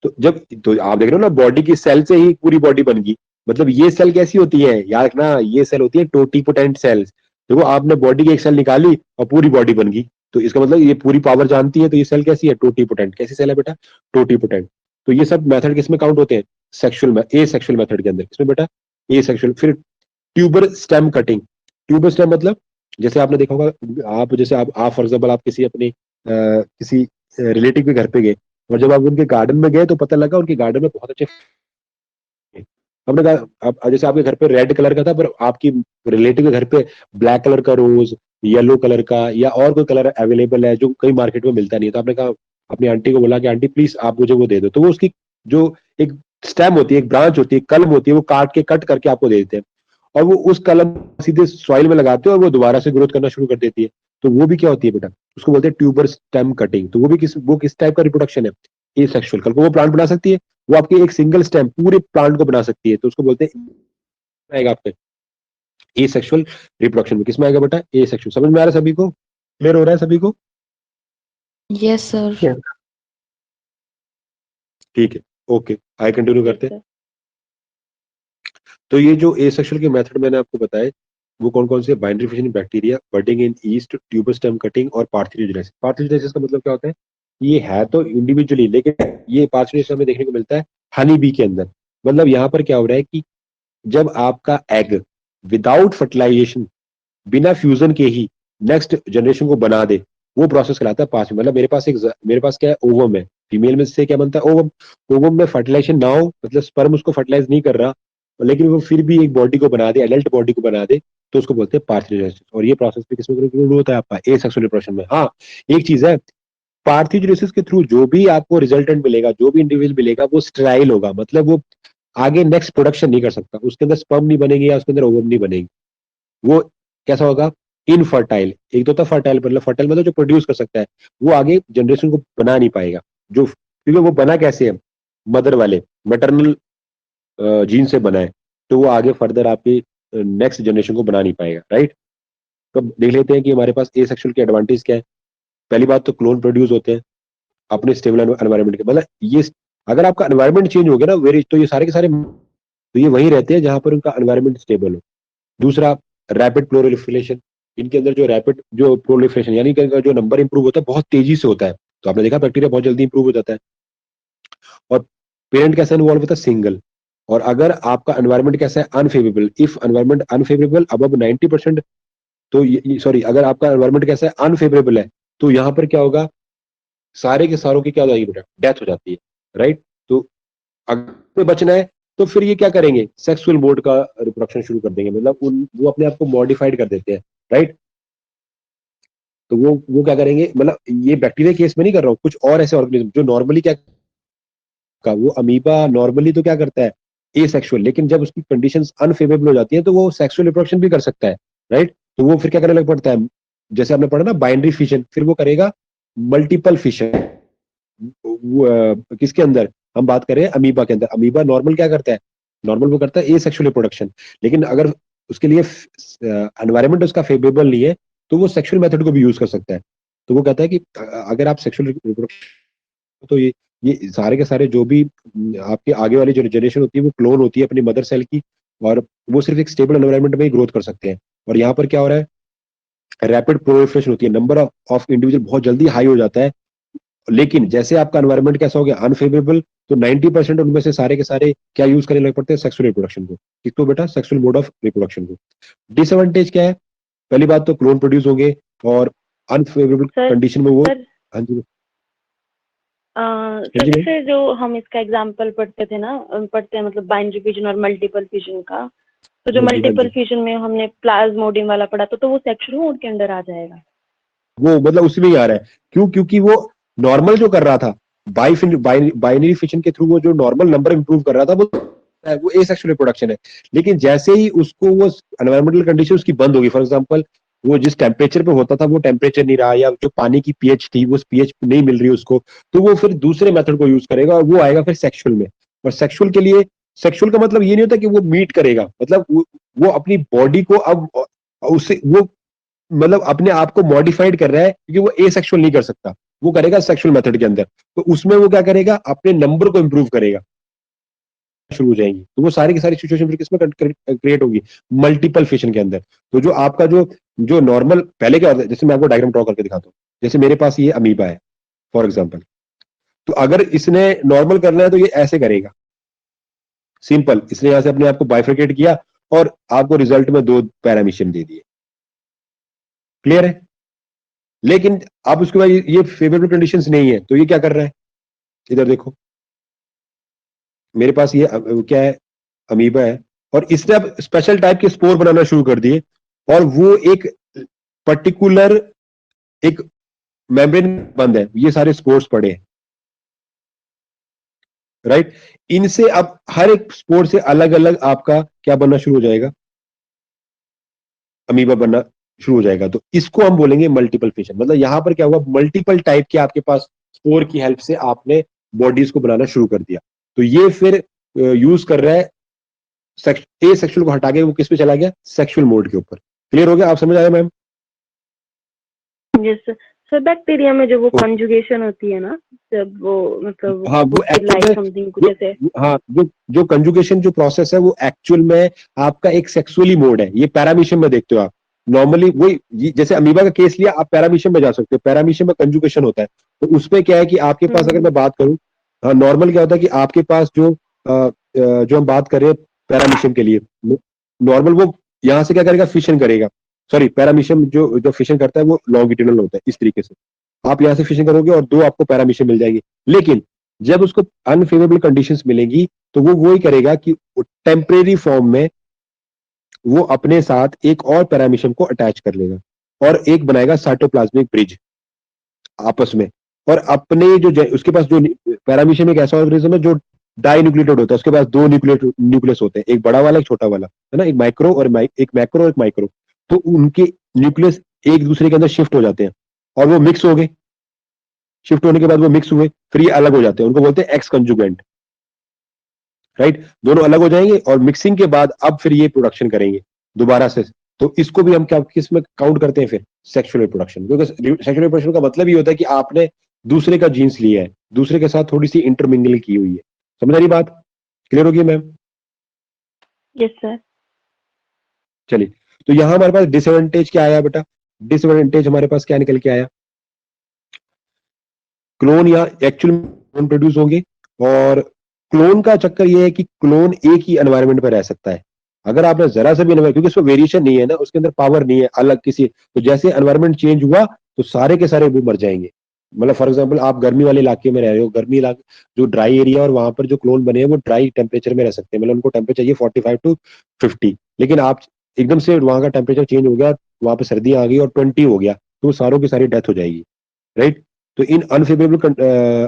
तो जब तो आप देख रहे हो ना, बॉडी की सेल से ही पूरी बॉडी बन गई। मतलब ये सेल कैसी होती है, याद रखना, ये सेल होती है टोटीपोटेंट सेल्स। देखो आपने बॉडी की एक सेल निकाली और पूरी बॉडी बन गई, तो इसका मतलब ये पूरी पावर जानती है। तो ये सेल कैसी है, टोटीपोटेंट। कैसी सेल है बेटा, टोटीपोटेंट। तो ये सब मेथड किसमें काउंट होते हैं, सेक्सुअल ए सेक्सुअल मेथड के अंदर। किसमें बेटा, ए सेक्सुअल। फिर tuber stem cutting. Tuber stem मतलब जैसे आपने देखा होगा, आप जैसे आप फॉर एग्जाम्पल आप किसी अपने किसी रिलेटिव के घर पे गए, और जब आप उनके गार्डन में गए तो पता लगा उनके गार्डन में बहुत अच्छे, हमने कहा जैसे आपके घर पे रेड कलर का था, पर आपकी रिलेटिव के घर पे ब्लैक कलर का रोज, येलो कलर का या और कोई कलर अवेलेबल है जो कई मार्केट में मिलता नहीं है। तो आपने कहा, अपनी आंटी को बोला कि आंटी प्लीज आप मुझे वो दे दो। तो वो उसकी जो एक स्टेम होती है, एक ब्रांच होती है, कलम होती है, वो कट करके आपको दे देते हैं, और वो उस कलम सीधे सॉइल में लगाते हो और वो दोबारा से ग्रोथ करना शुरू कर देती है। तो वो भी क्या होती है बेटा, उसको बोलते हैं ट्यूबर स्टेम कटिंग। तो वो किस टाइप का रिप्रोडक्शन है, ए सेक्सुअल। कल को वो प्लांट बना सकती है, वो आपके एक सिंगल स्टेम पूरे प्लांट को बना सकती है। तो उसको बोलते हैं, आएगा आपके ए सेक्सुअल रिप्रोडक्शन में। किसमें आएगा बेटा, ए सेक्सुअल। समझ में आ रहा है सभी को, क्लियर हो रहा है सभी को? Yes sir. Yes. ठीक है, ओके, आगे कंटिन्यू करते हैं। सर। तो ये जो ए सेक्सुअल के मेथड मैंने आपको बताए, वो कौन कौन से, बाइनरी फिशन इन बैक्टीरिया, बडिंग इन ईस्ट, ट्यूबर स्टेम कटिंग और पार्थिनोजेनेसिस। पार्थिनोजेनेसिस का मतलब क्या होता है, ये है तो इंडिविजुअली, लेकिन ये पार्थिनोजेनेसिस हमें देखने को मिलता है हनी बी के अंदर। मतलब यहाँ पर क्या हो रहा है कि जब आपका एग विदाउट फर्टिलाइजेशन, बिना फ्यूजन के ही नेक्स्ट जनरेशन को बना दे, वो प्रोसेस कहलाता है पास। मतलब मेरे पास क्या है, ओवम है। फीमेल में से क्या बनता है, ओवम। ओवम में फर्टिलाइजेशन ना हो, मतलब स्पर्म उसको फर्टिलाइज नहीं कर रहा, लेकिन वो फिर भी एक बॉडी को बना दे, एडल्ट बॉडी को बना दे, तो उसको बोलते हैं पार्थिनोजेनेसिस। और ये प्रोसेस भी किसमें होता है, आपका ए सेक्सुअल रिप्रोडक्शन में। हाँ, एक चीज है, पार्थिनोजेनेसिस के थ्रू जो भी आपको रिजल्टेंट मिलेगा, जो भी इंडिविजुअल मिलेगा, वो स्टेराइल होगा। मतलब वो आगे नेक्स्ट प्रोडक्शन नहीं कर सकता, उसके अंदर स्पर्म नहीं बनेगी या उसके अंदर ओवम नहीं बनेगी। वो कैसा होगा, इनफर्टाइल। एक तो होता है फर्टाइल, मतलब फर्टाइल मतलब जो प्रोड्यूस कर सकता है, वो आगे जनरेशन को बना नहीं पाएगा। जो क्योंकि वो बना कैसे है, मदर वाले मैटरनल जीन से बना है, तो वो आगे फर्दर आपकी नेक्स्ट जनरेशन को बना नहीं पाएगा, राइट। तो देख लेते हैं कि हमारे पास ए सेक्सुअल के एडवांटेज क्या है। पहली बात तो क्लोन प्रोड्यूस होते हैं अपने स्टेबल एनवायरनमेंट के। मतलब ये अगर आपका एनवायरनमेंट चेंज हो गया ना वेरी, तो ये सारे के सारे तो ये वही रहते हैं जहां पर उनका एनवायरनमेंट स्टेबल हो। दूसरा, रैपिड प्रोलिफरेशन। इनके अंदर जो रैपिड जो प्रोलिफरेशन यानी कि इनका जो नंबर इंप्रूव होता है बहुत तेजी से होता है। तो आपने देखा बैक्टीरिया बहुत जल्दी इंप्रूव हो जाता है। और पेरेंट कैसे इन्वॉल्व होता है, सिंगल। और अगर आपका एनवायरनमेंट कैसा है, unfavourable. If environment unfavourable above 90%, तो सॉरी, अगर आपका एनवायरनमेंट कैसा है, अनफेवरेबल है, तो यहाँ पर क्या होगा, सारे के सारों की क्या हो जाएगी बेटा, डेथ हो जाती है, राइट। तो अगर बचना है तो फिर ये क्या करेंगे, सेक्सुअल मोड का रिप्रोडक्शन शुरू कर देंगे। मतलब वो अपने आप को मॉडिफाइड कर देते हैं, राइट। तो वो क्या करेंगे, मतलब ये बैक्टीरिया केस में नहीं कर रहा हूँ, कुछ और ऐसे ऑर्गेनिज्म जो नॉर्मली क्या का, वो अमीबा नॉर्मली तो क्या करता है, ए सेक्सुअल। लेकिन जब उसकी कंडीशंस अनफेवरेबल हो जाती है तो वो सेक्सुअल रिप्रोडक्शन भी कर सकता है, राइट। तो वो फिर क्या करने लग पड़ता है, जैसे आपने पढ़ा ना बाइनरी फिशन, फिर वो करेगा मल्टीपल फिशन। किसके अंदर हम बात करें, अमीबा के अंदर। अमीबा नॉर्मल क्या करता है, नॉर्मल वो करता है ए सेक्सुअल रिप्रोडक्शन। लेकिन अगर उसके लिए एनवायरनमेंट उसका फेवरेबल नहीं है, तो वो सेक्सुअल मेथड को भी यूज कर सकता है। तो वो कहता है कि अगर आप सेक्सुअल रिप्रोडक्शन, तो ये सारे के सारे जो भी आपके आगे वाली जो जनरेशन होती है वो क्लोन होती है अपनी मदर सेल की, और वो सिर्फ एक स्टेबल एनवायरनमेंट में ही ग्रोथ कर सकते हैं। और यहाँ पर क्या हो रहा है, रैपिड प्रोलिफरेशन होती है, नंबर ऑफ इंडिविजुअल बहुत जल्दी हाई हो जाता है। लेकिन जैसे आपका एनवायरनमेंट कैसा हो गया अनफेवरेबल, तो 90% उनमें से सारे के सारे क्या यूज करने लग पड़ते हैं, सेक्सुअल रिप्रोडक्शन को। किसको बेटा, सेक्सुअल मोड ऑफ रिप्रोडक्शन को। डिसएडवांटेज क्या है, पहली बात तो क्लोन प्रोड्यूस होंगे और अनफेवरेबल सर कंडीशन में वो। सर हाँ जी सर जी मैम। जैसे जो हम इसका एग्जाम्पल पढ़ते थे ना, पढ़ते हैं मतलब बाइनरी फिजन और मल्टीपल फिजन का, तो जो हाँ जी हाँ मल्टीपल जी, फिजन में हमने प्लाज्मोडियम वाला पढ़ा तो वो सेक्सुअल मोड के अंदर आ जाएगा। वो मतलब उसमें ही आ रहा है। क्यों, क्योंकि वो नॉर्मल जो कर रहा था बाइनरी फिशन के थ्रू, वो जो नॉर्मल नंबर इंप्रूव कर रहा था वो एसेक्सुअल रिप्रोडक्शन है। लेकिन जैसे ही उसको वो एनवायरमेंटल कंडीशन उसकी बंद होगी, फॉर एग्जांपल वो जिस टेम्परेचर पे होता था वो टेम्परेचर नहीं रहा, या जो पानी की पीएच थी वो पीएच नहीं मिल रही उसको, तो वो फिर दूसरे मेथड को यूज करेगा और वो आएगा फिर सेक्सुअल में। और सेक्सुअल के लिए, सेक्सुअल का मतलब ये नहीं होता कि वो मीट करेगा, मतलब वो अपनी बॉडी को अब उससे वो मतलब अपने आप को मॉडिफाइड कर रहा है, क्योंकि वो एसेक्सुअल नहीं कर सकता, वो करेगा सेक्सुअल मेथड के अंदर। तो उसमें वो क्या करेगा, अपने नंबर को इंप्रूव करेगा, शुरू हो जाएंगी। तो वो सारी की सारी सिचुएशन फिर किसमें क्रिएट होगी, मल्टीपल फिशन के अंदर। तो जो आपका जो जो नॉर्मल पहले क्या होता है, जैसे मैं आपको डायग्राम ड्रॉ करके दिखाता हूँ। जैसे मेरे पास ये अमीबा है फॉर एग्जाम्पल, तो अगर इसने नॉर्मल करना है तो ये ऐसे करेगा, सिंपल। इसने यहां से अपने आप को बाइफरकेट किया और आपको रिजल्ट में 2 पैरामीशियम दे दिए। क्लियर है। लेकिन अब उसके बाद ये फेवरेबल कंडीशंस नहीं है, तो ये क्या कर रहा है, इधर देखो, मेरे पास ये क्या है, अमीबा है, और इसने अब स्पेशल टाइप के स्पोर बनाना शुरू कर दिए, और वो एक पर्टिकुलर एक मेम्ब्रेन बंद है, ये सारे स्पोर्स पड़े हैं, राइट। इनसे अब हर एक स्पोर से अलग अलग आपका क्या बनना शुरू हो जाएगा, अमीबा बनना शुरू हो जाएगा। तो इसको हम बोलेंगे मल्टीपल फिशन। मतलब यहां पर क्या हुआ, मल्टीपल टाइप के आपके पास स्पोर की हेल्प से आपने बॉडीज को बनाना शुरू कर दिया। तो ये फिर यूज कर रहा है ए सेक्सुअल को हटा के वो किस पे चला गया, सेक्सुअल मोड के ऊपर। क्लियर हो गया, आप समझ आया मैम। यस सर, बैक्टीरिया में जो वो ओके। कंजुगेशन होती है ना, जब वो मतलब हाँ वो उसकी एक्चुअल लाइक में समथिंग कुछ जो ऐसे। हाँ जो कंजुगेशन जो प्रोसेस है वो एक्चुअल में आपका एक सेक्सुअली मोड है। ये पैरामीशियम में देखते हो आप नॉर्मली, वही जैसे अमीबा का केस लिया, आप पैरामीशियम में जा सकते हो, पैरामीशियम में कंजुगेशन होता है। तो उसमें क्या है कि आपके पास, अगर मैं बात करूं, नॉर्मल क्या होता है कि आपके पास जो हम बात कर रहे हैं पैरामीशियम के लिए, नॉर्मल वो यहां से क्या करेगा, फिशन करेगा। सॉरी, पैरामीशियम जो जो फिशन करता है वो लॉन्गिट्यूडनल होता है, इस तरीके से आप यहां से फिशिंग करोगे और 2 आपको पैरामीशियम मिल जाएगी। लेकिन जब उसको अनफेवरेबल कंडीशंस मिलेंगी, तो वो वही करेगा कि टेम्परेरी फॉर्म में वो अपने साथ एक और पैरामीशियम को अटैच कर लेगा और एक बनाएगा साइटोप्लाज्मिक ब्रिज आपस में। और अपने उसके पास जो पैरामीशियम एक ऐसा ऑर्गेनिज्म है जो डाई न्यूक्लियोटाइड होता है, उसके पास 2 न्यूक्लियस होते हैं, एक बड़ा वाला एक छोटा वाला, है ना, एक माइक्रो और एक मैक्रो और एक माइक्रो। तो उनके न्यूक्लियस एक दूसरे के अंदर शिफ्ट हो जाते हैं और वो मिक्स हो गए। शिफ्ट होने के बाद वो मिक्स हुए, फिर ये अलग हो जाते हैं, उनको बोलते हैं एक्स कंजुगेंट, राइट। दोनों अलग हो जाएंगे और मिक्सिंग के बाद अब फिर ये प्रोडक्शन करेंगे दोबारा से। तो इसको भी हम क्या किस में काउंट करते हैं फिर, सेक्सुअल रिप्रोडक्शन। क्योंकि सेक्सुअल रिप्रोडक्शन का मतलब ये होता है कि आपने दूसरे का जीन्स लिया है, दूसरे के साथ थोड़ी सी इंटरमिंगल की हुई है। समझ आ रही बात, क्लियर होगी मैम। Yes sir. चलिए, तो यहां हमारे पास डिसएडवांटेज क्या आया बेटा, डिसएडवांटेज हमारे पास क्या निकल के आया, क्लोन या एक्चुअल क्लोन प्रोड्यूस होंगे। और क्लोन का चक्कर ये है कि क्लोन एक ही एनवायरनमेंट में रह सकता है। अगर आपने जरा सा भी क्योंकि उसमें वेरिएशन नहीं है ना, उसके अंदर पावर नहीं है अलग किसी, तो जैसे एनवायरनमेंट चेंज हुआ तो सारे के सारे वो मर जाएंगे। मतलब फॉर एग्जांपल आप गर्मी वाले इलाके में रह रहे हो, गर्मी इलाके जो ड्राई एरिया, और वहां पर जो क्लोन बने हैं वो ड्राई टेम्परेचर में रह सकते हैं, मतलब उनको टेम्परेचर चाहिए 45 to 50। लेकिन आप एकदम से वहां का टेम्परेचर चेंज हो गया, वहां पर सर्दी आ गई और 20 हो गया, तो सारों की सारी डेथ हो जाएगी, राइट। तो in unfavourable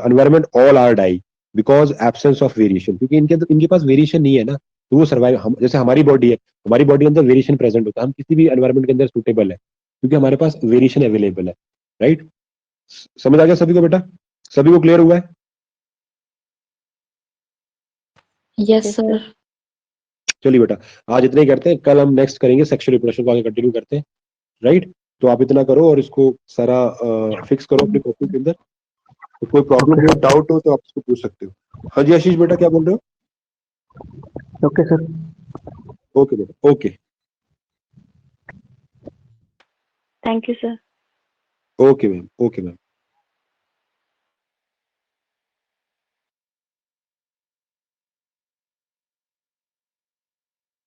environment all are die because absence of variation, क्योंकि इनके पास वेरिएशन नहीं है ना, तो वो सर्वाइव, जैसे हमारी बॉडी है, हमारी बॉडी के अंदर वेरिएशन प्रेजेंट होता है, हम किसी भी एनवायरनमेंट के अंदर सुटेबल है क्योंकि हमारे पास वेरिएशन अवेलेबल है, राइट। समझ आ गया सभी को बेटा, सभी को क्लियर हुआ है। Yes sir. चलिए बेटा, आज इतना ही करते हैं, कल हम नेक्स्ट करेंगे सेक्सुअल रिप्रोडक्शन को, आगे कंटिन्यू करते हैं, राइट। तो आप इतना करो और इसको सारा फिक्स करो अपनी कॉपी के अंदर। तो कोई प्रॉब्लम हो, डाउट हो तो आप इसको पूछ सकते हो। हाँ जी आशीष बेटा, क्या बोल रहे हो। Okay sir. ओके बेटा, okay. Thank you sir. Okay ma'am, okay ma'am.